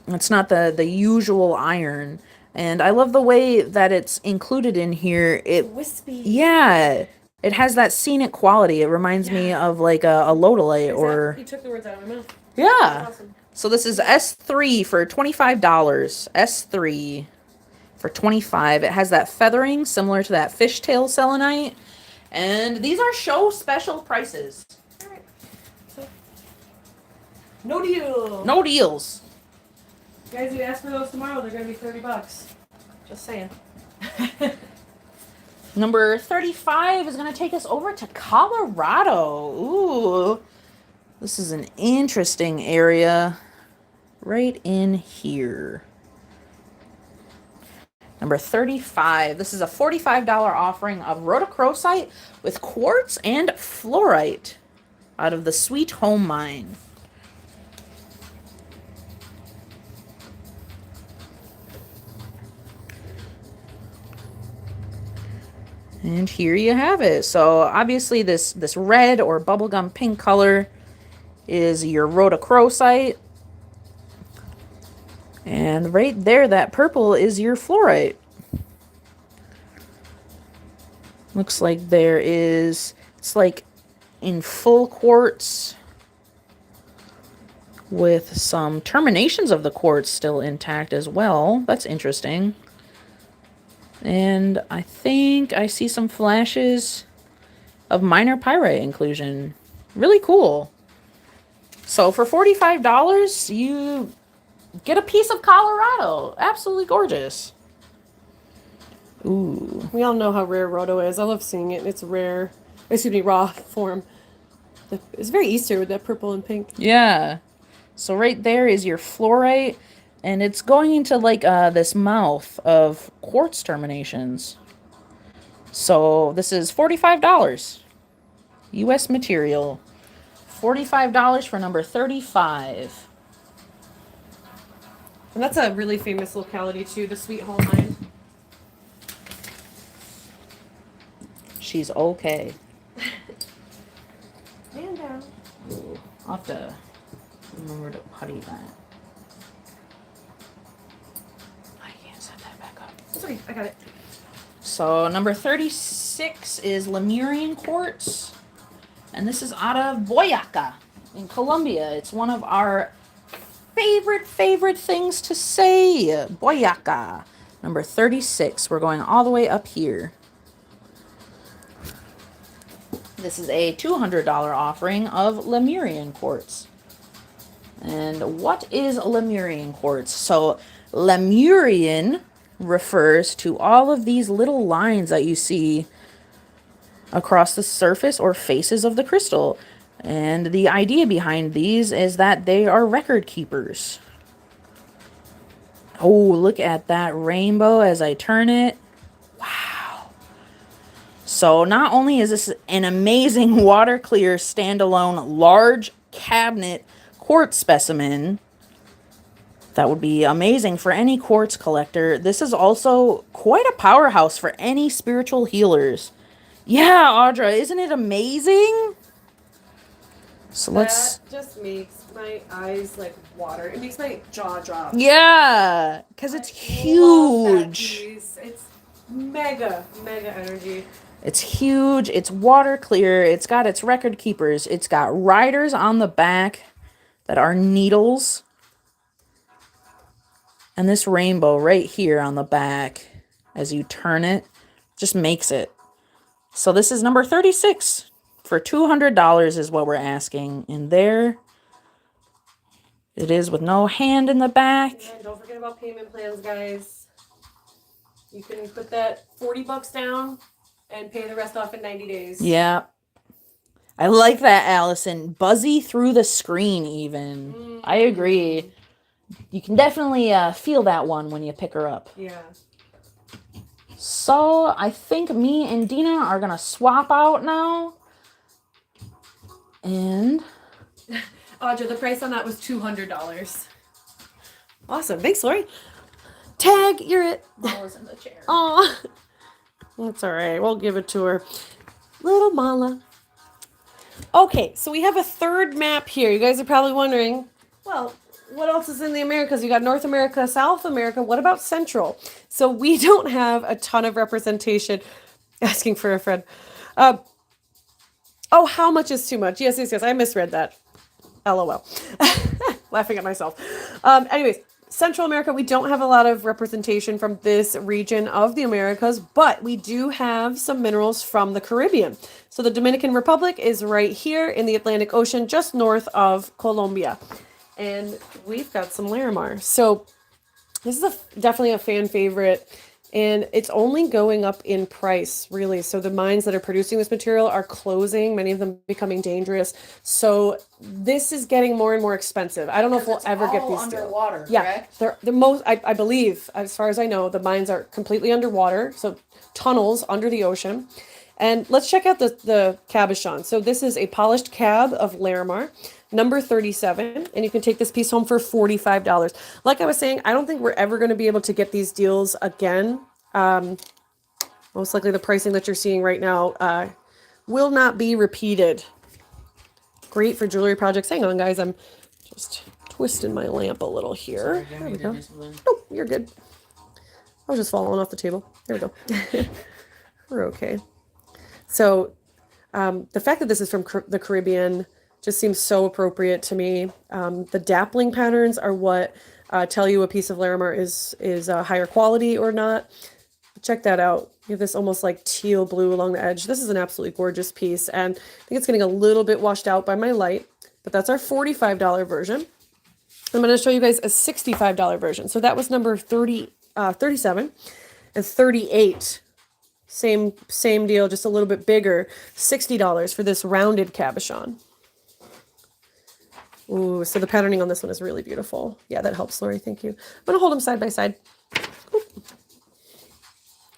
[SPEAKER 3] It's not the usual iron. And I love the way that it's included in here.
[SPEAKER 1] Wispy.
[SPEAKER 3] Yeah. It has that scenic quality. It reminds me of like a lodolite or...
[SPEAKER 1] You took the words out of my mouth.
[SPEAKER 3] Yeah.
[SPEAKER 1] Awesome.
[SPEAKER 3] So this is S3 for $25. S3 for $25. It has that feathering similar to that fishtail selenite. And these are show special prices.
[SPEAKER 1] All right. So, no deal.
[SPEAKER 3] No deals.
[SPEAKER 1] Guys, you ask for those tomorrow, they're going to be $30. Just saying.
[SPEAKER 3] Number 35 is going to take us over to Colorado. Ooh. This is an interesting area right in here. Number 35. This is a $45 offering of rhodochrosite with quartz and fluorite out of the Sweet Home Mine. And here you have it. So obviously this red or bubblegum pink color is your rhodochrosite. And right there, that purple is your fluorite. Looks like it's like in full quartz with some terminations of the quartz still intact as well. That's interesting. And I think I see some flashes of minor pyrite inclusion. Really cool. So for $45, you get a piece of Colorado. Absolutely gorgeous. Ooh.
[SPEAKER 1] We all know how rare rhodo is. I love seeing it. It's rare. Excuse me, raw form. It's very Easter with that purple and pink.
[SPEAKER 3] Yeah. So right there is your fluorite. And it's going into like this mouth of quartz terminations. So this is $45. U.S. material. $45 for number 35.
[SPEAKER 1] And that's a really famous locality too, the Sweet Home Mine.
[SPEAKER 3] She's okay.
[SPEAKER 1] Man down.
[SPEAKER 3] Ooh, I'll have to remember to putty that. I can't set that back up.
[SPEAKER 1] Sorry, I got it.
[SPEAKER 3] So number 36 is Lemurian quartz. And this is out of Boyaca in Colombia. It's one of our favorite things to say. Boyaca. Number 36. We're going all the way up here. This is a $200 offering of Lemurian quartz. And what is Lemurian quartz? So Lemurian refers to all of these little lines that you see across the surface or faces of the crystal. And the idea behind these is that they are record keepers. Oh, look at that rainbow as I turn it. Wow. So not only is this an amazing water clear standalone large cabinet quartz specimen that would be amazing for any quartz collector, this is also quite a powerhouse for any spiritual healers. Yeah, Audra, isn't it amazing? So let's...
[SPEAKER 1] That just makes my eyes like water. It makes my jaw drop.
[SPEAKER 3] Yeah, because it's huge.
[SPEAKER 1] It's mega energy.
[SPEAKER 3] It's huge. It's water clear. It's got its record keepers. It's got riders on the back that are needles. And this rainbow right here on the back, as you turn it, just makes it. So this is number 36 for $200 is what we're asking. And there it is with no hand in the back.
[SPEAKER 1] And don't forget about payment plans, guys. You can put that $40 down and pay the rest off in 90 days.
[SPEAKER 3] Yeah. I like that, Allison. Buzzy through the screen even. Mm-hmm. I agree. You can definitely feel that one when you pick her up.
[SPEAKER 1] Yeah.
[SPEAKER 3] So I think me and Dina are going to swap out now. And
[SPEAKER 1] Audra, the price on that was $200. Awesome. Thanks, Lori. Tag, you're it.
[SPEAKER 2] Mama's in the chair.
[SPEAKER 1] Aw. That's all right. We'll give it to her. Little Mala. Okay, so we have a third map here. You guys are probably wondering, well, what else is in the Americas? You got North America, South America. What about Central? So we don't have a ton of representation. Asking for a friend. Oh, how much is too much? Yes, yes, yes. I misread that. LOL. Laughing at myself. Anyways, Central America, we don't have a lot of representation from this region of the Americas, but we do have some minerals from the Caribbean. So the Dominican Republic is right here in the Atlantic Ocean, just north of Colombia. And we've got some Larimar. So this is definitely a fan favorite. And it's only going up in price, really. So the mines that are producing this material are closing, many of them becoming dangerous. So this is getting more and more expensive. I don't know if we'll ever get these
[SPEAKER 2] underwater,
[SPEAKER 1] still. Yeah,
[SPEAKER 2] correct?
[SPEAKER 1] they're the most, I believe, as far as I know, the mines are completely underwater. So tunnels under the ocean. And let's check out the cabochon. So this is a polished cab of Larimar, number 37, and you can take this piece home for $45. Like I was saying, I don't think we're ever going to be able to get these deals again. Most likely the pricing that you're seeing right now will not be repeated. Great for jewelry projects. Hang on, guys. I'm just twisting my lamp a little here.
[SPEAKER 3] Sorry,
[SPEAKER 1] there we go.
[SPEAKER 3] Jeremy,
[SPEAKER 1] Oh, you're good. I was just falling off the table. There we go. We're okay. So the fact that this is from the Caribbean just seems so appropriate to me. The dappling patterns are what tell you a piece of Larimar is higher quality or not. Check that out. You have this almost like teal blue along the edge. This is an absolutely gorgeous piece, and I think it's getting a little bit washed out by my light, but that's our $45 version. I'm going to show you guys a $65 version. So that was number 37 and 38. Same deal, just a little bit bigger. $60 for this rounded cabochon. Ooh, so the patterning on this one is really beautiful. Yeah, that helps, Lori. Thank you. I'm going to hold them side by side. Ooh.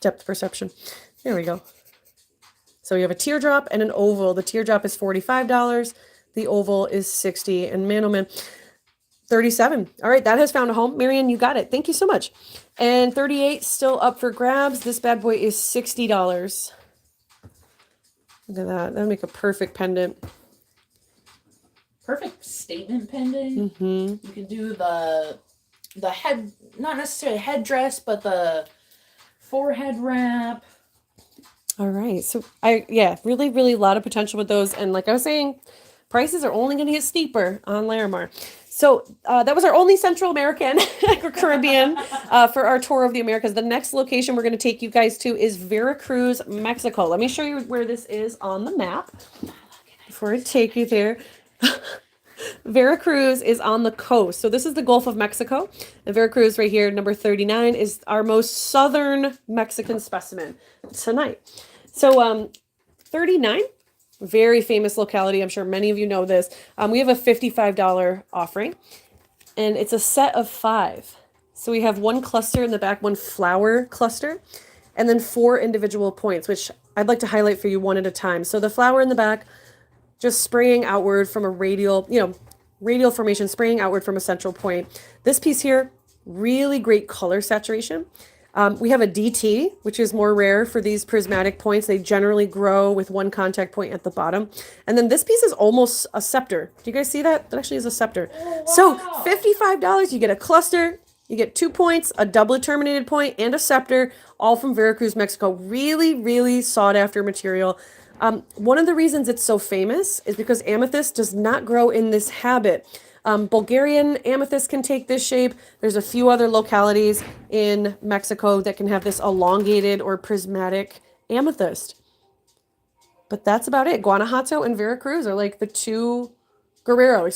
[SPEAKER 1] Depth perception. There we go. So we have a teardrop and an oval. The teardrop is $45. The oval is $60. And man, oh man, 37. All right, that has found a home. Marianne, you got it. Thank you so much. And 38 still up for grabs. This bad boy is $60. Look at that. That'll make a perfect pendant.
[SPEAKER 2] Perfect statement pendant.
[SPEAKER 1] Mm-hmm.
[SPEAKER 2] You can do the head, not necessarily headdress, but the forehead wrap.
[SPEAKER 1] All right. So really, really a lot of potential with those. And like I was saying, prices are only going to get steeper on Larimar. So that was our only Central American or Caribbean for our tour of the Americas. The next location we're going to take you guys to is Veracruz, Mexico. Let me show you where this is on the map before I take you there. Veracruz is on the coast. So this is the Gulf of Mexico. And Veracruz right here, number 39, is our most southern Mexican specimen tonight. So 39, very famous locality. I'm sure many of you know this. We have a $55 offering, and it's a set of 5. So we have one cluster in the back, one flower cluster, and then 4 individual points, which I'd like to highlight for you one at a time. So the flower in the back, just spraying outward from a radial formation, spraying outward from a central point. This piece here, really great color saturation. We have a DT, which is more rare for these prismatic points. They generally grow with one contact point at the bottom. And then this piece is almost a scepter. Do you guys see that? That actually is a scepter. Oh, wow. So $55, you get a cluster, you get 2 points, a doublet terminated point, and a scepter, all from Veracruz, Mexico. Really, really sought after material. One of the reasons it's so famous is because amethyst does not grow in this habit. Bulgarian amethyst can take this shape. There's a few other localities in Mexico that can have this elongated or prismatic amethyst. But that's about it. Guanajuato and Veracruz are like the two, Guerrero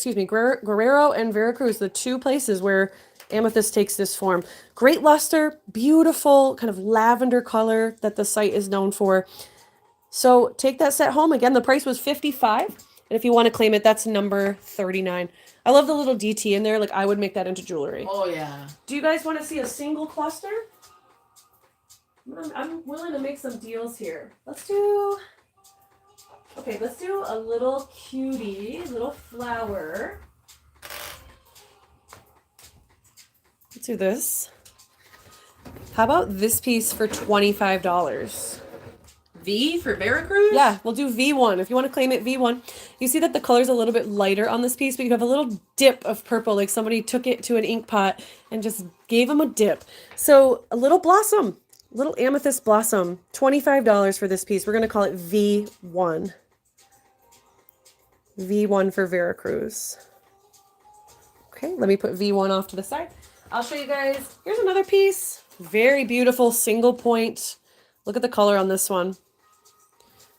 [SPEAKER 1] and Veracruz, the 2 places where amethyst takes this form. Great luster, beautiful kind of lavender color that the site is known for. So take that set home. Again, the price was $55. And if you want to claim it, that's number 39. I love the little DT in there. Like, I would make that into jewelry.
[SPEAKER 2] Oh, yeah.
[SPEAKER 1] Do you guys want to see a single cluster? I'm willing to make some deals here. Let's do a little cutie, little flower. Let's do this. How about this piece for $25?
[SPEAKER 2] V for Veracruz?
[SPEAKER 1] Yeah, we'll do V1. If you want to claim it, V1. You see that the color's a little bit lighter on this piece, but you have a little dip of purple, like somebody took it to an ink pot and just gave them a dip. So a little blossom, little amethyst blossom, $25 for this piece. We're going to call it V1. V1 for Veracruz. Okay, let me put V1 off to the side. I'll show you guys. Here's another piece. Very beautiful single point. Look at the color on this one.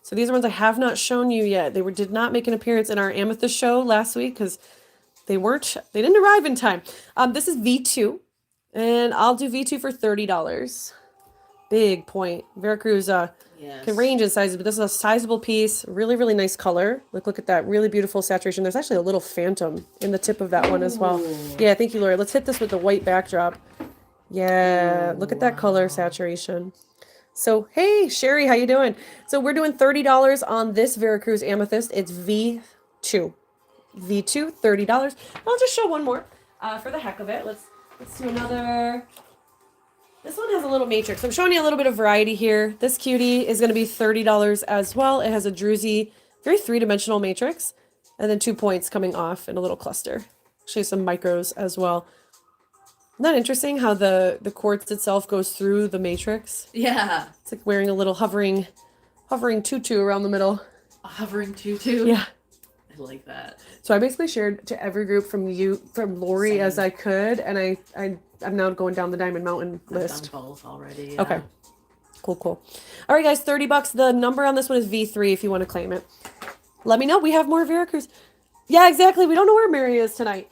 [SPEAKER 1] So these are ones I have not shown you yet. They did not make an appearance in our amethyst show last week because they didn't arrive in time. This is V2, and I'll do V2 for $30. Big point. Veracruz can range in sizes, but this is a sizable piece. Really, really nice color. Look at that. Really beautiful saturation. There's actually a little phantom in the tip of that one as well. Yeah, thank you, Lori. Let's hit this with the white backdrop. Yeah, look at that color saturation. So, hey, Sherry, how you doing? So we're doing $30 on this Veracruz amethyst. It's V2. V2, $30. I'll just show one more for the heck of it. Let's do another. This one has a little matrix. I'm showing you a little bit of variety here. This cutie is going to be $30 as well. It has a druzy, very three-dimensional matrix, and then 2 points coming off in a little cluster. Show you some micros as well. Isn't that interesting how the quartz itself goes through the matrix?
[SPEAKER 2] Yeah.
[SPEAKER 1] It's like wearing a little hovering tutu around the middle.
[SPEAKER 2] A hovering tutu?
[SPEAKER 1] Yeah.
[SPEAKER 2] I like that.
[SPEAKER 1] So I basically shared to every group from Lori
[SPEAKER 2] Same.
[SPEAKER 1] as I could, and I'm now going down the Diamond Mountain list.
[SPEAKER 2] I've done both already. Yeah.
[SPEAKER 1] Okay. Cool. All right, guys, $30. The number on this one is V3 if you want to claim it. Let me know. We have more Veracruz. Yeah, exactly. We don't know where Mary is tonight.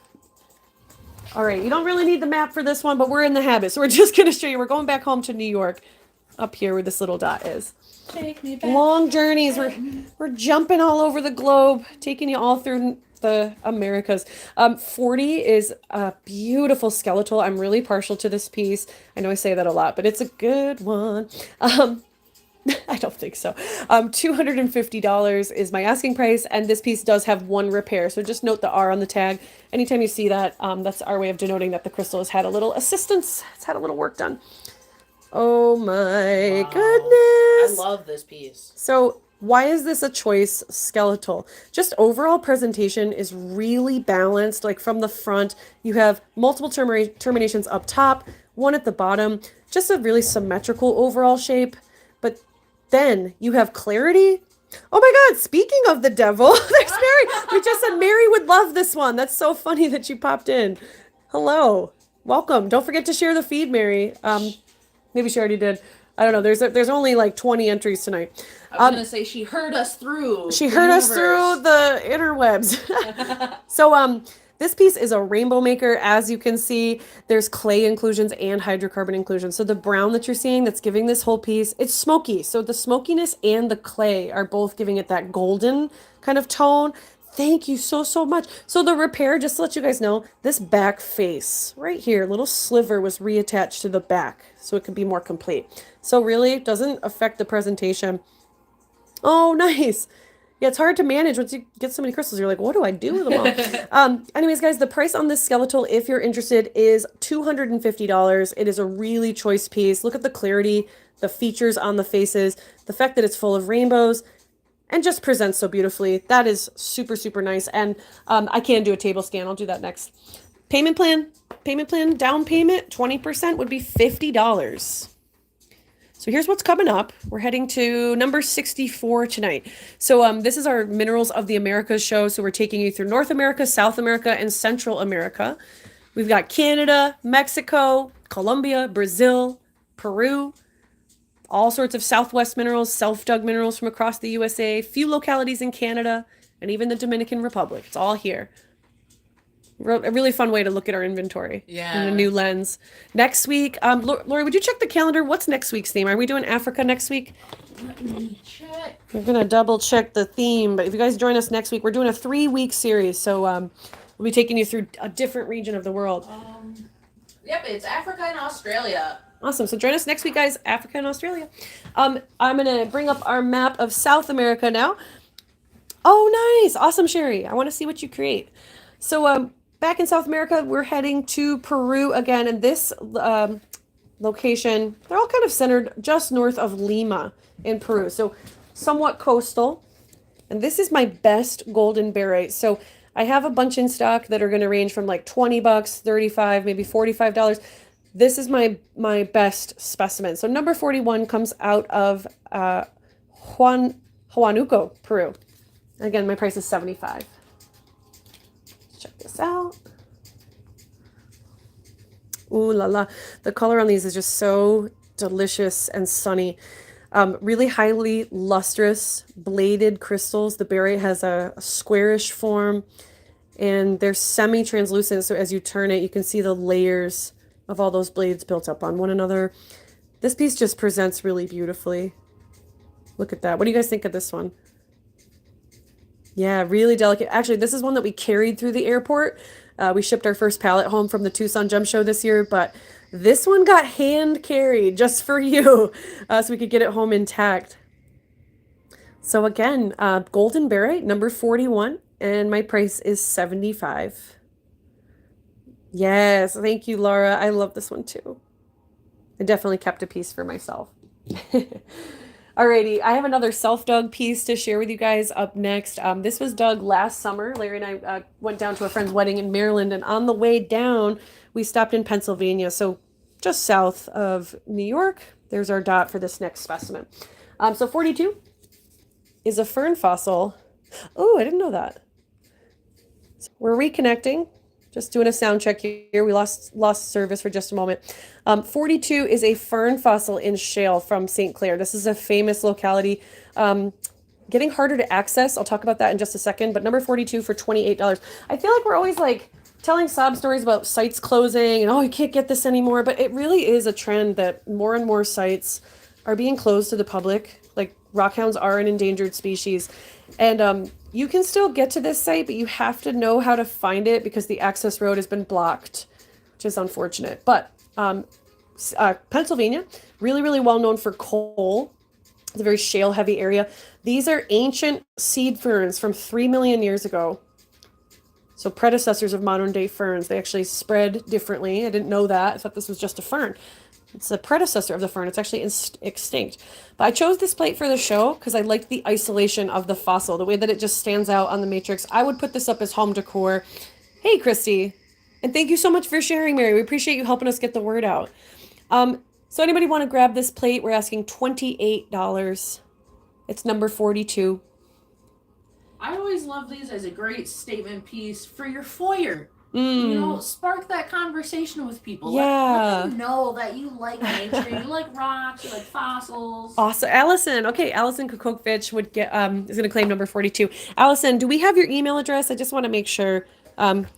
[SPEAKER 1] All right, you don't really need the map for this one, but we're in the habit, so we're just going to show you. We're going back home to New York, up here where this little dot is.
[SPEAKER 2] Take me back.
[SPEAKER 1] Long journeys. We're jumping all over the globe, taking you all through the Americas. 40 is a beautiful skeletal. I'm really partial to this piece. I know I say that a lot, but it's a good one. I don't think so. $250 is my asking price, and this piece does have one repair. So just note the R on the tag. Anytime you see that, that's our way of denoting that the crystal has had a little assistance. It's had a little work done. Oh my goodness.
[SPEAKER 3] I love this piece.
[SPEAKER 1] So why is this a choice skeletal? Just overall presentation is really balanced. Like from the front, you have multiple terminations up top, one at the bottom, just a really symmetrical overall shape. But then you have clarity. Oh my God, speaking of the devil, there's Mary. We just said Mary would love this one. That's so funny that you popped in. Hello. Welcome. Don't forget to share the feed, Mary. Maybe she already did. I don't know. There's only like 20 entries tonight.
[SPEAKER 2] I was going to say she heard us through.
[SPEAKER 1] She heard us through the interwebs. So this piece is a rainbow maker. As you can see, there's clay inclusions and hydrocarbon inclusions. So the brown that you're seeing that's giving this whole piece, it's smoky. So the smokiness and the clay are both giving it that golden kind of tone. Thank you so much. So the repair, just to let you guys know, this back face right here, little sliver was reattached to the back so it could be more complete. So really, it doesn't affect the presentation. Oh, nice. Yeah, it's hard to manage once you get so many crystals. You're like, what do I do with them all? Anyways, guys, the price on this skeletal, if you're interested, is $250. It is a really choice piece. Look at the clarity, the features on the faces, the fact that it's full of rainbows, and just presents so beautifully. That is super nice. And I can do a table scan. I'll do that next. Payment plan, down payment, 20% would be $50. So here's what's coming up. We're heading to number 64 tonight. So this is our Minerals of the Americas show. So we're taking you through North America, South America, and Central America. We've got Canada, Mexico, Colombia, Brazil, Peru, all sorts of Southwest minerals, self-dug minerals from across the USA, few localities in Canada, and even the Dominican Republic. It's all here. A really fun way to look at our inventory.
[SPEAKER 2] Yeah.
[SPEAKER 1] In a new lens. Next week, Lori, would you check the calendar? What's next week's theme? Are we doing Africa next week?
[SPEAKER 2] Let me check.
[SPEAKER 1] We're going to double check the theme, but if you guys join us next week, we're doing a 3-week series. So we'll be taking you through a different region of the world.
[SPEAKER 2] Yep, it's Africa and Australia.
[SPEAKER 1] Awesome. So join us next week, guys. Africa and Australia. I'm going to bring up our map of South America now. Oh, nice. Awesome, Sherry. I want to see what you create. So back in South America, we're heading to Peru again, and this location, they're all kind of centered just north of Lima in Peru, so somewhat coastal. And this is my best golden barite. So I have a bunch in stock that are going to range from like 20 bucks, 35, maybe $45. This is my best specimen. So number 41 comes out of Huánuco, Peru. Again, my price is 75. Check this out. Ooh la la. The color on these is just so delicious and sunny. Really highly lustrous bladed crystals. The barite has a squarish form and they're semi-translucent. So as you turn it, you can see the layers of all those blades built up on one another. This piece just presents really beautifully. Look at that. What do you guys think of this one? Yeah, really delicate. Actually, this is one that we carried through the airport. We shipped our first pallet home from the Tucson Gem Show this year, but this one got hand carried just for you, so we could get it home intact. So again, golden barite, number 41, and my price is 75. Yes, thank you, Laura. I love this one too. I definitely kept a piece for myself. Alrighty, I have another self-dug piece to share with you guys up next. This was dug last summer. Larry and I went down to a friend's wedding in Maryland, and on the way down, we stopped in Pennsylvania, so just south of New York. There's our dot for this next specimen. So 42 is a fern fossil. Oh, I didn't know that. So we're reconnecting. Just doing a sound check here. We lost service for just a moment. 42 is a fern fossil in shale from St. Clair. This is a famous locality. Getting harder to access. I'll talk about that in just a second. But number 42 for $28. I feel like we're always like telling sob stories about sites closing and, oh, you can't get this anymore. But it really is a trend that more and more sites are being closed to the public. Like rockhounds are an endangered species. And you can still get to this site, but you have to know how to find it because the access road has been blocked, which is unfortunate. But Pennsylvania, really, really well known for coal. It's a very shale heavy area. These are ancient seed ferns from 3 million years ago. So predecessors of modern day ferns. They actually spread differently. I didn't know that. I thought this was just a fern. It's a predecessor of the fern. It's actually extinct. But I chose this plate for the show because I like the isolation of the fossil, the way that it just stands out on the matrix. I would put this up as home decor. Hey, Christy. And thank you so much for sharing, Mary. We appreciate you helping us get the word out. So anybody want to grab this plate? We're asking $28. It's number 42.
[SPEAKER 2] I always love these as a great statement piece for your foyer. You know, spark that conversation with people.
[SPEAKER 1] Yeah.
[SPEAKER 2] Let them know that you like nature, you like rocks, you like fossils.
[SPEAKER 1] Awesome. Allison. Okay, Allison Kokokovich would get is gonna claim number 42. Allison, do we have your email address? I just want to make sure we want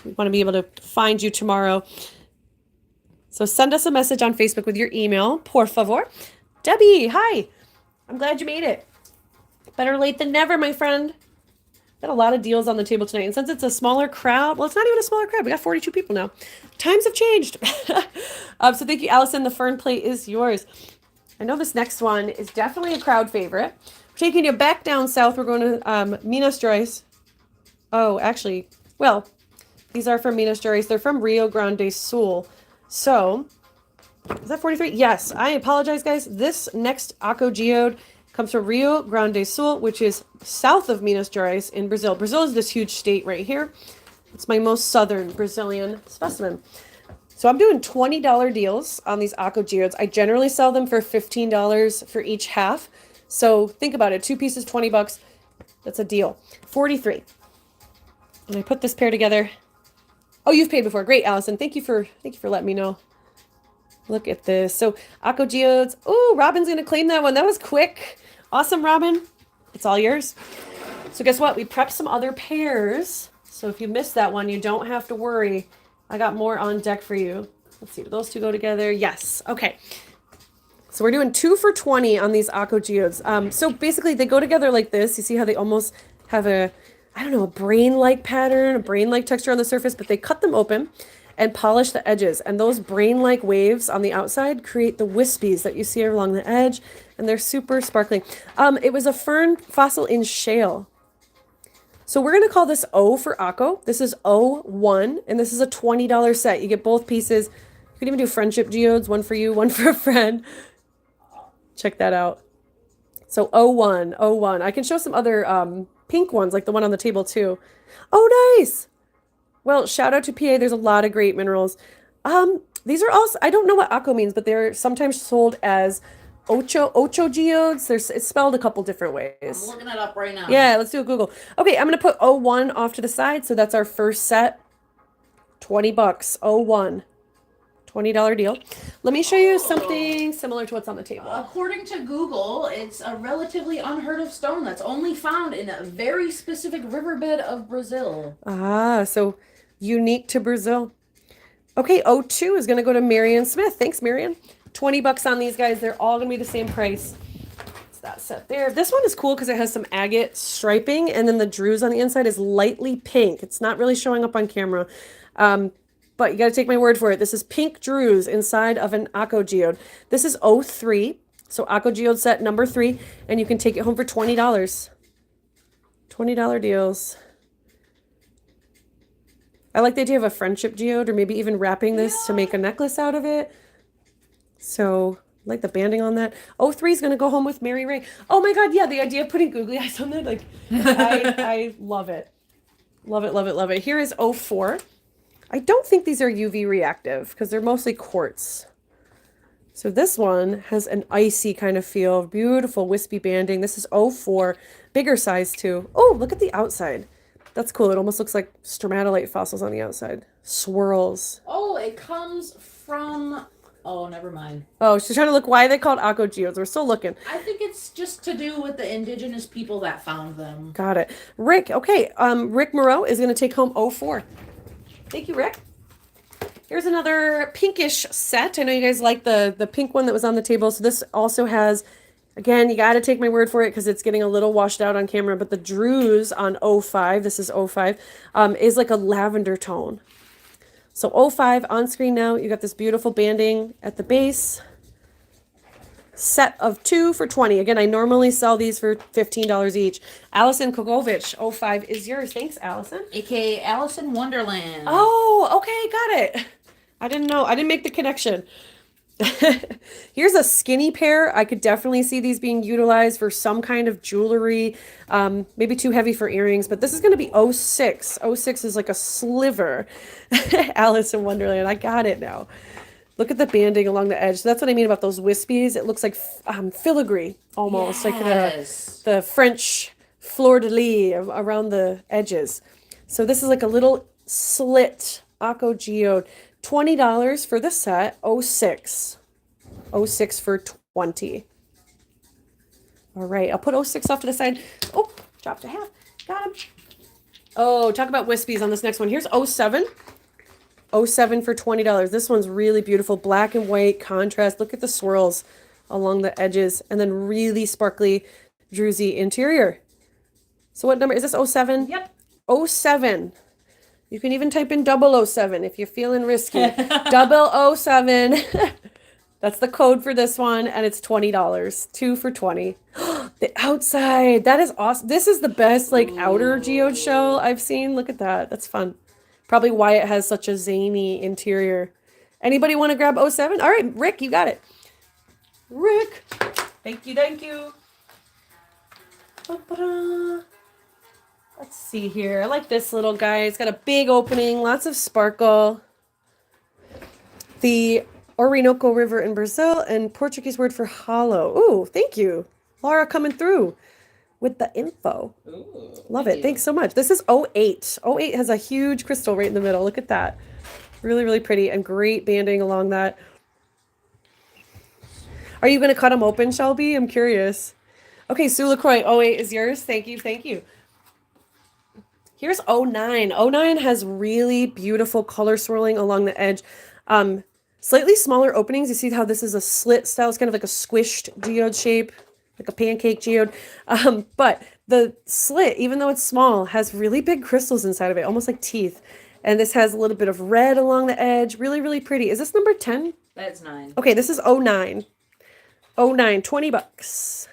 [SPEAKER 1] to be able to find you tomorrow. So send us a message on Facebook with your email, por favor. Debbie, hi. I'm glad you made it. Better late than never, my friend. Got a lot of deals on the table tonight. And since it's a smaller crowd, well, it's not even a smaller crowd. We got 42 people now. Times have changed. So thank you, Allison. The fern plate is yours. I know this next one is definitely a crowd favorite. We're taking you back down south. We're going to Minas Gerais. Oh, actually, well, these are from Minas Gerais. They're from Rio Grande do Sul. So, is that 43? Yes. I apologize, guys. This next Aco geode comes from Rio Grande do Sul, which is south of Minas Gerais in Brazil. Brazil is this huge state right here. It's my most southern Brazilian specimen. So I'm doing $20 deals on these Aco geodes. I generally sell them for $15 for each half. So think about it. 2 pieces, 20 bucks. That's a deal. 43. And I put this pair together. Oh, you've paid before. Great, Allison. Thank you for letting me know. Look at this. So Aco geodes. Oh, Robin's going to claim that one. That was quick. Awesome, Robin. It's all yours. So guess what? We prepped some other pairs. So if you missed that one, you don't have to worry. I got more on deck for you. Let's see. Do those two go together? Yes. Okay. So we're doing 2 for 20 on these Aco geodes. So basically they go together like this. You see how they almost have a, I don't know, a brain-like pattern, a brain-like texture on the surface, but they cut them open and polish the edges. And those brain-like waves on the outside create the wispies that you see along the edge, and they're super sparkling. It was a fern fossil in shale. So we're going to call this O for Akko. This is O1, and this is a $20 set. You get both pieces. You can even do friendship geodes, one for you, one for a friend. Check that out. So O1, O1. I can show some other pink ones, like the one on the table too. Oh, nice. Well, shout out to PA. There's a lot of great minerals. These are also, I don't know what Akko means, but they're sometimes sold as ocho geodes. It's spelled a couple different ways.
[SPEAKER 2] I'm looking it up right now.
[SPEAKER 1] Yeah, let's do a Google. Okay, I'm going to put O1 off to the side. So that's our first set. $20. O1. $20 deal. Let me show you something similar to what's on the table.
[SPEAKER 2] According to Google, it's a relatively unheard of stone that's only found in a very specific riverbed of Brazil.
[SPEAKER 1] Ah, so unique to Brazil. Okay, O2 is going to go to Marion Smith. Thanks, Marion. $20 on these guys. They're all going to be the same price. It's that set there. This one is cool because it has some agate striping, and then the druze on the inside is lightly pink. It's not really showing up on camera. But you got to take my word for it. This is pink druze inside of an Akko geode. This is O3. So Akko geode set number 3. And you can take it home for $20. $20 deals. I like the idea of a friendship geode, or maybe even wrapping this to make a necklace out of it. So I like the banding on that. O3 is going to go home with Mary Ray. Oh my God. Yeah. The idea of putting googly eyes on that. Like, I love it. Love it, love it, love it. Here is O4. I don't think these are UV reactive because they're mostly quartz. So this one has an icy kind of feel. Beautiful wispy banding. This is O4. Bigger size too. Oh, look at the outside. That's cool. It almost looks like stromatolite fossils on the outside. Swirls.
[SPEAKER 2] Oh, it comes from... Oh, never mind.
[SPEAKER 1] Oh, she's trying to look why they called Akko geodes. We're still looking.
[SPEAKER 2] I think it's just to do with the indigenous people that found them.
[SPEAKER 1] Got it. Rick, okay. Rick Moreau is going to take home O4. Thank you, Rick. Here's another pinkish set. I know you guys like the pink one that was on the table. So this also has, again, you got to take my word for it because it's getting a little washed out on camera, but the druze on O5, this is O5, is like a lavender tone. So O5 on screen now. You got this beautiful banding at the base. Set of 2 for $20. Again, I normally sell these for $15 each. Allison Kogovich, O5 is yours. Thanks, Allison.
[SPEAKER 2] AKA Alice in Wonderland.
[SPEAKER 1] Oh, okay, got it. I didn't know. I didn't make the connection. Here's a skinny pair. I could definitely see these being utilized for some kind of jewelry. Maybe too heavy for earrings, but this is going to be O6. O6 is like a sliver. Alice in Wonderland. I got it now. Look at the banding along the edge. So that's what I mean about those wispies. It looks like filigree almost,
[SPEAKER 2] Yes.
[SPEAKER 1] like the French fleur-de-lis around the edges. So this is like a little slit Akko geode. $20 for the set. O6. O6 for $20. All right, I'll put O6 off to the side. Oh, dropped a half. Got him. Oh, talk about wispies on this next one. Here's O7. O7 for $20. This one's really beautiful. Black and white contrast. Look at the swirls along the edges. And then really sparkly druzy interior. So what number? Is this O7?
[SPEAKER 2] Yep.
[SPEAKER 1] O7. You can even type in 007 if you're feeling risky. 007. That's the code for this one. And it's $20. 2 for $20. The outside. That is awesome. This is the best like outer geode shell I've seen. Look at that. That's fun. Probably why it has such a zany interior. Anybody want to grab O7? All right, Rick, you got it. Rick. Thank you, thank you. Ba-ba-da. Let's see here. I like this little guy. It's got a big opening, lots of sparkle. The Orinoco River in Brazil and Portuguese word for hollow. Ooh, thank you. Laura coming through with the info.
[SPEAKER 2] Ooh,
[SPEAKER 1] Love it. Thanks so much. This is O8. O8 has a huge crystal right in the middle. Look at that. Really, really pretty and great banding along that. Are you going to cut them open, Shelby? I'm curious. Okay, Sue LaCroix, O8 is yours. Thank you. Thank you. Here's O9. O9 has really beautiful color swirling along the edge. Slightly smaller openings. You see how this is a slit style. It's kind of like a squished geode shape, like a pancake geode. But the slit, even though it's small, has really big crystals inside of it, almost like teeth. And this has a little bit of red along the edge. Really, really pretty. Is this number 10?
[SPEAKER 2] That's 9.
[SPEAKER 1] Okay, this is O9. O9, $20.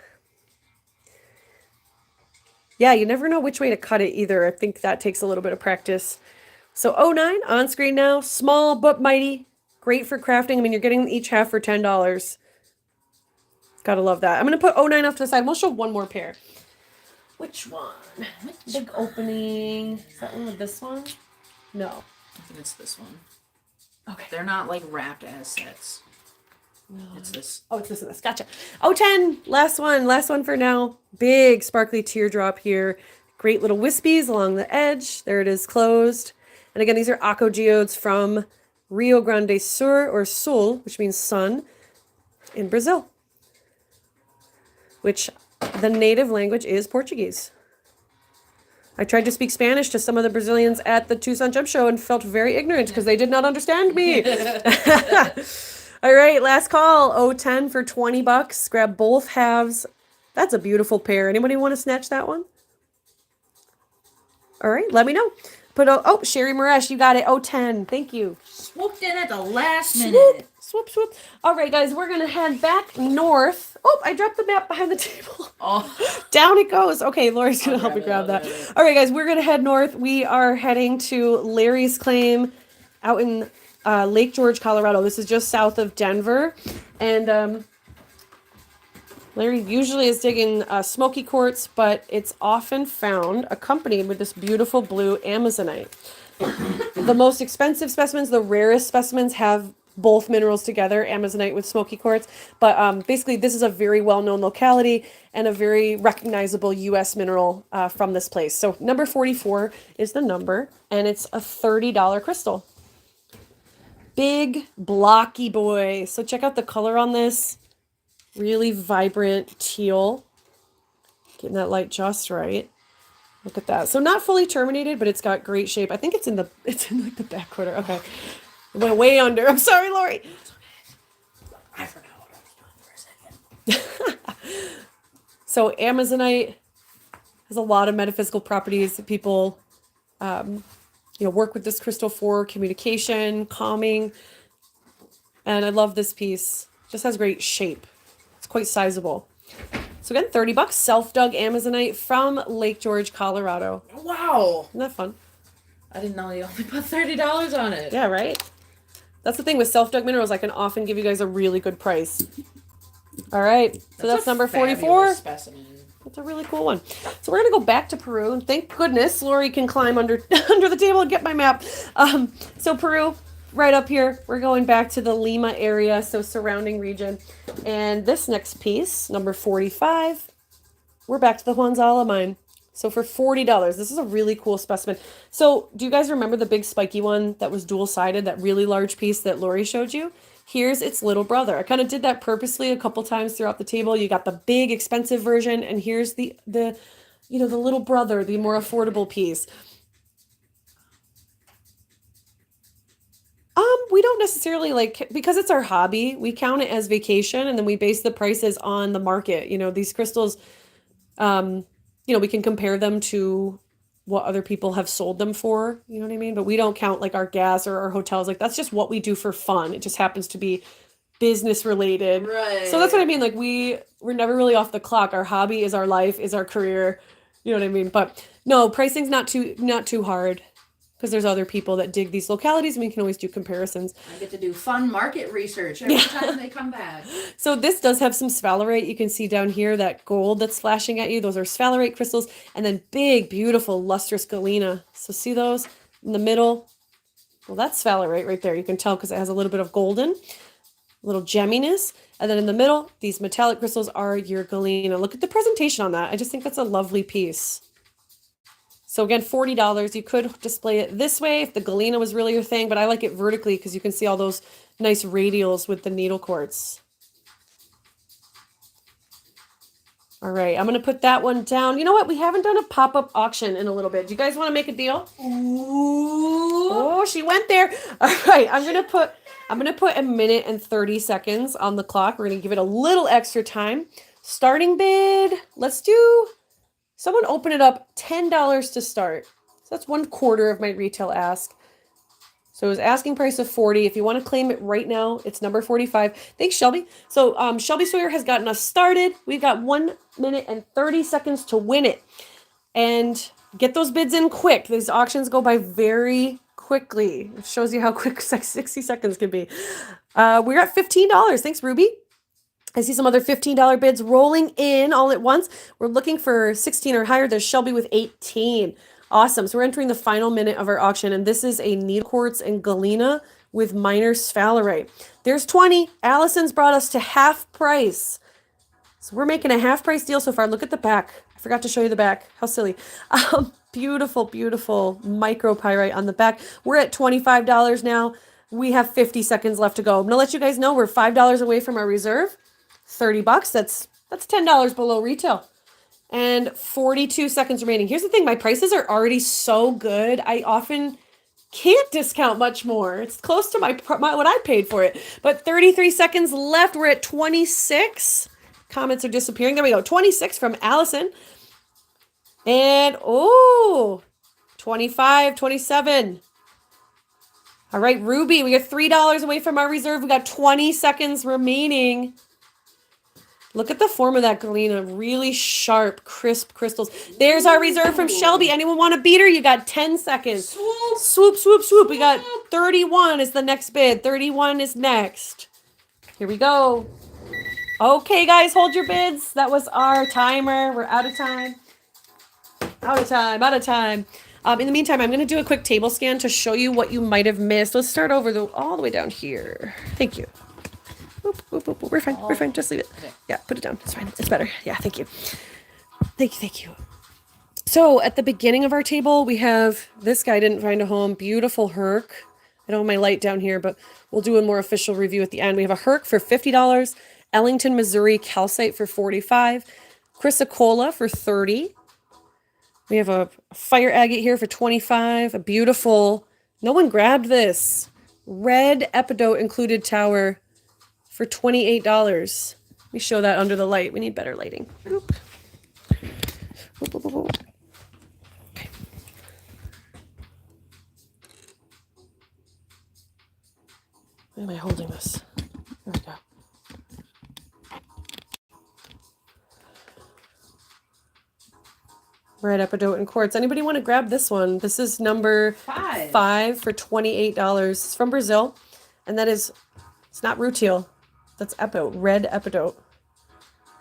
[SPEAKER 1] Yeah, you never know which way to cut it either. I think that takes a little bit of practice. So '09 on screen now, small but mighty, great for crafting. I mean, you're getting each half for $10. Gotta love that. I'm gonna put '09 off to the side. We'll show one more pair. Which one? Big opening. Is that one with this one? No.
[SPEAKER 3] I think it's this one.
[SPEAKER 1] Okay.
[SPEAKER 3] They're not like wrapped as sets.
[SPEAKER 1] No.
[SPEAKER 3] It's this.
[SPEAKER 1] Oh, it's this and this. Gotcha. '10. Last one for now. Big sparkly teardrop here. Great little wispies along the edge. There it is closed. And again, these are Aqua geodes from Rio Grande Sur or Sul, which means sun, in Brazil. Which the native language is Portuguese. I tried to speak Spanish to some of the Brazilians at the Tucson Jump Show and felt very ignorant because they did not understand me. All right, last call. '10 for $20. Grab both halves. That's a beautiful pair. Anybody want to snatch that one? All right, let me know. Oh, Sherry Maresh, you got it. '10. Thank you.
[SPEAKER 2] Swooped in at the last minute.
[SPEAKER 1] Swoop, swoop, swoop. All right, guys, we're going to head back north. Oh, I dropped the map behind the table.
[SPEAKER 2] Oh.
[SPEAKER 1] Down it goes. Okay, Lori's going to help me grab
[SPEAKER 2] I'll
[SPEAKER 1] that.
[SPEAKER 2] grab it.
[SPEAKER 1] All right, guys, we're going to head north. We are heading to Larry's claim out in Lake George, Colorado. This is just south of Denver. And Larry usually is digging smoky quartz, but it's often found accompanied with this beautiful blue amazonite. The most expensive specimens, the rarest specimens, have both minerals together, amazonite with smoky quartz. But basically, this is a very well-known locality and a very recognizable U.S. mineral from this place. So number 44 is the number, and it's a $30 crystal. Big, blocky boy. So check out the color on this. Really vibrant teal. Getting that light just right. Look at that. So not fully terminated, but it's got great shape. I think it's in like the back quarter. Okay. It went way under. I'm sorry, Lori.
[SPEAKER 2] I forgot what I was doing for a second.
[SPEAKER 1] So amazonite has a lot of metaphysical properties that people work with this crystal for communication, calming. And I love this piece. Just has great shape. It's quite sizable. So again, $30, self-dug amazonite from Lake George, Colorado.
[SPEAKER 3] Wow.
[SPEAKER 1] Isn't that fun?
[SPEAKER 3] I didn't know you only put $30 on it.
[SPEAKER 1] Yeah, right? That's the thing with self-dug minerals. I can often give you guys a really good price. All right. So that's number 44.
[SPEAKER 3] Specimen.
[SPEAKER 1] That's a really cool one. So we're going to go back to Peru. And thank goodness Lori can climb under the table and get my map. So Peru, right up here, we're going back to the Lima area, so surrounding region. And this next piece, number 45, we're back to the Huanzala mine. So for $40, this is a really cool specimen. So do you guys remember the big spiky one that was dual-sided, that really large piece that Lori showed you? Here's its little brother. I kind of did that purposely a couple times throughout the table. You got the big expensive version, and here's the little brother, the more affordable piece. We don't necessarily because it's our hobby, we count it as vacation, and then we base the prices on the market. These crystals, we can compare them to what other people have sold them for, you know what I mean? But we don't count our gas or our hotels. That's just what we do for fun. It just happens to be business related.
[SPEAKER 2] Right.
[SPEAKER 1] So that's what I mean. We're never really off the clock. Our hobby is our life, is our career. You know what I mean? But no, pricing's not too hard, because there's other people that dig these localities, and we can always do comparisons.
[SPEAKER 2] I get to do fun market research every time they come back.
[SPEAKER 1] So this does have some sphalerite. You can see down here that gold that's flashing at you. Those are sphalerite crystals. And then big, beautiful, lustrous galena. So see those in the middle? Well, that's sphalerite right there. You can tell because it has a little bit of golden, a little gemminess. And then in the middle, these metallic crystals are your galena. Look at the presentation on that. I just think that's a lovely piece. So again, $40. You could display it this way if the galena was really your thing, but I like it vertically because you can see all those nice radials with the needle quartz. All right, I'm going to put that one down. You know what? We haven't done a pop-up auction in a little bit. Do you guys want to make a deal?
[SPEAKER 2] Ooh.
[SPEAKER 1] Oh, she went there. All right, I'm going to put a minute and 30 seconds on the clock. We're going to give it a little extra time. Starting bid. Let's do... Someone open it up, $10 to start. So that's 1/4 of my retail ask. So it was asking price of $40. If you want to claim it right now, it's number 45. Thanks, Shelby. So Shelby Sawyer has gotten us started. We've got 1 minute and 30 seconds to win it. and get those bids in quick. These auctions go by very quickly. It shows you how quick 60 seconds can be. We're at $15. Thanks, Ruby. I see some other $15 bids rolling in all at once. We're looking for 16 or higher. There's Shelby with 18. Awesome. So we're entering the final minute of our auction, and this is a needle quartz and galena with minor sphalerite. There's 20. Allison's brought us to half price. So we're making a half price deal so far. Look at the back. I forgot to show you the back. How silly. Beautiful, beautiful micropyrite on the back. We're at $25 now. We have 50 seconds left to go. I'm going to let you guys know we're $5 away from our reserve. 30 bucks. That's $10 below retail. And 42 seconds remaining. Here's the thing. My prices are already so good. I often can't discount much more. It's close to my what I paid for it. But 33 seconds left. We're at 26. Comments are disappearing. There we go. 26 from Allison. And, 25, 27. All right, Ruby, we got $3 away from our reserve. We got 20 seconds remaining. Look at the form of that galena. Really sharp, crisp crystals. There's our reserve from Shelby. Anyone want a beater? You got 10 seconds.
[SPEAKER 2] Swoop.
[SPEAKER 1] Swoop, swoop, swoop. We got 31 is the next bid. 31 is next. Here we go. Okay, guys, hold your bids. That was our timer. We're out of time. Out of time. In the meantime, I'm going to do a quick table scan to show you what you might have missed. Let's start over all the way down here. Thank you. Oop, oop, oop, oop. We're fine. We're fine. Just leave it.
[SPEAKER 2] Okay.
[SPEAKER 1] Yeah, put it down. It's fine. It's better. Yeah, thank you. Thank you. So at the beginning of our table, we have this guy didn't find a home. Beautiful Herc. I don't have my light down here, but we'll do a more official review at the end. We have a Herc for $50. Ellington, Missouri calcite for $45. Chrysocolla for $30. We have a fire agate here for $25. A beautiful, no one grabbed this, red epidote included tower for $28. Let me show that under the light. We need better lighting. Oop. Oop, oop, oop, oop. Okay. Why am I holding this? There we go. Red epidote and quartz. Anybody want to grab this one? This is number 5 for $28. It's from Brazil. And that is, it's not rutile. That's epidote, red epidote.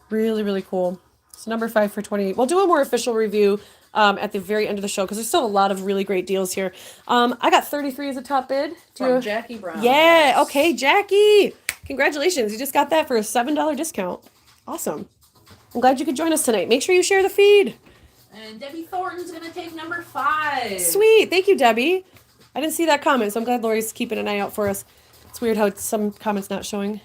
[SPEAKER 1] Really, really cool. It's number 5 for $28. We'll do a more official review at the very end of the show because there's still a lot of really great deals here. I got 33 as a top bid.
[SPEAKER 2] From Jackie Brown.
[SPEAKER 1] Yeah.
[SPEAKER 2] Yes.
[SPEAKER 1] Okay, Jackie. Congratulations. You just got that for a $7 discount. Awesome. I'm glad you could join us tonight. Make sure you share the feed.
[SPEAKER 2] And Debbie Thornton's going to take number 5.
[SPEAKER 1] Sweet. Thank you, Debbie. I didn't see that comment, so I'm glad Lori's keeping an eye out for us. It's weird how some comments not showing.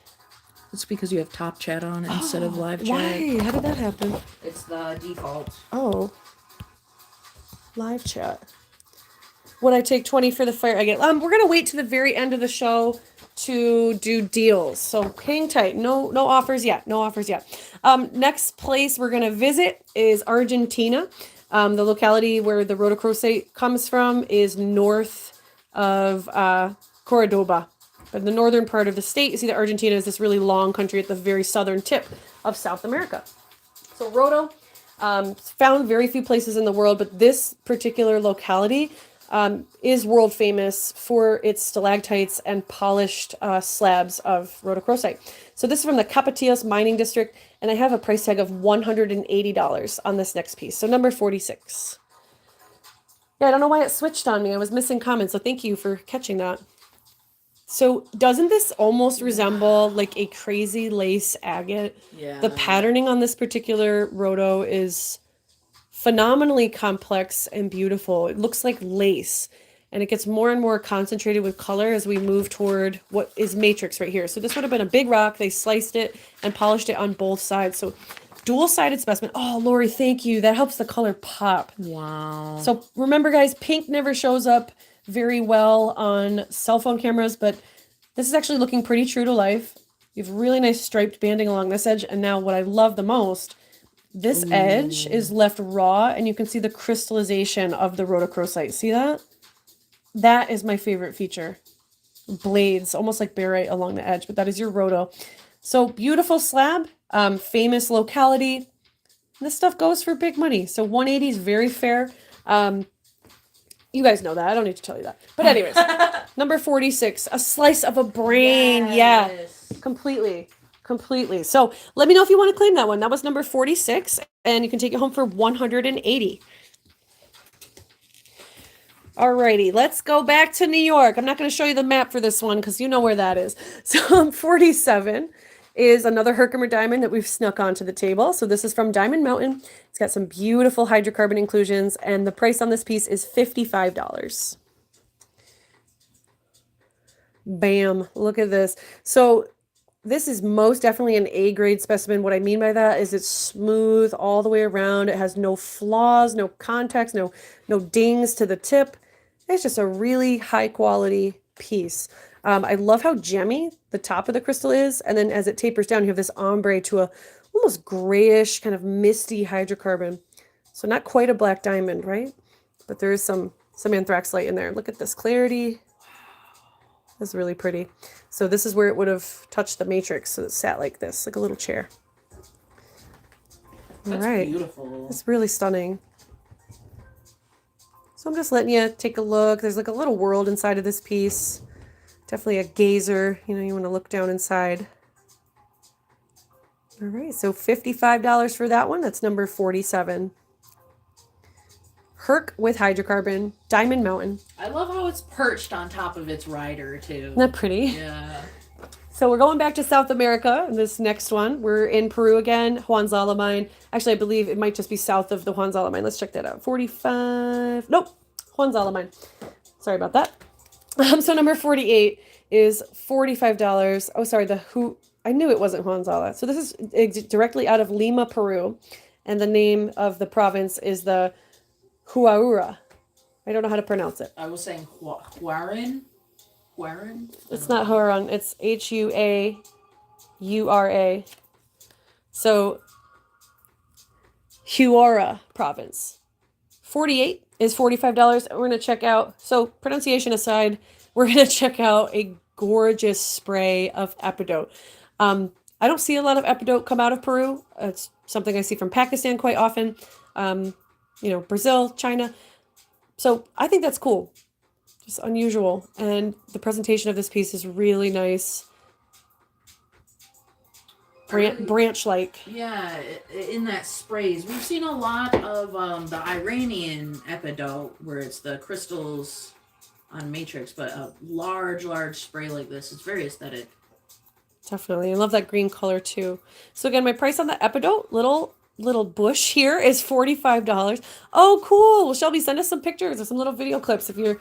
[SPEAKER 3] It's because you have top chat on instead of live chat.
[SPEAKER 1] Why? How did that happen?
[SPEAKER 2] It's the default.
[SPEAKER 1] Oh. Live chat. Would I take 20 for the fire agate? We're going to wait to the very end of the show to do deals. So hang tight. No offers yet. No offers yet. Next place we're going to visit is Argentina. The locality where the rhodochrosite comes from is north of Cordoba. But the northern part of the state, you see that Argentina is this really long country at the very southern tip of South America. So rhodo, found very few places in the world, but this particular locality is world famous for its stalactites and polished slabs of rhodochrosite. So this is from the Capatillas mining district, and I have a price tag of $180 on this next piece. So number 46. Yeah, I don't know why it switched on me. I was missing comments, so thank you for catching that. So doesn't this almost resemble like a crazy lace agate?
[SPEAKER 2] Yeah.
[SPEAKER 1] The patterning on this particular rhodo is phenomenally complex and beautiful. It looks like lace, and it gets more and more concentrated with color as we move toward what is matrix right here. So this would have been a big rock. They sliced it and polished it on both sides. So dual-sided specimen. Oh, Lori, thank you. That helps the color pop.
[SPEAKER 3] Wow.
[SPEAKER 1] So remember, guys, pink never shows up very well on cell phone cameras, but this is actually looking pretty true to life. You have really nice striped banding along this edge. And now what I love the most, this edge is left raw, and you can see the crystallization of the rhodochrosite. See that? That is my favorite feature. Blades, almost like barite along the edge, but that is your rhodo. So beautiful slab, famous locality. And this stuff goes for big money. So 180 is very fair. You guys know that. I don't need to tell you that. But anyways, number 46, a slice of a brain.
[SPEAKER 2] Yes.
[SPEAKER 1] Yeah, completely. Completely. So let me know if you want to claim that one. That was number 46, and you can take it home for 180. Alrighty, let's go back to New York. I'm not going to show you the map for this one because you know where that is. So 47 is another Herkimer diamond that we've snuck onto the table. So this is from Diamond Mountain. It's got some beautiful hydrocarbon inclusions, and the price on this piece is $55. Bam, look at this. So this is most definitely an A-grade specimen. What I mean by that is it's smooth all the way around. It has no flaws, no contacts, no dings to the tip. It's just a really high quality piece. I love how gemmy the top of the crystal is, and then as it tapers down, you have this ombre to a almost grayish, kind of misty hydrocarbon. So not quite a black diamond, right? But there is some anthrax light in there. Look at this clarity. That's really pretty. So this is where it would have touched the matrix. So it sat like this, like a little chair.
[SPEAKER 2] That's
[SPEAKER 1] all right.
[SPEAKER 2] Beautiful.
[SPEAKER 1] It's really stunning. So I'm just letting you take a look. There's like a little world inside of this piece. Definitely a gazer. You know, you want to look down inside. All right, so $55 for that one. That's number 47. Herc with hydrocarbon, Diamond Mountain.
[SPEAKER 2] I love how it's perched on top of its rider, too.
[SPEAKER 1] Isn't that pretty?
[SPEAKER 2] Yeah.
[SPEAKER 1] So we're going back to South America. This next one, we're in Peru again, Huanzala mine. Actually, I believe it might just be south of the Huanzala mine. Let's check that out. 45. Nope, Huanzala mine. Sorry about that. So number 48 is $45. Oh, sorry, I knew it wasn't Huanzala. So this is directly out of Lima, Peru. And the name of the province is the Huaura. I don't know how to pronounce it.
[SPEAKER 2] I was saying Huaran. Huaran?
[SPEAKER 1] It's not Huaran. It's Huaura. So Huaura province. 48 is $45. We're going to check out, so pronunciation aside, we're going to check out a gorgeous spray of epidote. I don't see a lot of epidote come out of Peru. It's something I see from Pakistan quite often. Brazil, China. So I think that's cool. Just unusual. And the presentation of this piece is really nice. Branch-like.
[SPEAKER 2] Yeah, in that sprays. We've seen a lot of the Iranian epidote, where it's the crystals on matrix, but a large spray like this. It's very aesthetic.
[SPEAKER 1] Definitely. I love that green color too. So again, my price on the epidote, little bush here, is $45. Oh, cool. Well, Shelby, send us some pictures or some little video clips if you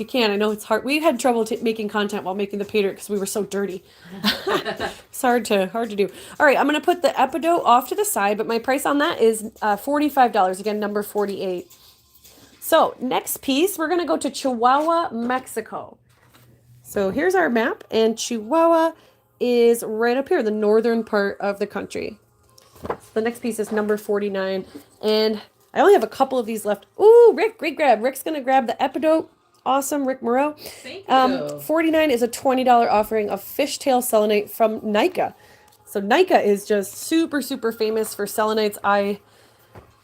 [SPEAKER 1] can. I know it's hard. We had trouble making content while making the painter because we were so dirty. It's hard to do. All right, I'm going to put the epidote off to the side, but my price on that is $45. Again, number 48. So next piece, we're going to go to Chihuahua, Mexico. So here's our map, and Chihuahua is right up here, the northern part of the country. The next piece is number 49, and I only have a couple of these left. Ooh, Rick, great grab. Rick's going to grab the epidote. Awesome, Rick Moreau.
[SPEAKER 2] Thank you.
[SPEAKER 1] 49 is a $20 offering of fishtail selenite from Nika. So Nika is just super, super famous for selenites. I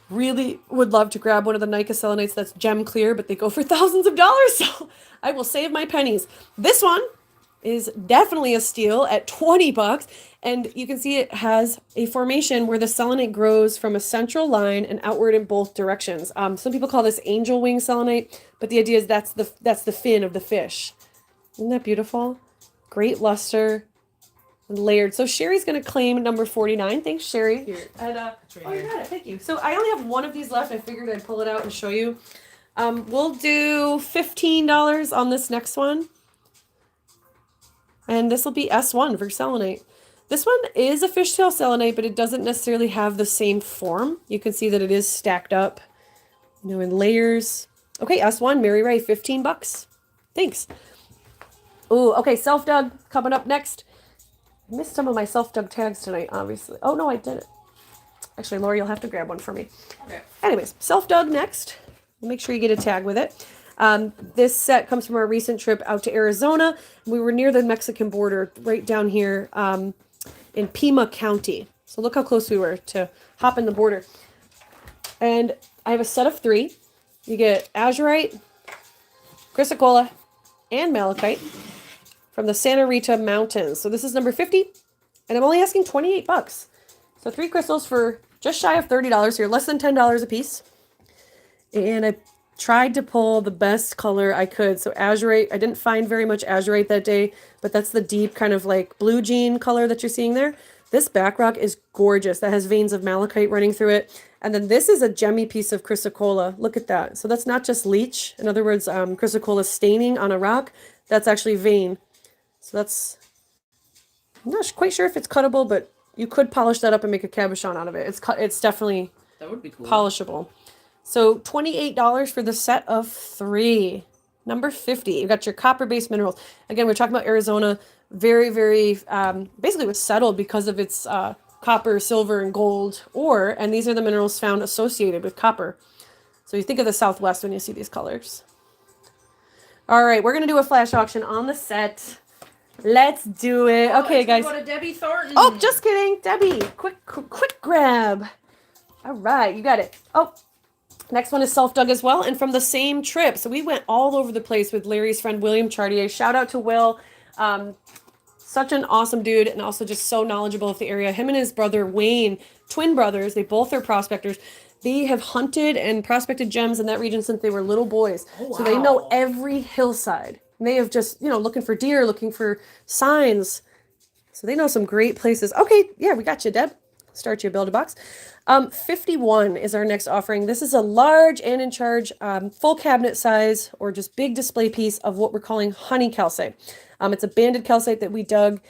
[SPEAKER 1] really would love to grab one of the Nika selenites that's gem clear, but they go for thousands of dollars, so I will save my pennies. This one is definitely a steal at $20, and you can see it has a formation where the selenite grows from a central line and outward in both directions. Some people call this angel wing selenite, but the idea is that's the fin of the fish. Isn't that beautiful? Great luster and layered. So Sherry's going to claim number 49. Thanks, Sherry.
[SPEAKER 2] Here.
[SPEAKER 1] And,
[SPEAKER 2] It's right
[SPEAKER 1] you
[SPEAKER 2] here.
[SPEAKER 1] got it. Thank you. So I only have one of these left. I figured I'd pull it out and show you. We'll do $15 on this next one. And this will be S1 for selenite. This one is a fishtail selenite, but it doesn't necessarily have the same form. You can see that it is stacked up, in layers. Okay, S1, Mary Ray, $15. Thanks. Ooh, okay, self-dug coming up next. I missed some of my self-dug tags tonight, obviously. Oh, no, I didn't. Actually, Lori, you'll have to grab one for me.
[SPEAKER 2] Okay.
[SPEAKER 1] Anyways, self-dug next. Make sure you get a tag with it. This set comes from our recent trip out to Arizona. We were near the Mexican border, right down here in Pima County. So look how close we were to hop in the border. And I have a set of 3. You get azurite, chrysocolla, and malachite from the Santa Rita Mountains. So this is number 50, and I'm only asking $28. So 3 crystals for just shy of $30 here, less than $10 a piece. And I tried to pull the best color I could. So azurite, I didn't find very much azurite that day, but that's the deep kind of like blue jean color that you're seeing there. This back rock is gorgeous. That has veins of malachite running through it. And then this is a gemmy piece of chrysocolla. Look at that. So that's not just leach. In other words, chrysocolla staining on a rock. That's actually vein. So that's, I'm not quite sure if it's cuttable, but you could polish that up and make a cabochon out of it. It's definitely
[SPEAKER 2] That would be cool.
[SPEAKER 1] polishable. So $28 for the set of 3. Number 50, you've got your copper-based minerals. Again, we're talking about Arizona. Very, very, basically was settled because of its copper, silver, and gold ore. And these are the minerals found associated with copper. So you think of the Southwest when you see these colors. All right, we're going to do a flash auction on the set. Let's do it. Okay, guys.
[SPEAKER 2] Go to Debbie Thornton.
[SPEAKER 1] Oh, just kidding. Debbie, quick grab. All right, you got it. Oh, next one is self-dug as well, and from the same trip. So we went all over the place with Larry's friend, William Chartier. Shout out to Will. Such an awesome dude, and also just so knowledgeable of the area. Him and his brother, Wayne, twin brothers. They both are prospectors. They have hunted and prospected gems in that region since they were little boys.
[SPEAKER 2] Oh, wow.
[SPEAKER 1] So they know every hillside. And they have just, looking for deer, looking for signs. So they know some great places. Okay, yeah, we got you, Deb. Start you build a box. 51 is our next offering. This is a large and in charge, full cabinet size or just big display piece of what we're calling honey calcite. It's a banded calcite that we dug.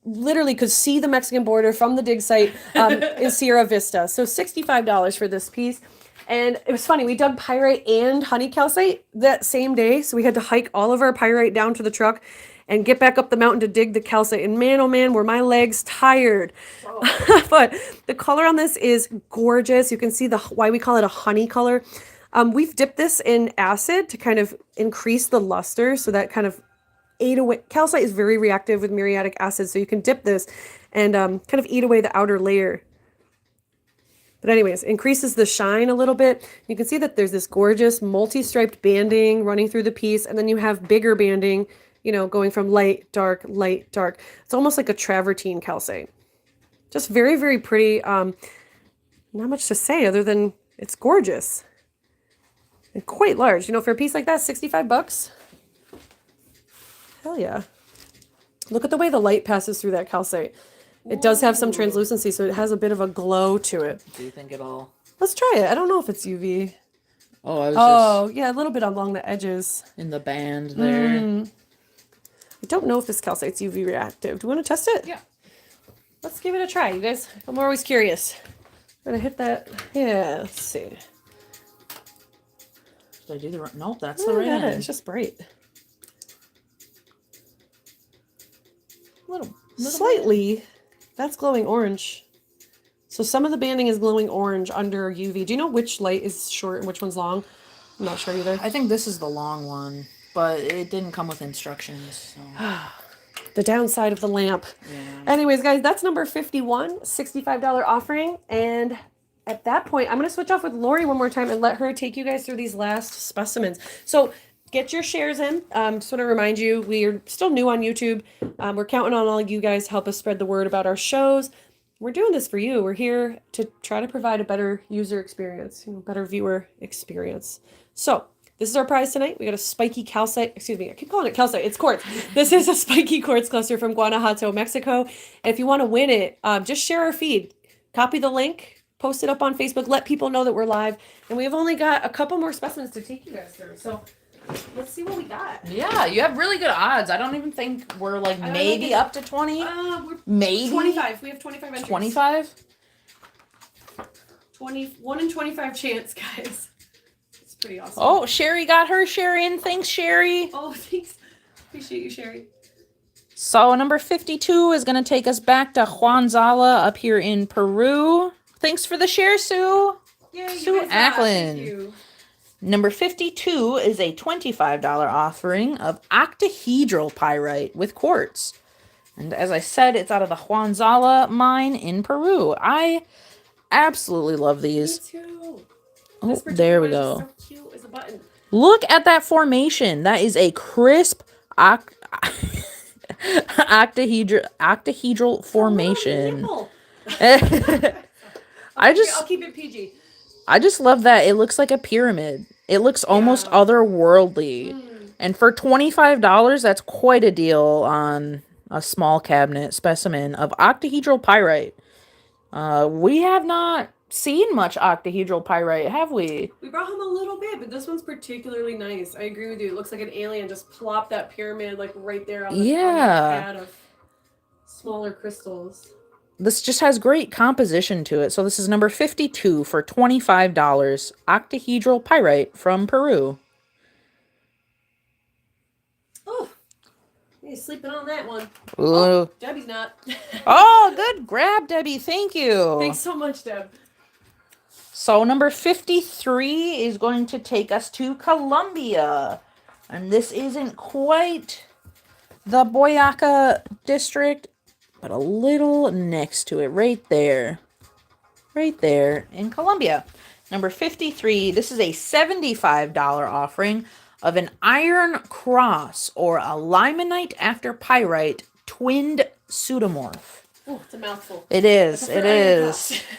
[SPEAKER 1] Literally could see the Mexican border from the dig site in Sierra Vista. So $65 for this piece. And it was funny, we dug pyrite and honey calcite that same day. So we had to hike all of our pyrite down to the truck and get back up the mountain to dig the calcite. And man, oh man, were my legs tired. Oh. But the color on this is gorgeous. You can see why we call it a honey color. We've dipped this in acid to kind of increase the luster. So that kind of ate away. Calcite is very reactive with muriatic acid. So you can dip this and kind of eat away the outer layer. But anyways, increases the shine a little bit. You can see that there's this gorgeous multi-striped banding running through the piece. And then you have bigger banding, going from light, dark, light, dark. It's almost like a travertine calcite. Just very, very pretty. Not much to say other than it's gorgeous. And quite large. For a piece like that, $65. Hell yeah. Look at the way the light passes through that calcite. It does have some translucency, so it has a bit of a glow to it.
[SPEAKER 2] Do you think it'll...
[SPEAKER 1] Let's try it. I don't know if it's UV.
[SPEAKER 2] Oh, I was just...
[SPEAKER 1] yeah, a little bit along the edges.
[SPEAKER 2] in the band there.
[SPEAKER 1] I don't know if this calcite's UV reactive. Do you want to test it?
[SPEAKER 2] Yeah.
[SPEAKER 1] Let's give it a try, you guys. I'm always curious. I'm going to hit that. Yeah, let's see.
[SPEAKER 2] Did I do the right... Nope, that's the right
[SPEAKER 1] Got it.
[SPEAKER 2] end.
[SPEAKER 1] It's just bright.
[SPEAKER 2] Little
[SPEAKER 1] Slightly. That's glowing orange. So some of the banding is glowing orange under UV. Do you know which light is short and which one's long? I'm not sure either.
[SPEAKER 3] I think this is the long one, but it didn't come with instructions. So.
[SPEAKER 1] The downside of the lamp.
[SPEAKER 3] Yeah.
[SPEAKER 1] Anyways, guys, that's number 51, $65 offering. And at that point, I'm going to switch off with Lori one more time and let her take you guys through these last specimens. So get your shares in. Just want to remind you, we are still new on YouTube. We're counting on all you guys to help us spread the word about our shows. We're doing this for you. We're here to try to provide a better user experience, better viewer experience. So this is our prize tonight. We got a spiky calcite. Excuse me, I keep calling it calcite. It's quartz. This is a spiky quartz cluster from Guanajuato, Mexico. And if you want to win it, just share our feed. Copy the link. Post it up on Facebook. Let people know that we're live. And we've only got a couple more specimens to take you guys through. So let's see what we got.
[SPEAKER 3] Yeah, you have really good odds. I don't even think we're maybe up to 20.
[SPEAKER 1] We're
[SPEAKER 3] Maybe
[SPEAKER 1] 25. We have 25 entries.
[SPEAKER 3] 25.
[SPEAKER 1] 1 in 25 chance, guys. It's pretty awesome.
[SPEAKER 3] Oh, Sherry got her Sherry, and thanks, Sherry.
[SPEAKER 1] Oh, thanks. Appreciate you, Sherry.
[SPEAKER 3] So number 52 is going to take us back to Juanzala up here in Peru. Thanks for the share, Sue.
[SPEAKER 1] Yay,
[SPEAKER 3] Sue
[SPEAKER 1] you guys
[SPEAKER 3] Acklin.
[SPEAKER 1] Thank you.
[SPEAKER 3] Number 52 is a $25 offering of octahedral pyrite with quartz. And as I said, it's out of the Juanzala mine in Peru. I absolutely love these.
[SPEAKER 1] Me too.
[SPEAKER 3] Oh,
[SPEAKER 1] particular
[SPEAKER 3] there we
[SPEAKER 1] one is
[SPEAKER 3] go.
[SPEAKER 1] so cute as a button.
[SPEAKER 3] Look at that formation. That is a crisp octahedral formation.
[SPEAKER 1] I'll keep it PG.
[SPEAKER 3] I just love that. It looks like a pyramid. It looks almost
[SPEAKER 1] Yeah.
[SPEAKER 3] otherworldly. And for $25, that's quite a deal on a small cabinet specimen of octahedral pyrite. We have not seen much octahedral pyrite, have we?
[SPEAKER 1] We brought home a little bit, but this one's particularly nice. I agree with you. It looks like an alien just plopped that pyramid like right there on the pad of smaller crystals.
[SPEAKER 3] This just has great composition to it. So this is number 52 for $25. Octahedral pyrite from Peru.
[SPEAKER 1] Oh, he's sleeping on that one.
[SPEAKER 3] Ooh.
[SPEAKER 1] Oh, Debbie's not.
[SPEAKER 3] Oh, good grab, Debbie. Thank you.
[SPEAKER 1] Thanks so much, Deb.
[SPEAKER 3] So number 53 is going to take us to Colombia. And this isn't quite the Boyaca district, but a little next to it, right there in Colombia. Number 53, this is a $75 offering of an iron cross or a limonite after pyrite twinned pseudomorph.
[SPEAKER 1] Oh, it's a mouthful.
[SPEAKER 3] It is.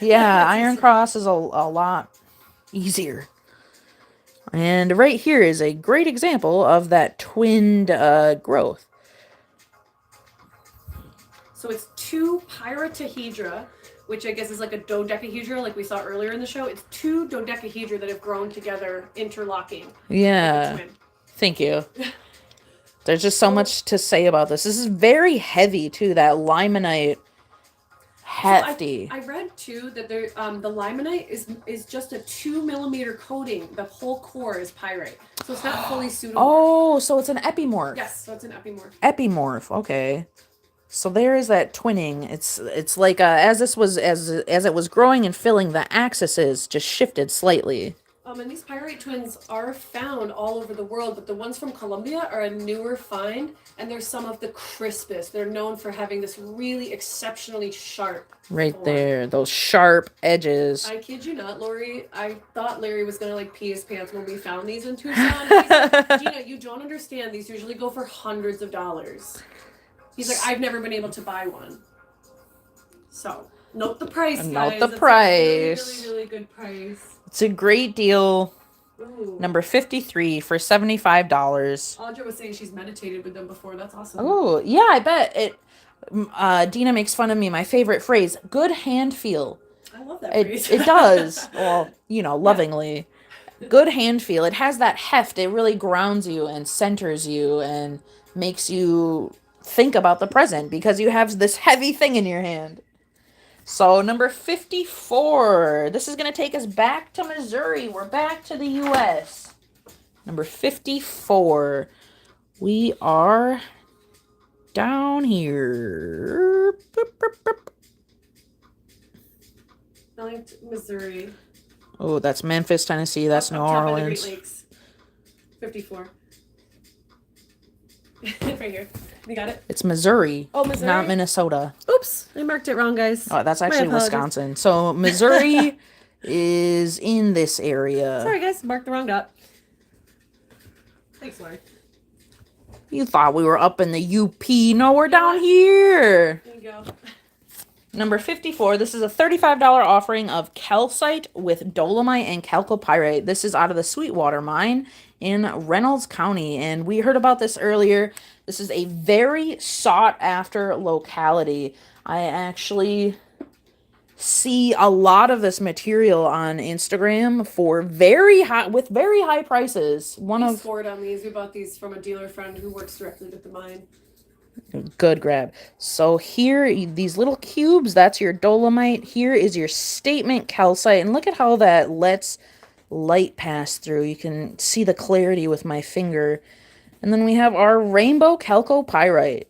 [SPEAKER 3] Yeah, iron cross is a lot easier. And right here is a great example of that twinned growth.
[SPEAKER 1] So it's 2 pyritohedra, which I guess is like a dodecahedra like we saw earlier in the show. It's 2 dodecahedra that have grown together, interlocking.
[SPEAKER 3] Yeah.
[SPEAKER 1] Like
[SPEAKER 3] thank you. There's just so much to say about this. This is very heavy too, that limonite. Hefty.
[SPEAKER 1] So I read too that the limonite is just a 2mm coating. The whole core is pyrite, so it's not fully pseudomorph.
[SPEAKER 3] Oh, so it's an epimorph.
[SPEAKER 1] Yes, so it's an epimorph.
[SPEAKER 3] Epimorph. Okay. So there is that twinning. It's like as it was growing and filling, the axes just shifted slightly.
[SPEAKER 1] And these pyrite twins are found all over the world, but the ones from Colombia are a newer find, and they're some of the crispest. They're known for having this really exceptionally sharp
[SPEAKER 3] Right
[SPEAKER 1] form.
[SPEAKER 3] there, those sharp edges.
[SPEAKER 1] I kid you not, Lori. I thought Larry was gonna pee his pants when we found these in Tucson. He's like, Gina, you don't understand. These usually go for hundreds of dollars. He's like, I've never been able to buy one. So note the price, guys.
[SPEAKER 3] Note the
[SPEAKER 1] That's
[SPEAKER 3] price.
[SPEAKER 1] A really, really good price.
[SPEAKER 3] It's a great deal.
[SPEAKER 1] Ooh.
[SPEAKER 3] Number 53 for $75.
[SPEAKER 1] Audra was saying she's meditated with them before. That's awesome.
[SPEAKER 3] Oh, yeah, I bet it. Dina makes fun of me. My favorite phrase, good hand feel.
[SPEAKER 1] I love that phrase.
[SPEAKER 3] It does. Well, lovingly. Yeah. Good hand feel. It has that heft. It really grounds you and centers you and makes you think about the present because you have this heavy thing in your hand. So number 54. This is going to take us back to Missouri. We're back to the U.S. Number 54. We are down here. Boop, boop, boop.
[SPEAKER 1] I liked Missouri.
[SPEAKER 3] Oh, that's Memphis, Tennessee. That's New Orleans.
[SPEAKER 1] Great Lakes. 54. Right here. You got it?
[SPEAKER 3] It's Missouri.
[SPEAKER 1] Oh, Missouri.
[SPEAKER 3] Not Minnesota.
[SPEAKER 1] Oops. I marked it wrong, guys.
[SPEAKER 3] Oh, that's actually Wisconsin. So Missouri is in this area.
[SPEAKER 1] Sorry, guys. Marked the wrong dot. Thanks, Lori.
[SPEAKER 3] You thought we were up in the UP. No, we're down here.
[SPEAKER 1] There you go.
[SPEAKER 3] Number 54. This is a $35 offering of calcite with dolomite and chalcopyrite. This is out of the Sweetwater mine in Reynolds County. And we heard about this earlier. This is a very sought after locality. I actually see a lot of this material on Instagram for very high prices.
[SPEAKER 1] We scored on these. We bought these from a dealer friend who works directly with the mine.
[SPEAKER 3] Good grab. So here, these little cubes, that's your dolomite. Here is your statement calcite. And look at how that lets light pass through. You can see the clarity with my finger. And then we have our rainbow chalcopyrite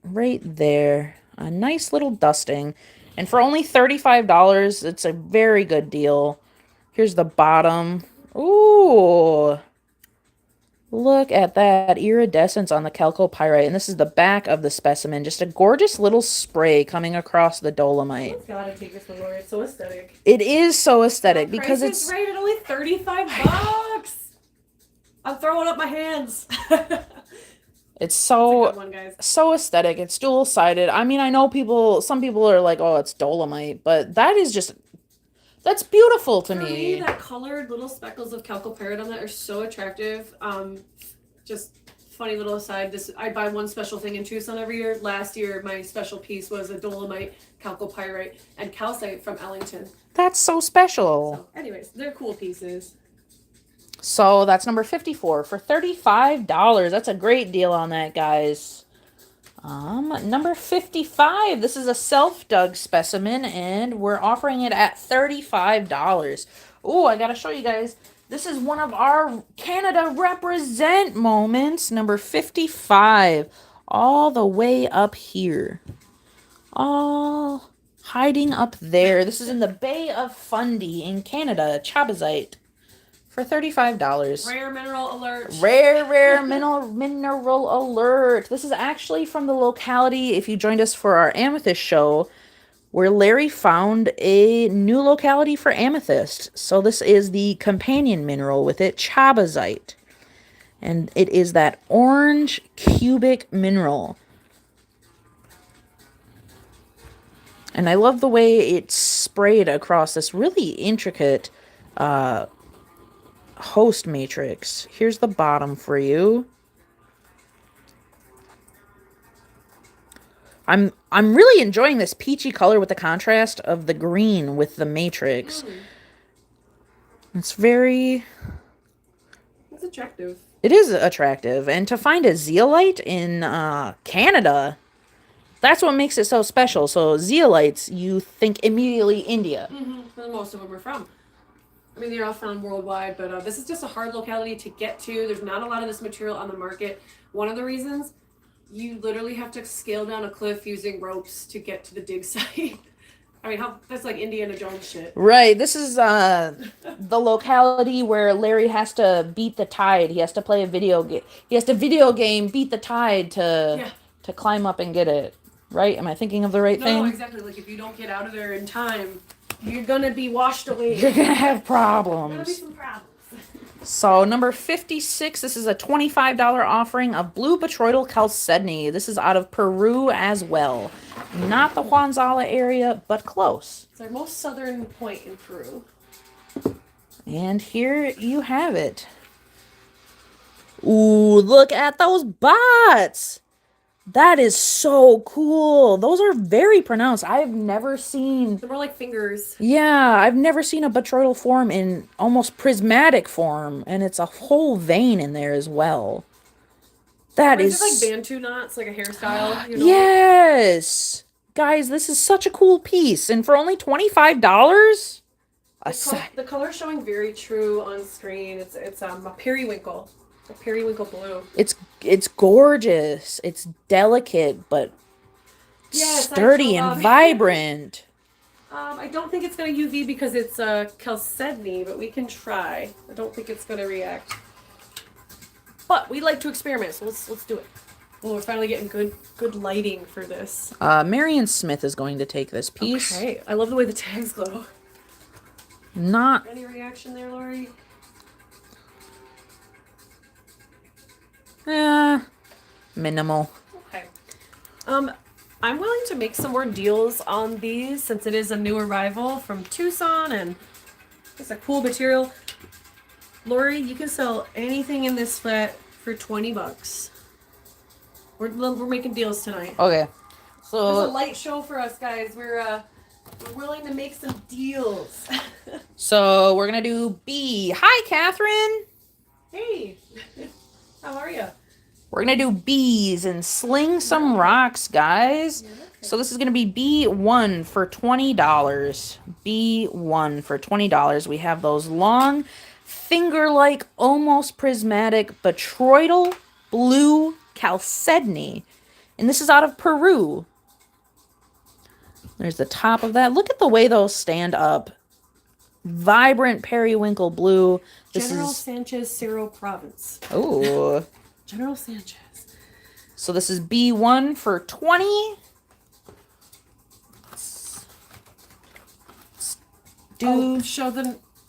[SPEAKER 3] right there. A nice little dusting. And for only $35, it's a very good deal. Here's the bottom. Ooh. Look at that iridescence on the chalcopyrite. And this is the back of the specimen. Just a gorgeous little spray coming across the dolomite.
[SPEAKER 1] I've got to take this one, Lori. It's so aesthetic.
[SPEAKER 3] It is so aesthetic
[SPEAKER 1] The
[SPEAKER 3] because
[SPEAKER 1] price is
[SPEAKER 3] it's
[SPEAKER 1] right at only $35. I'm throwing up my hands.
[SPEAKER 3] it's
[SPEAKER 1] It's a
[SPEAKER 3] so
[SPEAKER 1] good one, guys.
[SPEAKER 3] so aesthetic. It's dual-sided. I mean, I know some people are like, "Oh, it's dolomite," but that's beautiful to
[SPEAKER 1] For
[SPEAKER 3] me.
[SPEAKER 1] me, that colored little speckles of chalcopyrite on that are so attractive. Just funny little aside. I buy one special thing in Tucson every year. Last year, my special piece was a dolomite, chalcopyrite, and calcite from Ellington.
[SPEAKER 3] That's so special.
[SPEAKER 1] So, anyways, they're cool pieces.
[SPEAKER 3] So that's number 54 for $35. That's a great deal on that, guys. Number 55. This is a self-dug specimen, and we're offering it at $35. Oh, I gotta show you guys. This is one of our Canada represent moments. Number 55. All the way up here. All hiding up there. This is in the Bay of Fundy in Canada. Chabazite. For $35.
[SPEAKER 1] Rare mineral alert.
[SPEAKER 3] Rare mineral alert. This is actually from the locality, if you joined us for our amethyst show, where Larry found a new locality for amethyst. So this is the companion mineral with it, chabazite. And it is that orange cubic mineral. And I love the way it's sprayed across this really intricate host matrix. Here's the bottom for you. I'm really enjoying this peachy color with the contrast of the green with the matrix. It's
[SPEAKER 1] attractive.
[SPEAKER 3] It is attractive. And to find a zeolite in Canada, that's what makes it so special. So zeolites, you think immediately India.
[SPEAKER 1] Where most of them are from. I mean, they're all found worldwide, but this is just a hard locality to get to. There's not a lot of this material on the market. One of the reasons, you literally have to scale down a cliff using ropes to get to the dig site. I mean, that's like Indiana Jones shit.
[SPEAKER 3] Right. This is the locality where Larry has to beat the tide. He has to play a video game. He has to video game beat the tide to climb up and get it. Right? Am I thinking of the right thing?
[SPEAKER 1] No, exactly. Like if you don't get out of there in time, you're gonna be washed away.
[SPEAKER 3] You're gonna have problems.
[SPEAKER 1] There's gonna be some problems.
[SPEAKER 3] So number 56, this is a $25 offering of blue botryoidal chalcedony. This is out of Peru as well. Not the Huanzala area, but close.
[SPEAKER 1] It's our most southern point in Peru.
[SPEAKER 3] And here you have it. Ooh, look at those bots. That is so cool. Those are very pronounced. I've never seen...
[SPEAKER 1] They're more like fingers.
[SPEAKER 3] Yeah, I've never seen a botryoidal form in almost prismatic form. And it's a whole vein in there as well. That is...
[SPEAKER 1] It's like Bantu knots, like a hairstyle. You know?
[SPEAKER 3] Yes! Guys, this is such a cool piece. And for only $25?
[SPEAKER 1] The color's showing very true on screen. It's a periwinkle. A periwinkle blue.
[SPEAKER 3] It's gorgeous. It's delicate, but sturdy and vibrant.
[SPEAKER 1] I don't think it's going to UV because it's chalcedony, but we can try. I don't think it's going to react. But we like to experiment, so let's do it. Well, we're finally getting good lighting for this.
[SPEAKER 3] Marion Smith is going to take this piece.
[SPEAKER 1] Okay. I love the way the tags glow.
[SPEAKER 3] Not...
[SPEAKER 1] Any reaction there, Lori?
[SPEAKER 3] Minimal.
[SPEAKER 1] Okay. I'm willing to make some more deals on these since it is a new arrival from Tucson and it's a cool material. Lori, you can sell anything in this flat for $20. We're making deals tonight.
[SPEAKER 3] Okay. So
[SPEAKER 1] It's a light show for us, guys. We're willing to make some deals.
[SPEAKER 3] so we're gonna do B. Hi, Catherine.
[SPEAKER 1] Hey, how are you?
[SPEAKER 3] We're gonna do B's and sling some rocks, guys. So this is gonna be B1 for $20. B1 for $20. We have those long, finger-like, almost prismatic botryoidal blue chalcedony, and this is out of Peru. There's the top of that. Look at the way those stand up. vibrant periwinkle blue. This
[SPEAKER 1] General
[SPEAKER 3] is
[SPEAKER 1] Sanchez Cerro Province.
[SPEAKER 3] oh.
[SPEAKER 1] General Sanchez.
[SPEAKER 3] So this is B1 for 20. Let's do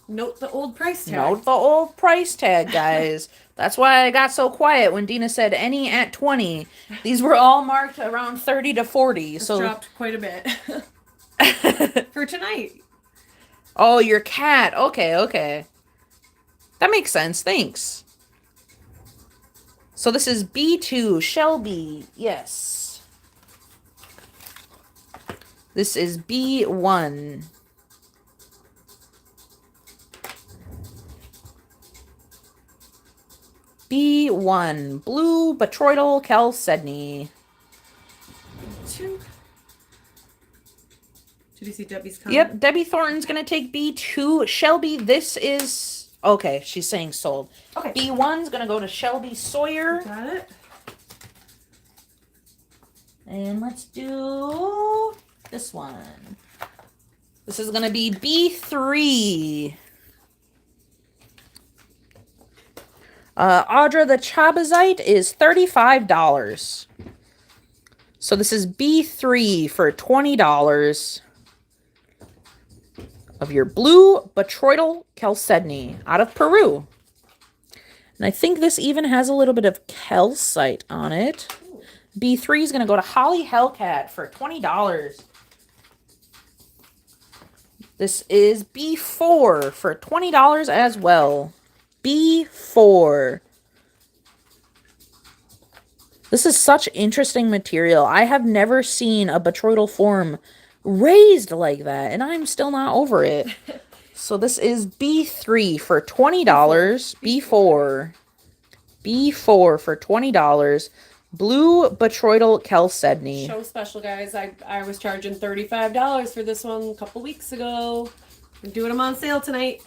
[SPEAKER 1] Note the old price tag.
[SPEAKER 3] note the old price tag, guys. That's why I got so quiet when Dina said any at 20. These were all marked around 30 to 40.
[SPEAKER 1] It's
[SPEAKER 3] So
[SPEAKER 1] dropped quite a bit for tonight.
[SPEAKER 3] oh, your cat. Okay. That makes sense. Thanks. So this is B2, Shelby. Yes. This is B1. B1, Blue Botroidal Chalcedony.
[SPEAKER 1] Did you see Debbie's comment?
[SPEAKER 3] Yep, Debbie Thornton's going to take B2. Shelby, this is... Okay, she's saying sold.
[SPEAKER 1] Okay.
[SPEAKER 3] B1's going to go to Shelby Sawyer.
[SPEAKER 1] Got it.
[SPEAKER 3] And let's do this one. This is going to be B3. Audra the Chabazite is $35. So this is B3 for $20 of your Blue Botroidal Chalcedony out of Peru. And I think this even has a little bit of calcite on it. B3 is going to go to Holly Hellcat for $20. This is B4 for $20 as well. B4. This is such interesting material. I have never seen a botroidal form raised like that, and I'm still not over it. So this is B3 for $20. B4. B4 for $20. Blue Botroidal Chalcedony.
[SPEAKER 1] Show special, guys. I was charging $35 for this one a couple weeks ago. We're doing them on sale tonight.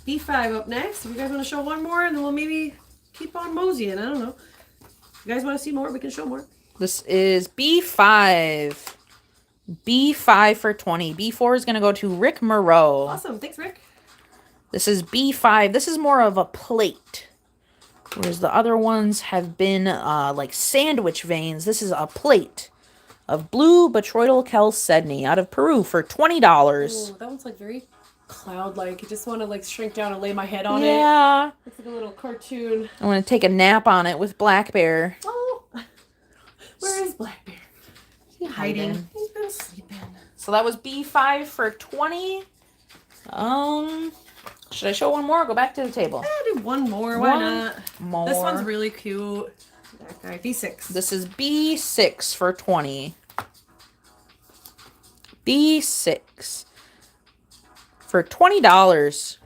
[SPEAKER 1] B5 up next. If you guys want to show one more, and then we'll maybe keep on moseying. I don't know. If you guys want to see more, we can show more.
[SPEAKER 3] This is B5. B5 for 20. B4 is going to go to Rick Moreau.
[SPEAKER 1] Awesome. Thanks, Rick.
[SPEAKER 3] This is B5. This is more of a plate. Whereas the other ones have been like sandwich veins. This is a plate of Blue Botroidal Chalcedony out of Peru for $20.
[SPEAKER 1] Oh, that one's like very cloud-like. I just want to like shrink down and lay my head on it.
[SPEAKER 3] Yeah.
[SPEAKER 1] It's like a little cartoon.
[SPEAKER 3] I want to take a nap on it with Black Bear.
[SPEAKER 1] Oh, where is Black Bear? He's hiding. He's been sleeping.
[SPEAKER 3] So that was B5 for 20. Should I show one more or go back to the table?
[SPEAKER 1] Do one more. Why not?
[SPEAKER 3] More.
[SPEAKER 1] This one's really cute. That guy. B6.
[SPEAKER 3] This is B6 for 20. B6 for $20.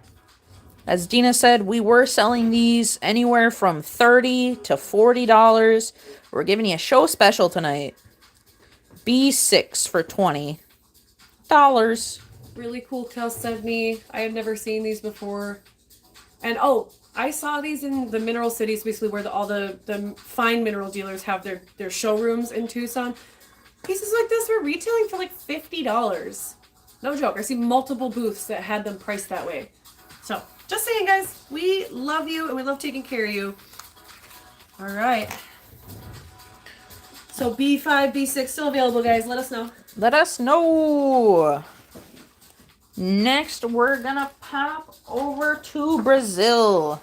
[SPEAKER 3] As Dina said, we were selling these anywhere from $30 to $40. We're giving you a show special tonight. B6 for $20.
[SPEAKER 1] Really cool chalcedony. I had never seen these before. And oh, I saw these in the mineral cities, basically where all the fine mineral dealers have their showrooms in Tucson. Pieces like this were retailing for like $50. No joke. I see multiple booths that had them priced that way. So, just saying, guys, we love you and we love taking care of you. All right. So B5, B6 still available, guys. Let us know.
[SPEAKER 3] Let us know. Next, we're gonna pop over to Brazil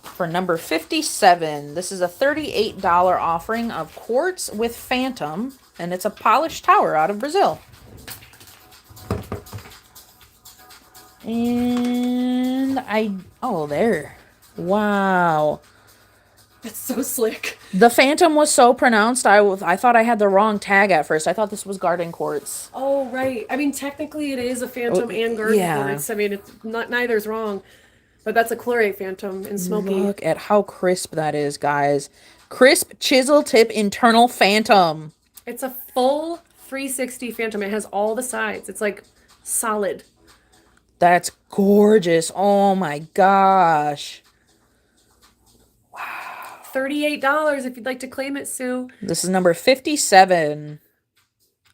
[SPEAKER 3] for number 57. This is a $38 offering of quartz with phantom, and it's a polished tower out of Brazil. And there. Wow.
[SPEAKER 1] That's so slick.
[SPEAKER 3] The phantom was so pronounced, I thought I had the wrong tag at first. I thought this was garden quartz.
[SPEAKER 1] Oh, right. I mean, technically it is a phantom and garden quartz. I mean, it's not, neither's wrong. But that's a chlorate phantom in smoky.
[SPEAKER 3] Look at how crisp that is, guys. Crisp chisel tip internal phantom.
[SPEAKER 1] It's a full 360 phantom. It has all the sides. It's like solid.
[SPEAKER 3] That's gorgeous. Oh my gosh.
[SPEAKER 1] $38 if you'd like to claim it, Sue.
[SPEAKER 3] This is number 57.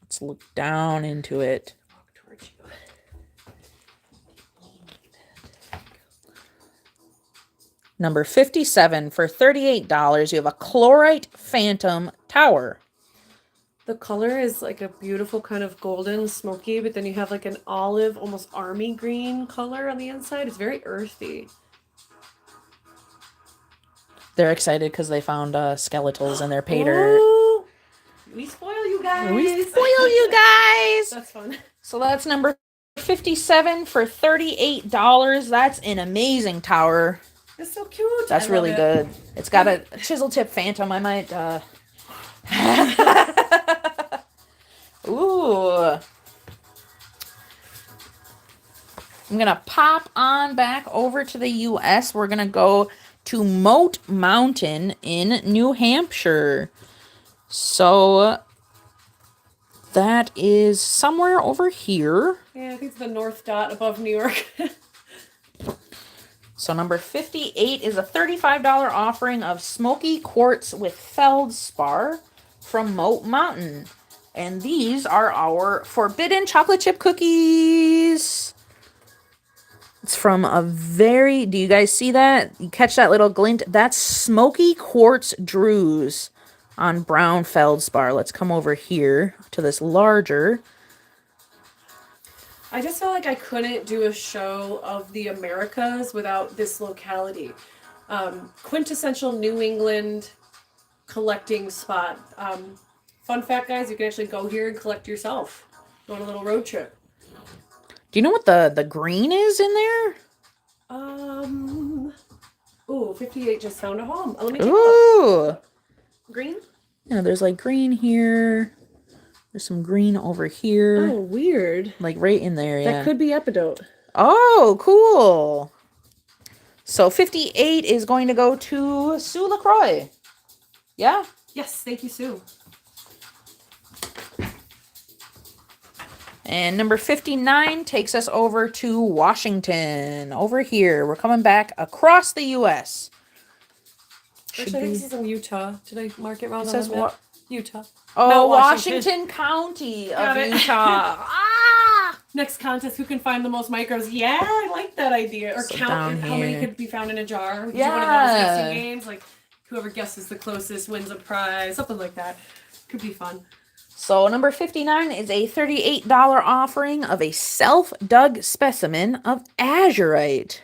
[SPEAKER 3] Let's look down into it.
[SPEAKER 1] Walk towards you.
[SPEAKER 3] Number 57 for $38. You have a chlorite phantom tower.
[SPEAKER 1] The color is like a beautiful kind of golden smoky, but then you have like an olive, almost army green color on the inside. It's very earthy.
[SPEAKER 3] They're excited because they found skeletals in their pay dirt.
[SPEAKER 1] Ooh, we spoil you guys.
[SPEAKER 3] We spoil you guys.
[SPEAKER 1] That's fun.
[SPEAKER 3] So that's number 57 for $38. That's an amazing tower.
[SPEAKER 1] It's so cute.
[SPEAKER 3] That's really good. It's got a chisel tip phantom. I might Ooh. I'm gonna pop on back over to the US. We're gonna go to Moat Mountain in New Hampshire. So that is somewhere over here.
[SPEAKER 1] Yeah, I think it's the north dot above New York.
[SPEAKER 3] So number 58 is a $35 offering of smoky quartz with feldspar from Moat Mountain. And these are our forbidden chocolate chip cookies. It's from a very, do you guys see that? You catch that little glint? That's smoky quartz druze on brown feldspar. Let's come over here to this larger.
[SPEAKER 1] I just felt like I couldn't do a show of the Americas without this locality. Quintessential New England collecting spot. Fun fact, guys, you can actually go here and collect yourself. Go on a little road trip.
[SPEAKER 3] Do you know what the green is in there?
[SPEAKER 1] Ooh, 58 just found a home. Let me take a look.
[SPEAKER 3] Ooh.
[SPEAKER 1] Green?
[SPEAKER 3] Yeah, there's like green here. There's some green over here.
[SPEAKER 1] Oh, weird.
[SPEAKER 3] Like right in there, yeah.
[SPEAKER 1] That could be epidote.
[SPEAKER 3] Oh, cool. So 58 is going to go to Sue LaCroix. Yeah?
[SPEAKER 1] Yes, thank you, Sue.
[SPEAKER 3] And number 59 takes us over to Washington. Over here. We're coming back across the U.S.
[SPEAKER 1] Actually, I think this is in Utah. Did I mark it wrong?
[SPEAKER 3] It
[SPEAKER 1] on
[SPEAKER 3] says
[SPEAKER 1] the map?
[SPEAKER 3] what?
[SPEAKER 1] Utah.
[SPEAKER 3] Oh,
[SPEAKER 1] Mount
[SPEAKER 3] Washington County
[SPEAKER 1] Got
[SPEAKER 3] of
[SPEAKER 1] it.
[SPEAKER 3] Utah. Ah!
[SPEAKER 1] Next contest, who can find the most micros? Yeah, I like that idea. Or
[SPEAKER 3] So
[SPEAKER 1] count
[SPEAKER 3] down
[SPEAKER 1] how many
[SPEAKER 3] here.
[SPEAKER 1] could be found in a jar. Do
[SPEAKER 3] Yeah.
[SPEAKER 1] one of those guessing games, like whoever guesses the closest wins a prize, something like that. Could be fun.
[SPEAKER 3] So number 59 is a $38 offering of a self-dug specimen of azurite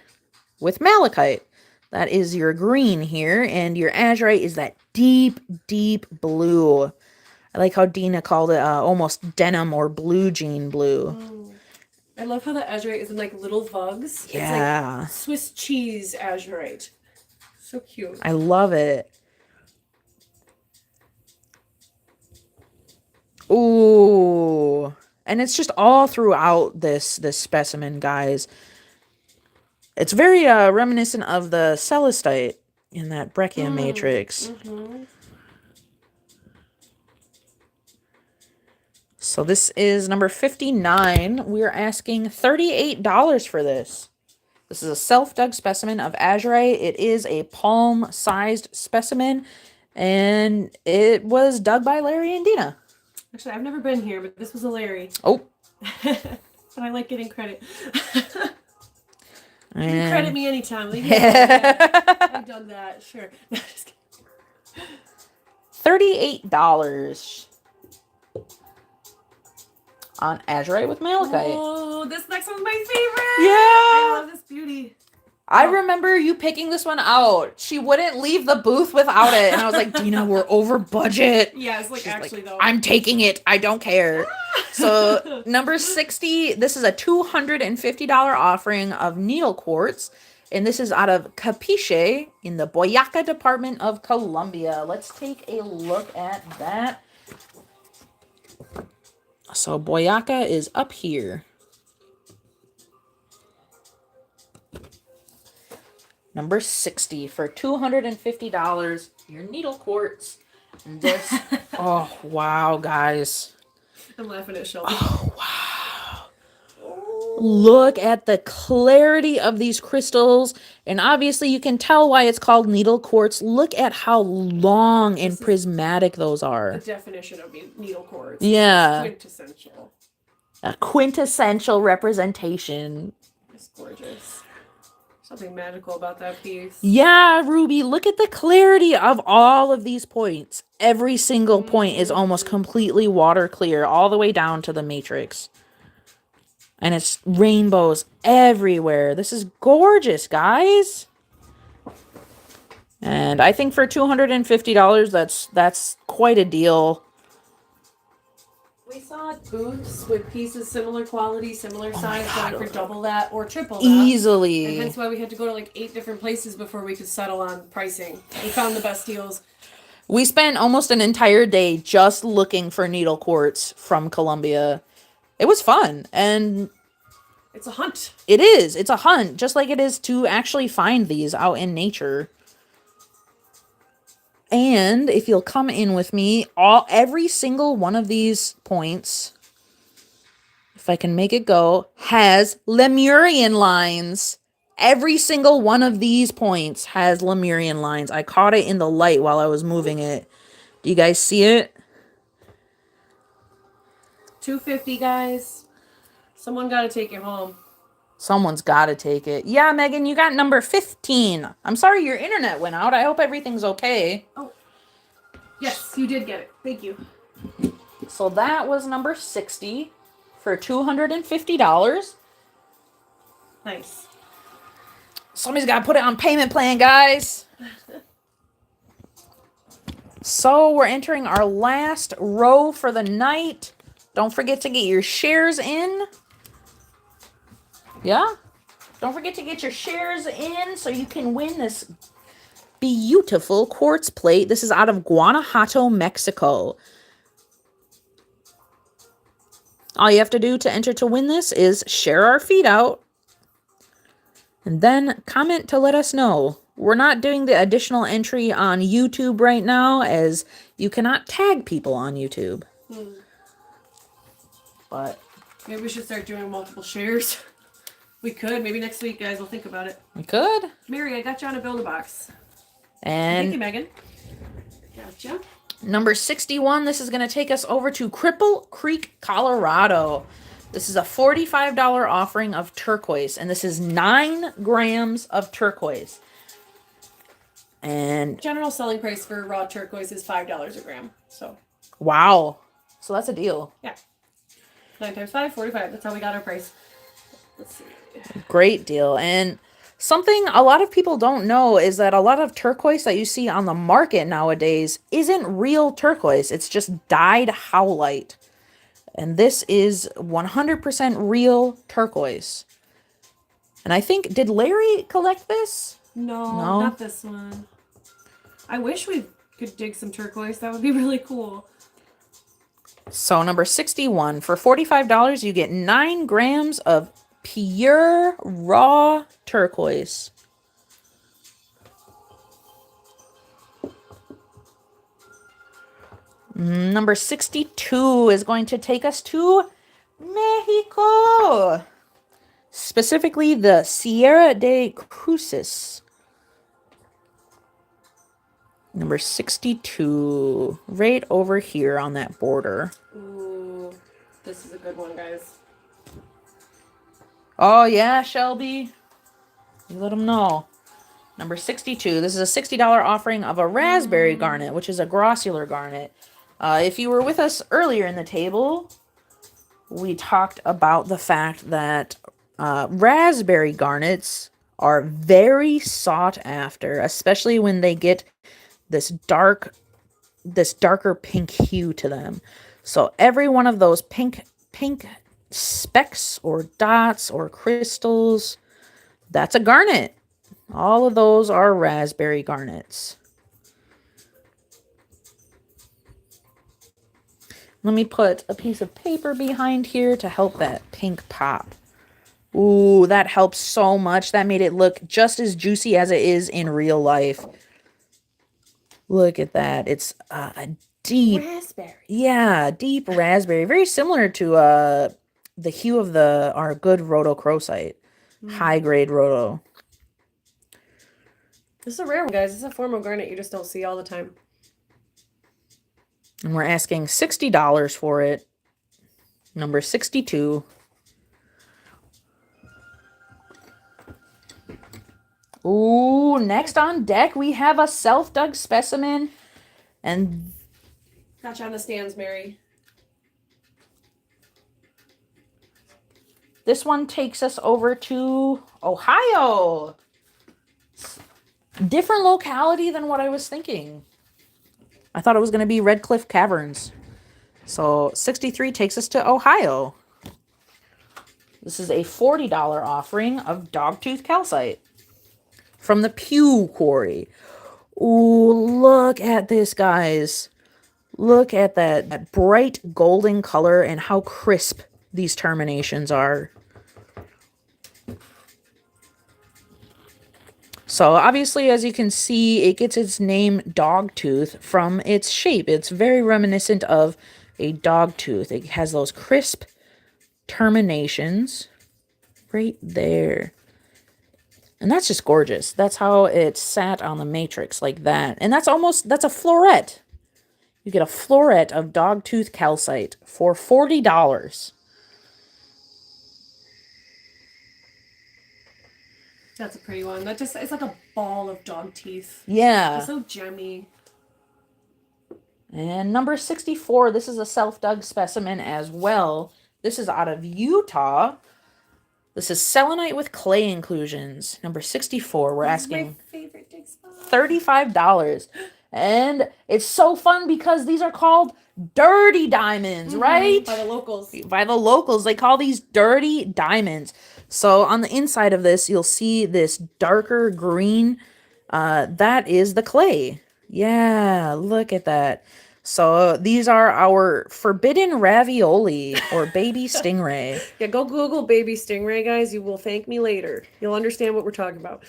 [SPEAKER 3] with malachite. That is your green here, and your azurite is that deep, deep blue. I like how Dina called it almost denim or blue jean blue.
[SPEAKER 1] Oh. I love how the azurite is in like little vugs.
[SPEAKER 3] Yeah.
[SPEAKER 1] It's like Swiss cheese azurite. So cute.
[SPEAKER 3] I love it. Ooh. And it's just all throughout this specimen, guys. It's very reminiscent of the celestite in that breccia matrix.
[SPEAKER 1] Mm-hmm.
[SPEAKER 3] So this is number 59. We're asking $38 for this. This is a self-dug specimen of azurite. It is a palm-sized specimen, and it was dug by Larry and Dina.
[SPEAKER 1] Actually, I've never been here, but this was a Larry.
[SPEAKER 3] Oh.
[SPEAKER 1] But I like getting credit. You can
[SPEAKER 3] And
[SPEAKER 1] credit me anytime. Leave me alone. I've done that. Sure. No, just kidding.
[SPEAKER 3] $38 on azurite with malachite.
[SPEAKER 1] Oh, this next one's my favorite.
[SPEAKER 3] Yeah.
[SPEAKER 1] I love this beauty.
[SPEAKER 3] I remember you picking this one out. She wouldn't leave the booth without it. And I was like, Dina, we're over budget.
[SPEAKER 1] Yeah, it's like
[SPEAKER 3] She's
[SPEAKER 1] actually though.
[SPEAKER 3] I'm taking it. I don't care. So number 60, this is a $250 offering of needle quartz. And this is out of Capiche in the Boyaca department of Colombia. Let's take a look at that. So Boyaca is up here. Number 60 for $250. Your needle quartz. And this. Oh, wow, guys.
[SPEAKER 1] I'm laughing at Shelby.
[SPEAKER 3] Oh, wow. Look at the clarity of these crystals. And obviously you can tell why it's called needle quartz. Look at how long and prismatic those
[SPEAKER 1] The
[SPEAKER 3] are.
[SPEAKER 1] definition of needle quartz.
[SPEAKER 3] Yeah.
[SPEAKER 1] It's quintessential.
[SPEAKER 3] A quintessential representation.
[SPEAKER 1] It's gorgeous. Something magical about that piece.
[SPEAKER 3] Yeah, Ruby, look at the clarity of all of these points. Every single point is almost completely water clear all the way down to the matrix. And it's rainbows everywhere. This is gorgeous, guys. And I think for $250, that's quite a deal.
[SPEAKER 1] We saw booths with pieces similar quality, similar size, going for double that or triple that.
[SPEAKER 3] Easily.
[SPEAKER 1] And hence why we had to go to like 8 different places before we could settle on pricing. We found the best deals.
[SPEAKER 3] We spent almost an entire day just looking for needle quartz from Colombia. It was fun, and
[SPEAKER 1] it's a hunt.
[SPEAKER 3] It is. It's a hunt, just like it is to actually find these out in nature. And if you'll come in with me, every single one of these points, if I can make it go, has Lemurian lines. Every single one of these points has Lemurian lines. I caught it in the light while I was moving it. Do you guys see it?
[SPEAKER 1] $250, guys. Someone got to take it home.
[SPEAKER 3] Someone's got to take it. Yeah, Megan, you got number 15. I'm sorry your internet went out. I hope everything's okay.
[SPEAKER 1] Oh. Yes, you did get it. Thank you.
[SPEAKER 3] So that was number 60 for $250.
[SPEAKER 1] Nice.
[SPEAKER 3] Somebody's got to put it on payment plan, guys. So we're entering our last row for the night. Don't forget to get your shares in. Yeah? Don't forget to get your shares in so you can win this beautiful quartz plate. This is out of Guanajuato, Mexico. All you have to do to enter to win this is share our feed out. And then comment to let us know. We're not doing the additional entry on YouTube right now, as you cannot tag people on YouTube. But
[SPEAKER 1] maybe we should start doing multiple shares. We could. Maybe next week, guys. We'll think about it.
[SPEAKER 3] We could.
[SPEAKER 1] Mary, I got you on a Build-A-Box.
[SPEAKER 3] And
[SPEAKER 1] thank you, Megan. Gotcha.
[SPEAKER 3] Number 61, this is going to take us over to Cripple Creek, Colorado. This is a $45 offering of turquoise, and this is 9 grams of turquoise. And
[SPEAKER 1] general selling price for raw turquoise is $5 a gram. So.
[SPEAKER 3] Wow. So that's a deal.
[SPEAKER 1] Yeah. 9 times 5, 45. That's how we got our price. Let's see.
[SPEAKER 3] Great deal. And something a lot of people don't know is that a lot of turquoise that you see on the market nowadays isn't real turquoise. It's just dyed howlite. And this is 100% real turquoise. And I think, did Larry collect this?
[SPEAKER 1] No, not this one. I wish we could dig some turquoise. That would be really cool.
[SPEAKER 3] So number 61, for $45, you get 9 grams of pure raw turquoise. Number 62 is going to take us to Mexico. Specifically the Sierra de Cruces. Number 62. Right over here on that border.
[SPEAKER 1] Ooh, this is a good one, guys.
[SPEAKER 3] Oh, yeah, Shelby. You let them know. Number 62. This is a $60 offering of a raspberry garnet, which is a grossular garnet. If you were with us earlier in the table, we talked about the fact that raspberry garnets are very sought after, especially when they get this darker pink hue to them. So every one of those pink specks or dots or crystals, that's a garnet. All of those are raspberry garnets. Let me put a piece of paper behind here to help that pink pop. Ooh, that helps so much. That made it look just as juicy as it is in real life. Look at that. It's a deep
[SPEAKER 1] raspberry.
[SPEAKER 3] Yeah, deep raspberry. Very similar to the hue of our good rhodochrosite, high grade rhodo.
[SPEAKER 1] This is a rare one, guys. This is a form of garnet you just don't see all the time.
[SPEAKER 3] And we're asking $60 for it. Number 62. Ooh, next on deck we have a self-dug specimen. And
[SPEAKER 1] Gotcha on the stands, Mary.
[SPEAKER 3] this one takes us over to Ohio. Different locality than what I was thinking. I thought it was going to be Red Cliff Caverns. So 63 takes us to Ohio. This is a $40 offering of dogtooth calcite from the Pew Quarry. Ooh, look at this, guys. Look at that bright golden color and how crisp these terminations are. So obviously, as you can see, it gets its name dogtooth from its shape. It's very reminiscent of a dogtooth. It has those crisp terminations right there. And that's just gorgeous. That's how it sat on the matrix, like that. And that's a floret. You get a floret of dogtooth calcite for $40.
[SPEAKER 1] That's a pretty one. It's like a ball of dog teeth.
[SPEAKER 3] Yeah.
[SPEAKER 1] It's so gemmy.
[SPEAKER 3] And number 64, this is a self-dug specimen as well. This is out of Utah. This is selenite with clay inclusions. Number 64. We're asking
[SPEAKER 1] my favorite dig spot.
[SPEAKER 3] $35. And it's so fun because these are called dirty diamonds, right?
[SPEAKER 1] By the locals.
[SPEAKER 3] By the locals. They call these dirty diamonds. So on the inside of this, you'll see this darker green. That is the clay. Yeah, look at that. So these are our forbidden ravioli or baby stingray.
[SPEAKER 1] Yeah, go Google baby stingray, guys. You will thank me later. You'll understand what we're talking about.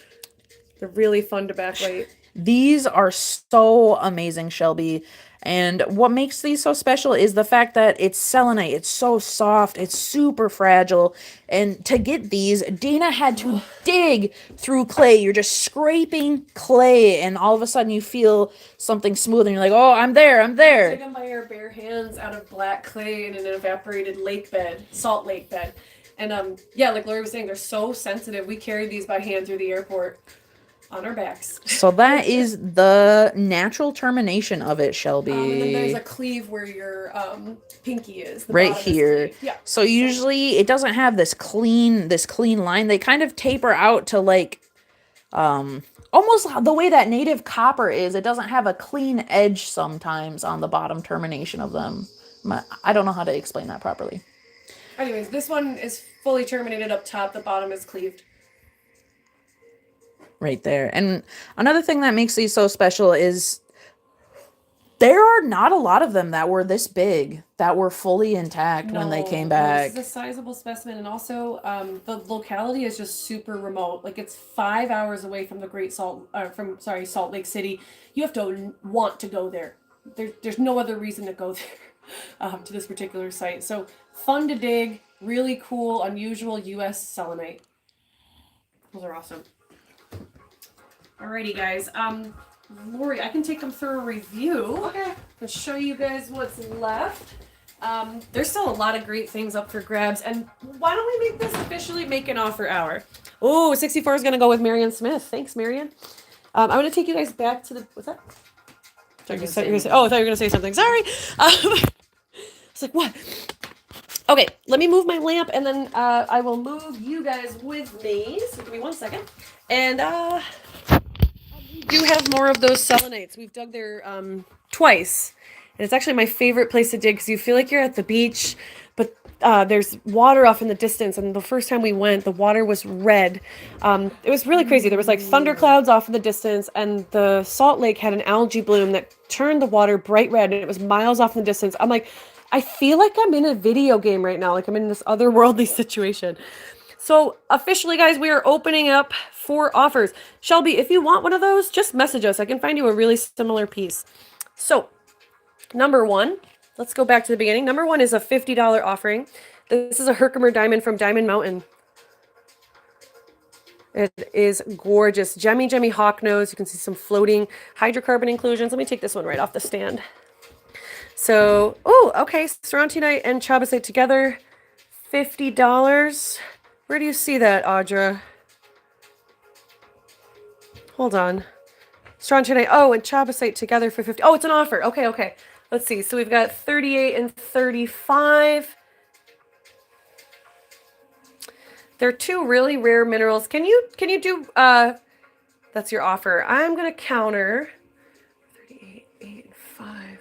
[SPEAKER 1] They're really fun to backlight.
[SPEAKER 3] These are so amazing, Shelby. And what makes these so special is the fact that it's selenite. It's so soft. It's super fragile. And to get these, Dana had to dig through clay. You're just scraping clay, and all of a sudden you feel something smooth, and you're like, oh, I'm there.
[SPEAKER 1] Take them by our bare hands out of black clay in an evaporated lake bed, salt lake bed. And yeah, like Lori was saying, they're so sensitive. We carried these by hand through the airport. On our backs.
[SPEAKER 3] So that is the natural termination of it, Shelby.
[SPEAKER 1] And then there's a cleave where your pinky is.
[SPEAKER 3] Right here.
[SPEAKER 1] Yeah.
[SPEAKER 3] So usually it doesn't have this clean line. They kind of taper out to like almost the way that native copper is. It doesn't have a clean edge sometimes on the bottom termination of them. I don't know how to explain that properly.
[SPEAKER 1] Anyways, this one is fully terminated up top. The bottom is cleaved.
[SPEAKER 3] Right there. And another thing that makes these so special is there are not a lot of them that were this big, that were fully intact when they came back.
[SPEAKER 1] This is a sizable specimen, and also the locality is just super remote. Like, it's 5 hours away from the Salt Lake City. You have to want to go there. There's no other reason to go there to this particular site. So fun to dig, really cool, unusual U.S. selenite. Those are awesome. Alrighty, guys. Lori, I can take them through a review.
[SPEAKER 2] Okay.
[SPEAKER 1] And show you guys what's left. There's still a lot of great things up for grabs. And why don't we make this officially make an offer hour? Oh, 64 is going to go with Marianne Smith. Thanks, Marianne. I'm going to take you guys back to the... What's that? I thought you were going to say something. Sorry. It's like, what? Okay, let me move my lamp, and then I will move you guys with me. So give me 1 second. And we do have more of those selenites. We've dug there twice. And it's actually my favorite place to dig because you feel like you're at the beach, but there's water off in the distance. And the first time we went, the water was red. It was really crazy. There was like thunderclouds off in the distance, and the salt lake had an algae bloom that turned the water bright red, and it was miles off in the distance. I'm like, I feel like I'm in a video game right now. Like I'm in this otherworldly situation. So officially, guys, we are opening up for offers. Shelby, if you want one of those, just message us. I can find you a really similar piece. So number one, let's go back to the beginning. Number one is a $50 offering. This is a Herkimer diamond from Diamond Mountain. It is gorgeous. Gemmy, gemmy hawk nose. You can see some floating hydrocarbon inclusions. Let me take this one right off the stand. So, oh, okay. Serrantinite and chabasite together, $50. Where do you see that, Audra? Hold on. Serrantinite, oh, and chabasite together for 50. Oh, it's an offer. Okay, okay. Let's see. So we've got 38 and 35. They're two really rare minerals. Can you do that's your offer. I'm going to counter 38, 8, and 5.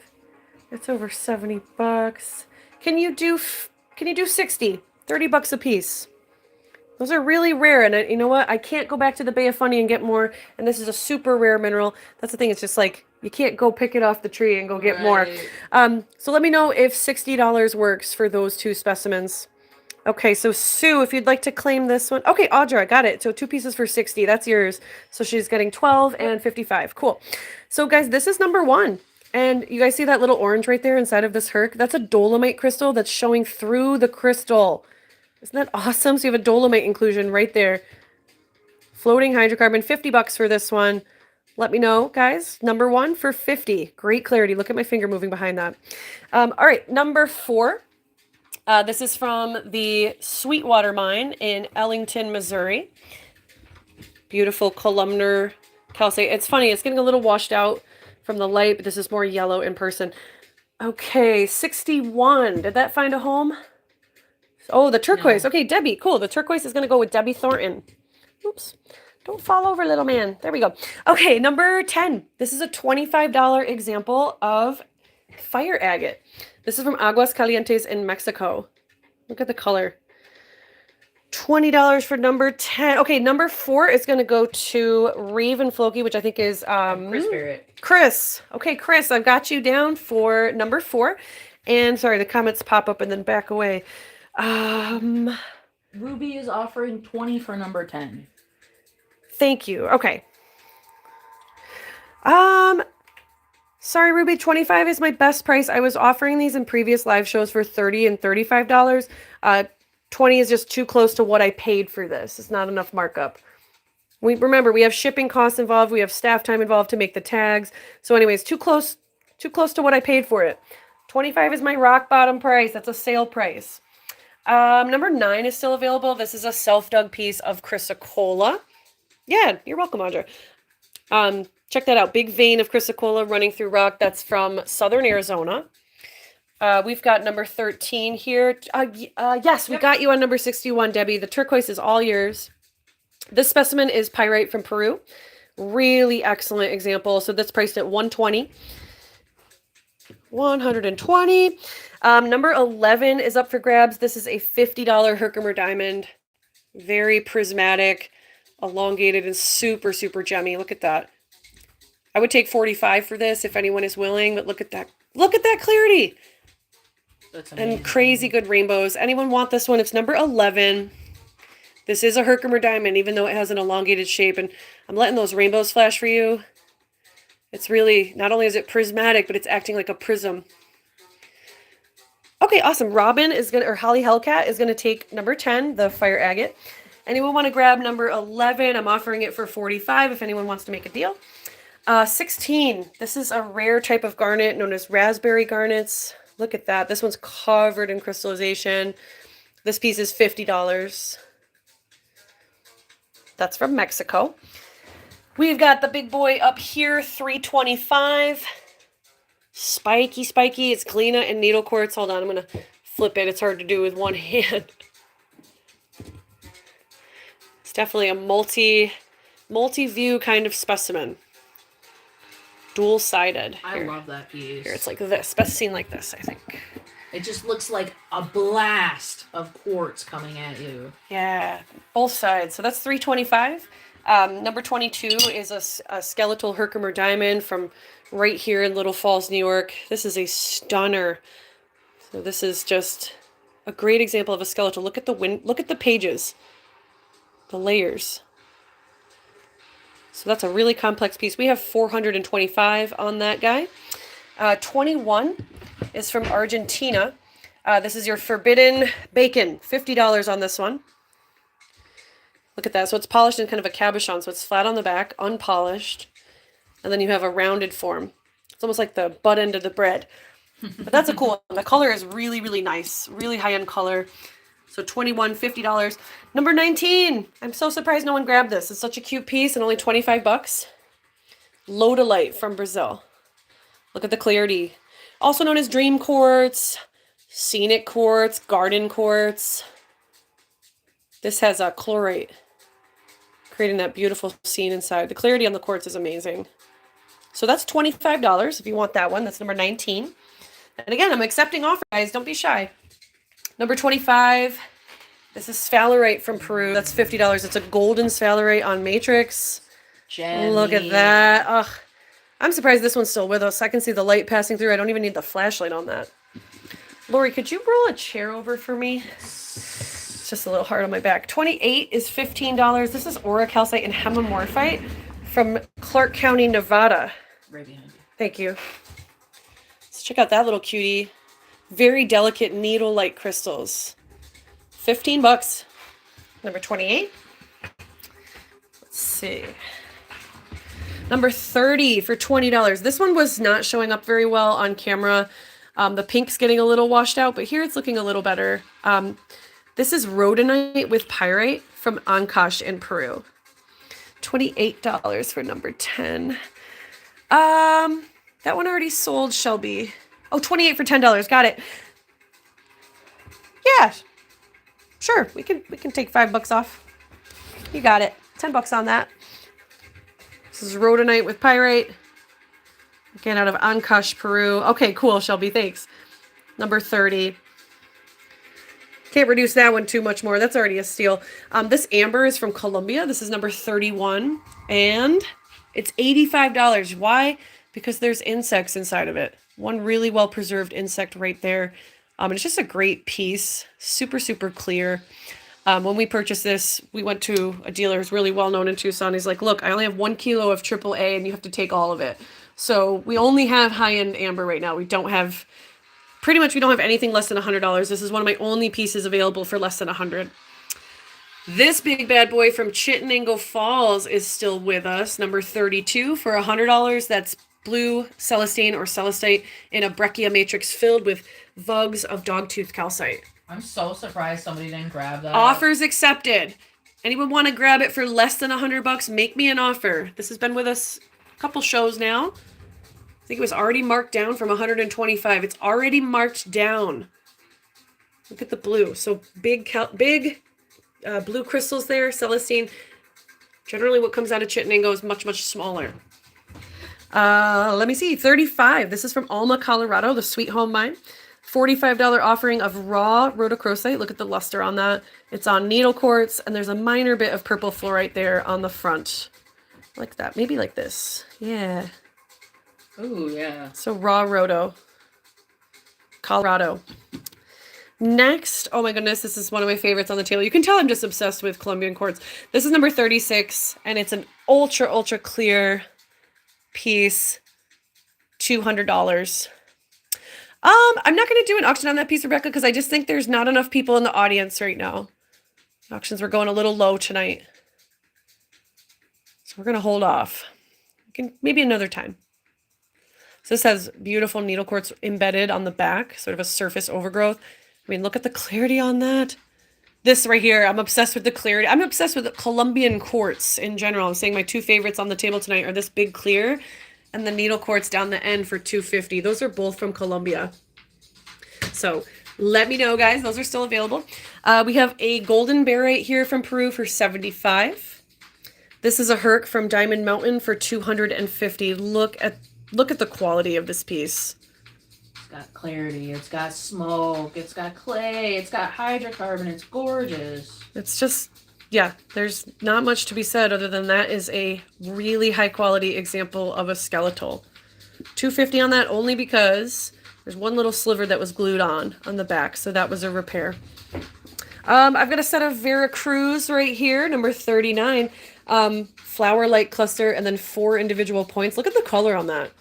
[SPEAKER 1] It's over 70 bucks. Can you do 60? 30 bucks a piece. Those are really rare, and you know what? I can't go back to the Bay of Fundy and get more, and this is a super rare mineral. That's the thing. It's just like you can't go pick it off the tree and go get more. So let me know if $60 works for those two specimens. Okay, so Sue, if you'd like to claim this one. Okay, Audra, got it. So 2 pieces for 60. That's yours. So she's getting 12 and 55. Cool. So guys, this is number 1. And you guys see that little orange right there inside of this Herc? That's a dolomite crystal that's showing through the crystal. Isn't that awesome? So you have a dolomite inclusion right there. Floating hydrocarbon, 50 bucks for this one. Let me know, guys. Number 1 for 50. Great clarity. Look at my finger moving behind that. All right, number 4. This is from the Sweetwater Mine in Ellington, Missouri. Beautiful columnar calcite. It's funny, it's getting a little washed out from the light, but this is more yellow in person. Okay, 61. Did that find a home? Oh, the turquoise. No. Okay, Debbie. Cool. The turquoise is going to go with Debbie Thornton. Oops. Don't fall over, little man. There we go. Okay, number 10. This is a $25 example of fire agate. This is from Aguas Calientes in Mexico. Look at the color. $20 for number 10. Okay, number 4 is going to go to Raven Floki, which I think is
[SPEAKER 2] Chris Barrett.
[SPEAKER 1] Chris. Okay, Chris, I've got you down for number 4. And sorry, the comments pop up and then back away.
[SPEAKER 3] Ruby is offering 20 for number 10.
[SPEAKER 1] Thank you. Okay. Sorry, Ruby, 25 is my best price. I was offering these in previous live shows for $30 and $35. 20 is just too close to what I paid for this. It's not enough markup. Remember, we have shipping costs involved. We have staff time involved to make the tags. So anyways, too close to what I paid for it. 25 is my rock bottom price. That's a sale price. Number 9 is still available. This is a self-dug piece of chrysocolla. Yeah, you're welcome, Audra. Check that out. Big vein of chrysocolla running through rock. That's from southern Arizona. We've got number 13 here. Yes, we got you on number 61, Debbie. The turquoise is all yours. This specimen is pyrite from Peru. Really excellent example. So that's priced at $120. $120. Number 11 is up for grabs. This is a $50 Herkimer diamond. Very prismatic, elongated, and super, super gemmy. Look at that. I would take 45 for this if anyone is willing, but look at that. Look at that clarity.
[SPEAKER 2] That's amazing.
[SPEAKER 1] And crazy good rainbows. Anyone want this one? It's number 11. This is a Herkimer diamond, even though it has an elongated shape. And I'm letting those rainbows flash for you. It's really, not only is it prismatic, but it's acting like a prism. Okay, awesome. Robin is going to, or Holly Hellcat is going to take number 10, the fire agate. Anyone want to grab number 11? I'm offering it for 45 if anyone wants to make a deal. 16. This is a rare type of garnet known as raspberry garnets. Look at that. This one's covered in crystallization. This piece is $50. That's from Mexico. We've got the big boy up here, $325. Spiky, spiky. It's galena and needle quartz. Hold on, I'm going to flip it. It's hard to do with one hand. It's definitely a multi-view kind of specimen. Dual-sided.
[SPEAKER 2] I love that piece.
[SPEAKER 1] Here, it's like this. Best seen like this, I think.
[SPEAKER 2] It just looks like a blast of quartz coming at you.
[SPEAKER 1] Yeah, both sides. So that's $325. Number 22 is a skeletal Herkimer diamond from right here in Little Falls, New York. This is a stunner. So this is just a great example of a skeletal. Look at the pages, the layers. So that's a really complex piece. We have 425 on that guy. 21 is from Argentina. This is your forbidden bacon, $50 on this one. Look at that. So it's polished in kind of a cabochon. So it's flat on the back, unpolished. And then you have a rounded form. It's almost like the butt end of the bread. But that's a cool one. The color is really, really nice. Really high-end color. So $21, $50. Number 19. I'm so surprised no one grabbed this. It's such a cute piece and only 25 bucks. Lodolite from Brazil. Look at the clarity. Also known as dream quartz, scenic quartz, garden quartz. This has a chlorite, creating that beautiful scene inside. The clarity on the quartz is amazing. So that's $25 if you want that one. That's number 19. And again, I'm accepting offers, guys. Don't be shy. Number 25. This is sphalerite from Peru. That's $50. It's a golden sphalerite on matrix.
[SPEAKER 2] Jenny.
[SPEAKER 1] Look at that. Ugh. I'm surprised this one's still with us. I can see the light passing through. I don't even need the flashlight on that. Lori, could you roll a chair over for me? It's just a little hard on my back. 28 is $15. This is orichalcite and hemimorphite from Clark County, Nevada.
[SPEAKER 2] Right behind you.
[SPEAKER 1] Thank you. Let's check out that little cutie. Very delicate needle-like crystals. 15 bucks. Number 28. Let's see. Number 30 for $20. This one was not showing up very well on camera. The pink's getting a little washed out, but here it's looking a little better. This is rhodonite with pyrite from Ancash in Peru. $28 for number 10. That one already sold, Shelby. Oh, 28 for $10. Got it. Yeah. Sure, we can take $5 off. You got it. $10 on that. This is rhodonite with pyrite. Again, out of Ancash, Peru. Okay, cool, Shelby. Thanks. Number 30. Can't reduce that one too much more. That's already a steal. This amber is from Colombia. This is number 31. And it's $85. Why? Because there's insects inside of it. One really well-preserved insect right there. And it's just a great piece. Super, super clear. When we purchased this, we went to a dealer who's really well-known in Tucson. He's like, look, I only have 1 kilo of AAA and you have to take all of it. So we only have high-end amber right now. We don't have anything less than $100. This is one of my only pieces available for less than $100. This big bad boy from Chittenango Falls is still with us. Number 32 for $100. That's blue celestine or celestite in a breccia matrix filled with vugs of dogtooth calcite.
[SPEAKER 2] I'm so surprised somebody didn't grab that.
[SPEAKER 1] Offers accepted. Anyone want to grab it for less than $100? Make me an offer. This has been with us a couple shows now. I think it was already marked down from 125. It's already marked down. Look at the blue. So big blue crystals there, celestine. Generally what comes out of Chittenango is much, much smaller. Let me see. 35. This is from Alma, Colorado, the Sweet Home Mine. $45 offering of raw rhodochrosite. Look at the luster on that. It's on needle quartz, and there's a minor bit of purple fluorite there on the front. Like that. Maybe like this. Yeah.
[SPEAKER 2] Oh, yeah.
[SPEAKER 1] So raw rhodo. Colorado. Next, oh my goodness, this is one of my favorites on the table. You can tell I'm just obsessed with Colombian quartz. This is number 36, and it's an ultra, ultra clear piece. $200. I'm not going to do an auction on that piece, Rebecca, because I just think there's not enough people in the audience right now. Auctions were going a little low tonight. So we're going to hold off. Maybe another time. So this has beautiful needle quartz embedded on the back, sort of a surface overgrowth. I mean, look at the clarity on that. This right here, I'm obsessed with the clarity. I'm obsessed with the Colombian quartz in general. I'm saying my two favorites on the table tonight are this big clear and the needle quartz down the end for $250. Those are both from Colombia. So let me know, guys. Those are still available. We have a golden barite here from Peru for $75. This is a Herc from Diamond Mountain for $250. Look at the quality of this piece.
[SPEAKER 2] It's got clarity. It's got smoke. It's got clay. It's got hydrocarbon. It's gorgeous.
[SPEAKER 1] It's just, yeah, there's not much to be said other than that is a really high quality example of a skeletal. $250 on that only because there's one little sliver that was glued on the back, so that was a repair. I've got a set of Veracruz right here, number 39. Flower light cluster and then 4 individual points. Look at the color on that.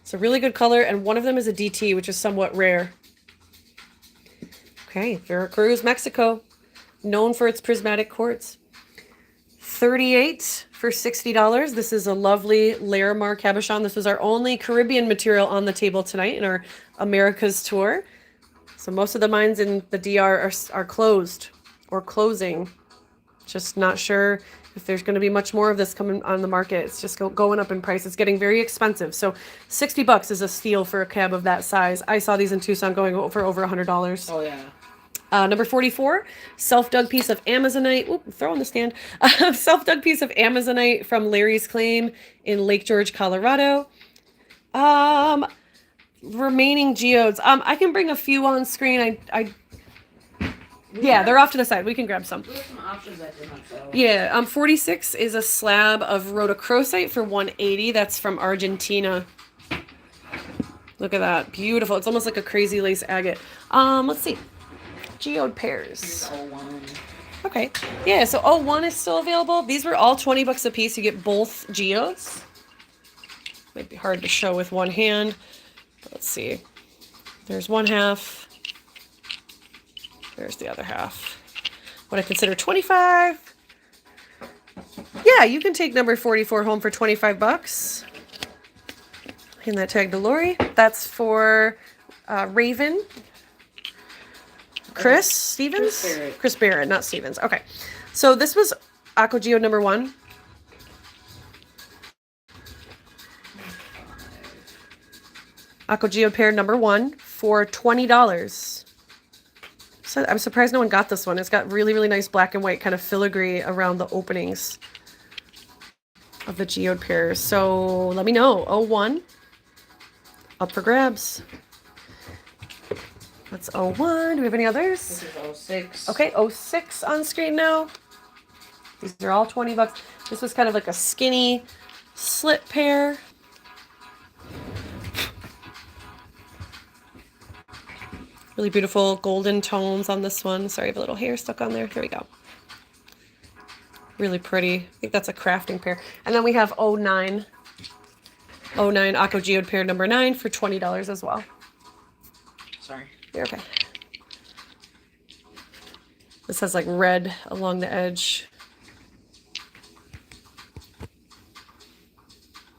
[SPEAKER 1] It's a really good color, and one of them is a DT, which is somewhat rare. Okay, Veracruz, Mexico, known for its prismatic quartz. 38 for $60. This is a lovely Larimar cabochon. This was our only Caribbean material on the table tonight in our Americas tour. So most of the mines in the DR are closed or closing. Just not sure if there's going to be much more of this coming on the market. It's just going up in price. It's getting very expensive. So $60 is a steal for a cab of that size. I saw these in Tucson going for over $100.
[SPEAKER 3] Oh, yeah.
[SPEAKER 1] Number 44, self-dug piece of Amazonite. Oop, throw on the stand. Self-dug piece of Amazonite from Larry's Claim in Lake George, Colorado. Remaining geodes. I can bring a few on screen. Yeah, they're off to the side. We can grab some.
[SPEAKER 2] There were some options I did not sell.
[SPEAKER 1] Yeah, 46 is a slab of rhodochrosite for $180. That's from Argentina. Look at that. Beautiful. It's almost like a crazy lace agate. Let's see. Geode pairs. Okay. Yeah, so 01 is still available. These were all $20 a piece. You get both geodes. Might be hard to show with one hand. But let's see. There's one half. There's the other half. What I consider 25. Yeah, you can take number 44 home for $25. Hand that tag to Lori. That's for Raven. Chris Stevens? Chris Barrett, not Stevens. Okay. So this was Aqua Geode number 1. Aqua Geode pair number 1 for $20. So I'm surprised no one got this one. It's got really, really nice black and white kind of filigree around the openings of the geode pairs. So let me know. 01. Up for grabs. That's 01. Do we have any others?
[SPEAKER 3] This is 06.
[SPEAKER 1] Okay, 06 on screen now. These are all $20. This was kind of like a skinny slit pair. Really beautiful golden tones on this one. Sorry, I have a little hair stuck on there. There we go. Really pretty. I think that's a crafting pair. And then we have 09. 09 Aqua Geode pair number 9 for $20 as well.
[SPEAKER 3] Sorry.
[SPEAKER 1] You're okay. This has like red along the edge.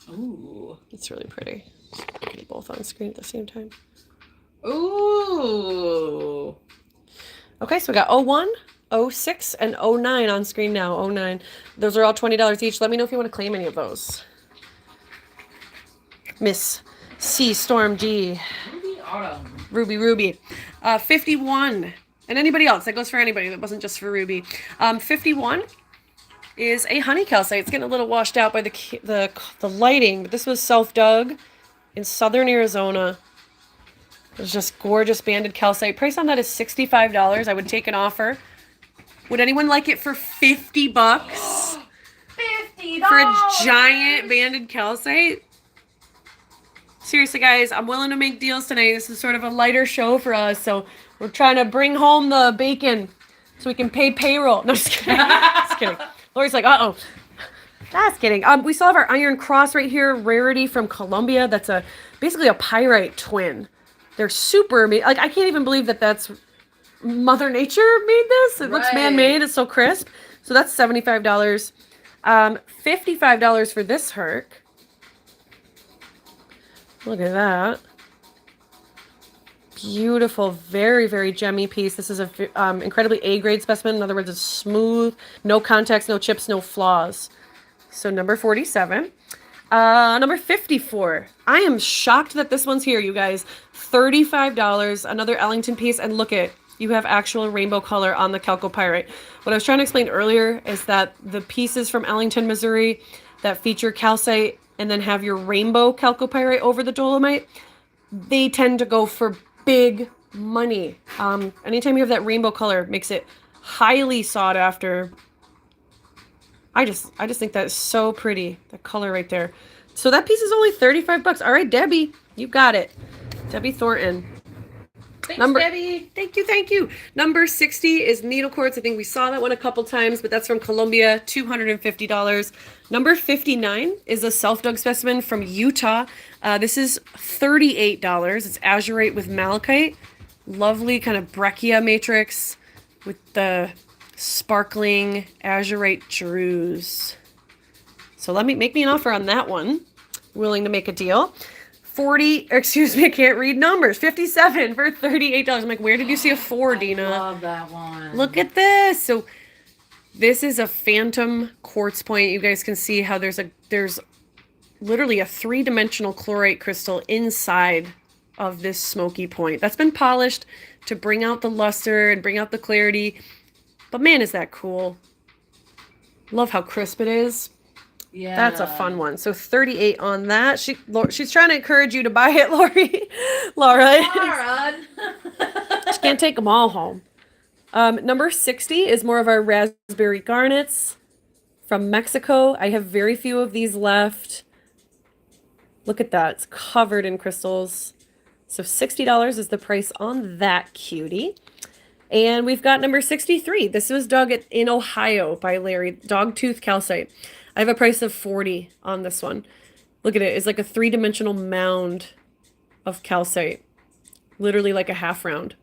[SPEAKER 1] Ooh, it's really pretty. Get them both on screen at the same time.
[SPEAKER 3] Ooh.
[SPEAKER 1] Okay, so we got 01, 06, and 09 on screen now. 09. Those are all $20 each. Let me know if you want to claim any of those. Miss C Storm G. Ruby. 51. And anybody else. That goes for anybody. That wasn't just for Ruby. 51 is a honey calcite. It's getting a little washed out by the lighting. But this was self-dug in southern Arizona. It's just gorgeous banded calcite. Price on that is $65. I would take an offer. Would anyone like it for $50? $50 for a giant banded calcite? Seriously, guys, I'm willing to make deals tonight. This is sort of a lighter show for us, so we're trying to bring home the bacon so we can pay payroll. No, just kidding. Just kidding. Lori's like, uh-oh. Just kidding. We still have our Iron Cross right here, rarity from Colombia. That's basically a pyrite twin. They're super amazing. Like, I can't even believe that that's Mother Nature made this. It looks man-made. It's so crisp. So that's $75. $55 for this Herc. Look at that. Beautiful, very, very gemmy piece. This is a incredibly A-grade specimen. In other words, it's smooth, no contacts, no chips, no flaws. So number 47. Number 54. I am shocked that this one's here, you guys. $35, another Ellington piece. And look at, you have actual rainbow color on the chalcopyrite. What I was trying to explain earlier is that the pieces from Ellington, Missouri that feature calcite and then have your rainbow chalcopyrite over the dolomite, they tend to go for big money. Anytime you have that rainbow color, it makes it highly sought after. I just think that is so pretty, that color right there. So that piece is only $35. All right, Debbie, you got it. Debbie Thornton.
[SPEAKER 3] Thanks, Debbie.
[SPEAKER 1] Thank you. Number 60 is needle quartz. I think we saw that one a couple times, but that's from Colombia, $250. Number 59 is a self-dug specimen from Utah. This is $38. It's azurite with malachite. Lovely kind of breccia matrix with the sparkling azurite druze. So make me an offer on that one. Willing to make a deal. 40, excuse me, I can't read numbers. 57 for $38. I'm like, where did you see a 4, Dina?
[SPEAKER 2] I love that one.
[SPEAKER 1] Look at this. So this is a phantom quartz point. You guys can see how there's literally a 3-dimensional chlorite crystal inside of this smoky point. That's been polished to bring out the luster and bring out the clarity. But man, is that cool. Love how crisp it is.
[SPEAKER 2] Yeah.
[SPEAKER 1] That's a fun one. So 38 on that. She's trying to encourage you to buy it, Lori. Laura. She can't take them all home. Number 60 is more of our raspberry garnets from Mexico. I have very few of these left. Look at that. It's covered in crystals. So $60 is the price on that cutie. And we've got number 63. This was dug in Ohio by Larry. Dogtooth calcite. I have a price of $40 on this one. Look at it. It's like a 3-dimensional mound of calcite. Literally like a half round.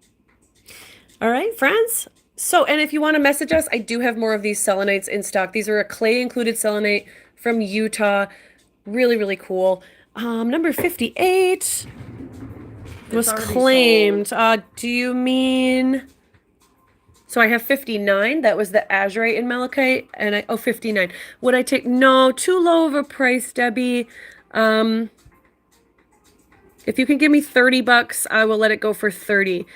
[SPEAKER 1] All right, friends. So, and if you want to message us, I do have more of these selenites in stock. These are a clay-included selenite from Utah. Really, really cool. Number 58 was claimed. Do you mean... So I have 59. That was the azurite and malachite. And 59. Would I take... No, too low of a price, Debbie. If you can give me $30, I will let it go for 30.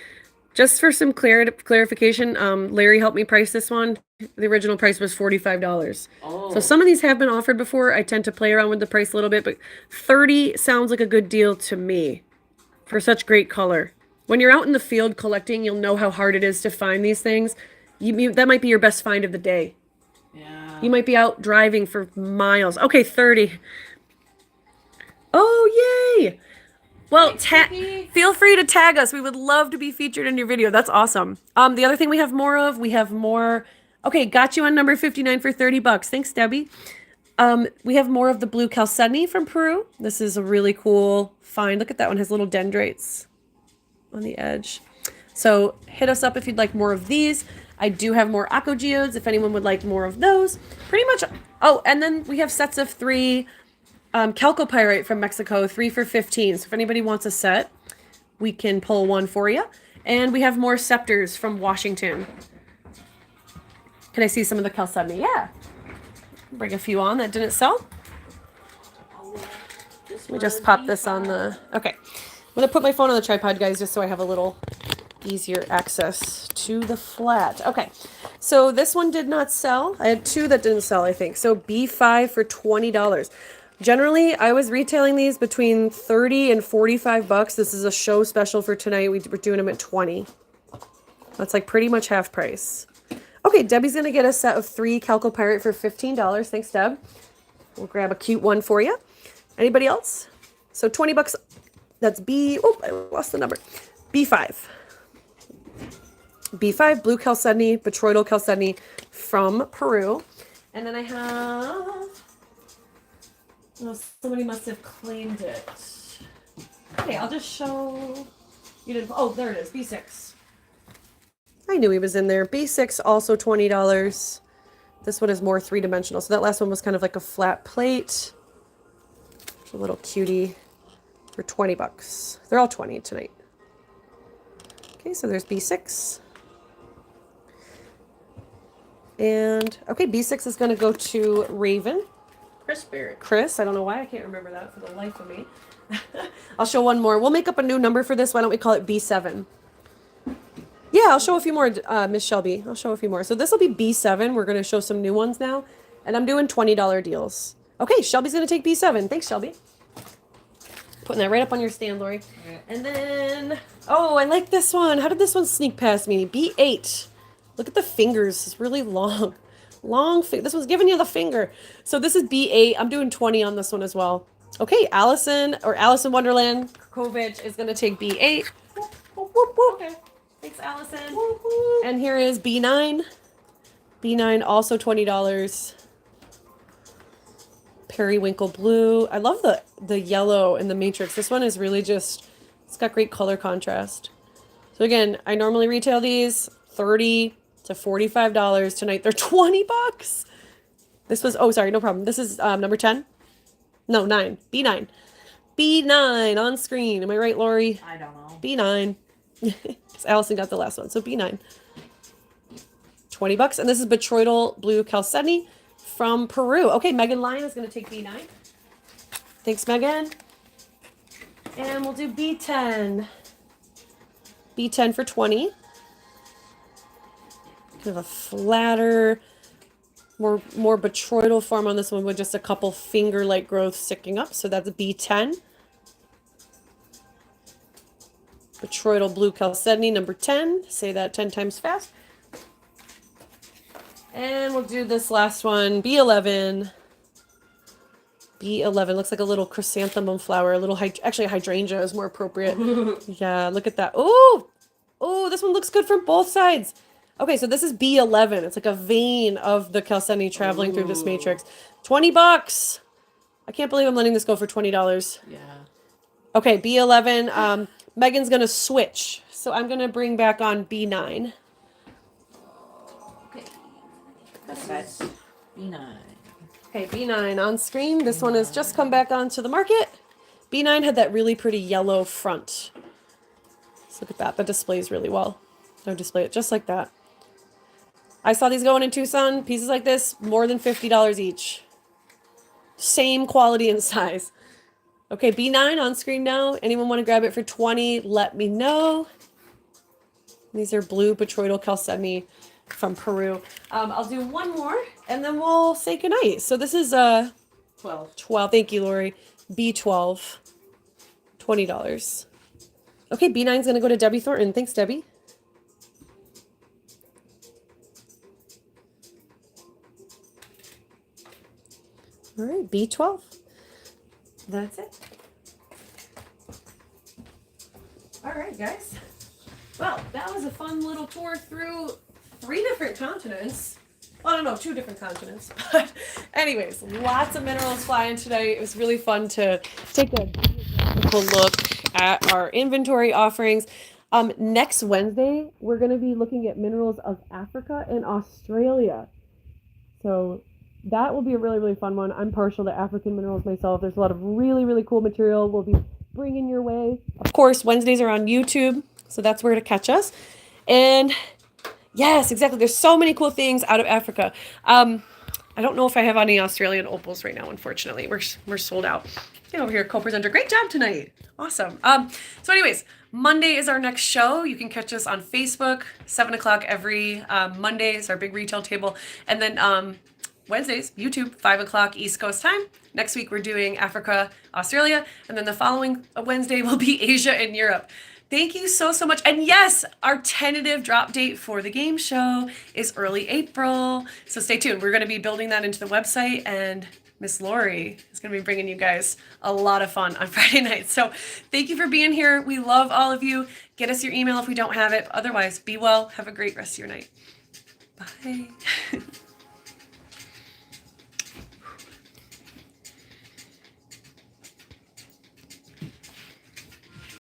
[SPEAKER 1] Just for some clarification, Larry helped me price this one. The original price was $45.
[SPEAKER 2] Oh.
[SPEAKER 1] So some of these have been offered before. I tend to play around with the price a little bit, but 30 sounds like a good deal to me for such great color. When you're out in the field collecting, you'll know how hard it is to find these things. That might be your best find of the day.
[SPEAKER 2] Yeah.
[SPEAKER 1] You might be out driving for miles. Okay, 30. Oh, yay! Well, feel free to tag us. We would love to be featured in your video. That's awesome. The other thing we have more. Okay, got you on number 59 for $30. Thanks, Debbie. We have more of the blue chalcedony from Peru. This is a really cool find. Look at that one. It has little dendrites on the edge. So hit us up if you'd like more of these. I do have more aqua geodes if anyone would like more of those. Pretty much. Oh, and then we have sets of 3 chalcopyrite from Mexico, 3 for $15. So if anybody wants a set, we can pull one for you. And we have more scepters from Washington. Can I see some of the chalcedony? Yeah. Bring a few on that didn't sell. We just pop this on the... Okay. I'm going to put my phone on the tripod, guys, just so I have a little easier access to the flat. Okay. So this one did not sell. I had 2 that didn't sell, I think. So B5 for $20. Generally, I was retailing these between $30 and $45. This is a show special for tonight. We're doing them at $20. That's like pretty much half price. Okay, Debbie's going to get a set of 3 chalcopyrite for $15. Thanks, Deb. We'll grab a cute one for you. Anybody else? So $20. That's B... Oh, I lost the number. B5. B5, blue chalcedony, botryoidal chalcedony from Peru. And then I have... Oh, somebody must have claimed it. Okay, I'll just show... You didn't... Oh, there it is. B6. I knew he was in there. B6, also $20. This one is more 3-dimensional. So that last one was kind of like a flat plate. A little cutie for $20. They're all 20 tonight. Okay, so there's B6. And, okay, B6 is going to go to Raven. Chris, I don't know why I can't remember that for the life of me. I'll show one more. We'll make up a new number for this. Why don't we call it B7? Yeah, I'll show a few more, Miss Shelby. I'll show a few more. So this will be B7. We're going to show some new ones now. And I'm doing $20 deals. Okay, Shelby's going to take B7. Thanks, Shelby. Putting that right up on your stand, Lori. Okay. And then, oh, I like this one. How did this one sneak past me? B8. Look at the fingers. It's really long. This one's giving you the finger. So this is B8. I'm doing 20 on this one as well. Okay, Alice in Wonderland Krakovich is going to take B8. Whoop, whoop, whoop, whoop. Okay. Thanks, Allison. Whoop, whoop. And here is B9. B9, also $20. Periwinkle blue. I love the yellow in the matrix. This one is really just, it's got great color contrast. So So again, I normally retail these $30 to $45. Tonight they're $20. This was, oh, sorry, no problem. This is number 10. No, 9. B9. B9 on screen. Am I right, Lori?
[SPEAKER 2] I don't know.
[SPEAKER 1] B9. Because Allison got the last one. So B9. $20. And this is Botryoidal Blue Chalcedony from Peru. Okay, Megan Lyon is going to take B9. Thanks, Megan. And we'll do B10. B10 for 20. Kind of a flatter, more botryoidal form on this one with just a couple finger-like growths sticking up. So that's B10. Botryoidal Blue Chalcedony, number 10. Say that 10 times fast. And we'll do this last one, B11. B11 looks like a little chrysanthemum flower, a little, actually a hydrangea is more appropriate. Yeah, look at that. Oh, this one looks good from both sides. Okay, so this is B11. It's like a vein of the chalcedony traveling through this matrix. $20. I can't believe I'm letting this go for $20.
[SPEAKER 2] Yeah.
[SPEAKER 1] Okay, B11. Megan's going to switch. So I'm going to bring back on B9.
[SPEAKER 2] Okay. That's B9.
[SPEAKER 1] Okay, B9 on screen. This one has just come back onto the market. B9 had that really pretty yellow front. Let's look at that. That displays really well. I'll display it just like that. I saw these going in Tucson. Pieces like this, more than $50 each. Same quality and size. Okay, B9 on screen now. Anyone want to grab it for 20? Let me know. These are blue botryoidal chalcedony from Peru. I'll do one more and then we'll say goodnight. So this is 12. Thank you, Lori. B12. $20. Okay, B9's going to go to Debbie Thornton. Thanks, Debbie. All right, B12. That's it. All right, guys. Well, that was a fun little tour through 3 different continents. Well, I don't know, 2 different continents. But anyways, lots of minerals flying today. It was really fun to take a look at our inventory offerings. Next Wednesday, we're going to be looking at minerals of Africa and Australia. So that will be a really, really fun one. I'm partial to African minerals myself. There's a lot of really, really cool material we'll be bringing your way. Of course, Wednesdays are on YouTube, so that's where to catch us. And yes, exactly. There's so many cool things out of Africa. I don't know if I have any Australian opals right now, unfortunately. We're sold out. Over here, co-presenter. Great job tonight. Awesome. So anyways, Monday is our next show. You can catch us on Facebook, 7 o'clock every Monday is our big retail table. And then Wednesdays, YouTube, 5 o'clock East Coast time. Next week, we're doing Africa, Australia. And then the following Wednesday will be Asia and Europe. Thank you so, so much. And yes, our tentative drop date for the game show is early April. So stay tuned. We're going to be building that into the website, and Miss Lori is going to be bringing you guys a lot of fun on Friday night. So thank you for being here. We love all of you. Get us your email if we don't have it. Otherwise, be well. Have a great rest of your night. Bye.